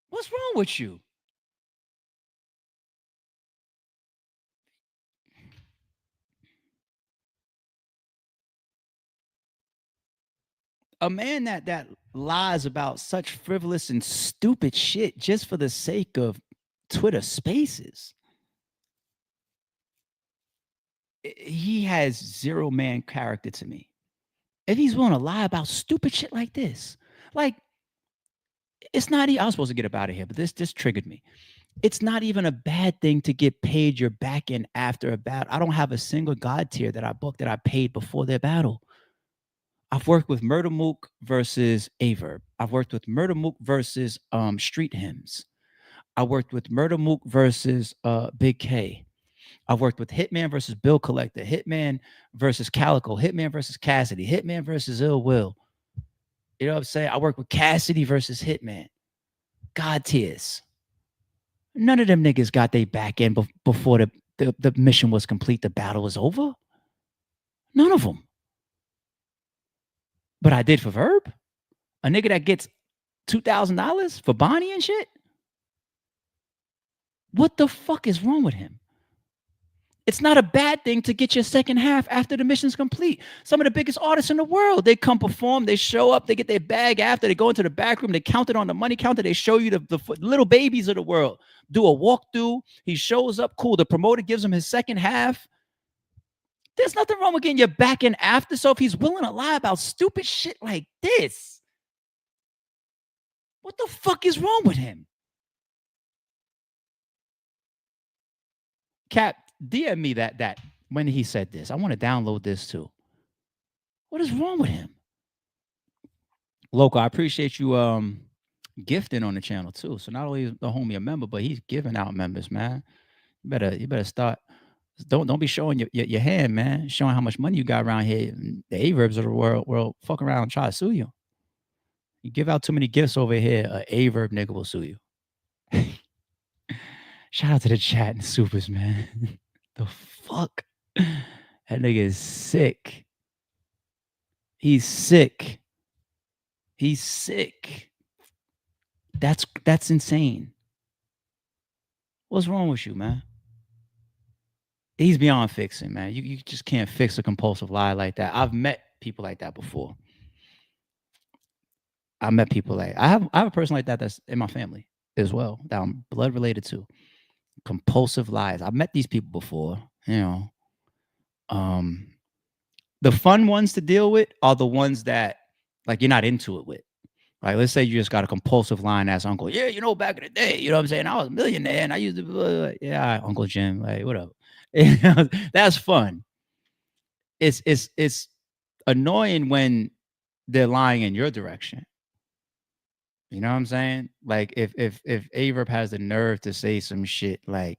Speaker 1: What's wrong with you? A man that lies about such frivolous and stupid shit just for the sake of Twitter Spaces. He has zero man character to me. If he's willing to lie about stupid shit like this, like, it's not. I was supposed to get up out of here, but this triggered me. It's not even a bad thing to get paid your back end after a battle. I don't have a single God tier that I booked that I paid before their battle. I've worked with Murder Mook versus Aye Verb. I've worked with Murder Mook versus Street Hymns. I worked with Murder Mook versus Big K. I've worked with Hitman versus Bill Collector, Hitman versus Calico, Hitman versus Cassidy, Hitman versus Ill Will. You know what I'm saying? I worked with Cassidy versus Hitman. God tiers. None of them niggas got their back end before the mission was complete. The battle was over. None of them. But I did for Verb. A nigga that gets $2,000 for Bonnie and shit. What the fuck is wrong with him? It's not a bad thing to get your second half after the mission's complete. Some of the biggest artists in the world, they come perform, they show up, they get their bag after, they go into the back room, they count it on the money counter, they show you the little babies of the world. Do a walkthrough, he shows up, cool. The promoter gives him his second half. There's nothing wrong with getting your back in after. So if he's willing to lie about stupid shit like this, what the fuck is wrong with him? Cap, DM me that when he said this. I want to download this too. What is wrong with him? Local, I appreciate you gifting on the channel too. So not only is the homie a member, but he's giving out members, man. You better start. Don't be showing your hand, man. Showing how much money you got around here. The Aye Verbs of the world fuck around and try to sue you. You give out too many gifts over here, an Aye Verb nigga will sue you. Shout out to the chat and supers, man. The fuck? That nigga is sick. He's sick. He's sick. That's insane. What's wrong with you, man? He's beyond fixing, man. You just can't fix a compulsive lie like that. I've met people like that before. I met people like I have a person like that that's in my family as well, that I'm blood related to. Compulsive lies. I've met these people before, you know. The fun ones to deal with are the ones that like you're not into it with. Like, let's say you just got a compulsive lying ass uncle. Yeah, you know, back in the day, you know what I'm saying? I was a millionaire and I used to, yeah, Uncle Jim, like, whatever. That's fun. It's annoying when they're lying in your direction. You know what I'm saying? Like if Aye Verb has the nerve to say some shit like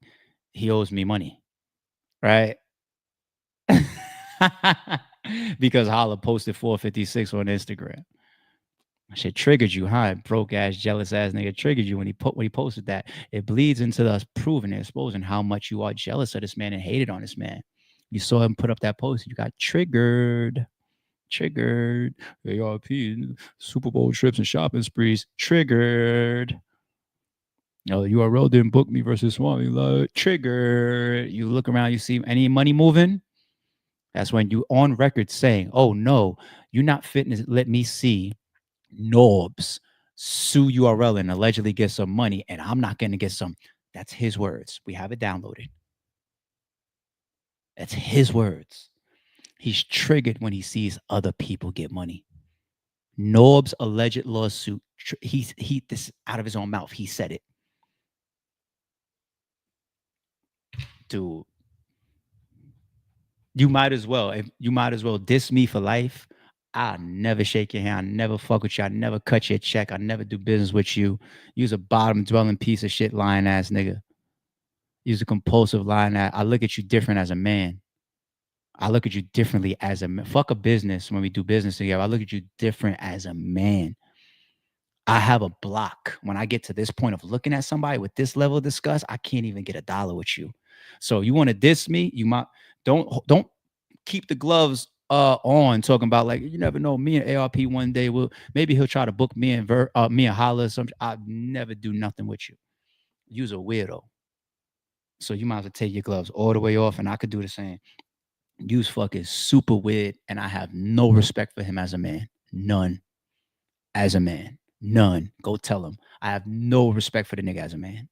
Speaker 1: he owes me money, right? Because Holla posted 456 on Instagram. Shit triggered you, huh? Broke ass, jealous ass nigga triggered you when he posted that. It bleeds into us proving and exposing how much you are jealous of this man and hated on this man. You saw him put up that post, you got triggered. ARP, Super Bowl trips and shopping sprees. Triggered. You know, the URL didn't book me versus Swami. Like, triggered. You look around, you see any money moving. That's when you on record saying, "Oh no, you're not fitting to let me see Norbs sue URL and allegedly get some money, and I'm not going to get some." That's his words. We have it downloaded. That's his words. He's triggered when he sees other people get money. Norb's alleged lawsuit, he this out of his own mouth. He said it. Dude, you might as well diss me for life. I'll never shake your hand. I never fuck with you. I never cut your check. I never do business with you. You's a bottom dwelling piece of shit lying ass nigga. You's a compulsive lying ass. I look at you different as a man. I look at you differently as a man. Fuck a business when we do business together. I look at you different as a man. I have a block. When I get to this point of looking at somebody with this level of disgust, I can't even get $1 with you. So you want to diss me? You might don't keep the gloves on talking about like, you never know, me and ARP one day maybe he'll try to book me and Holla or something. I'll never do nothing with you. You's a weirdo. So you might as well take your gloves all the way off, and I could do the same. You's fucking super weird, and I have no respect for him as a man. None. As a man. None. Go tell him. I have no respect for the nigga as a man.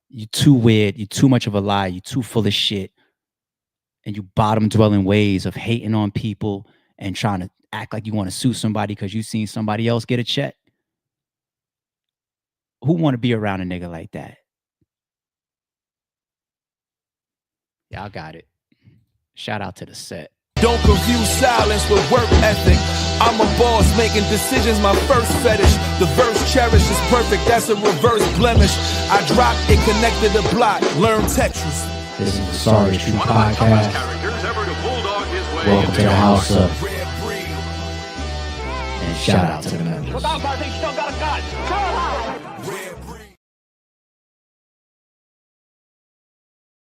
Speaker 1: You too weird. You too much of a lie. You too full of shit. And you bottom dwelling ways of hating on people and trying to act like you want to sue somebody because you seen somebody else get a check. Who want to be around a nigga like that? Y'all got it. Shout out to the set.
Speaker 8: Don't confuse silence with work ethic. I'm a boss making decisions, my first fetish. The verse cherished is perfect, that's a reverse blemish. I dropped it, connected the block, learn Tetris.
Speaker 1: This is the Sorry True Podcast. Welcome to the house of. And shout out to the members.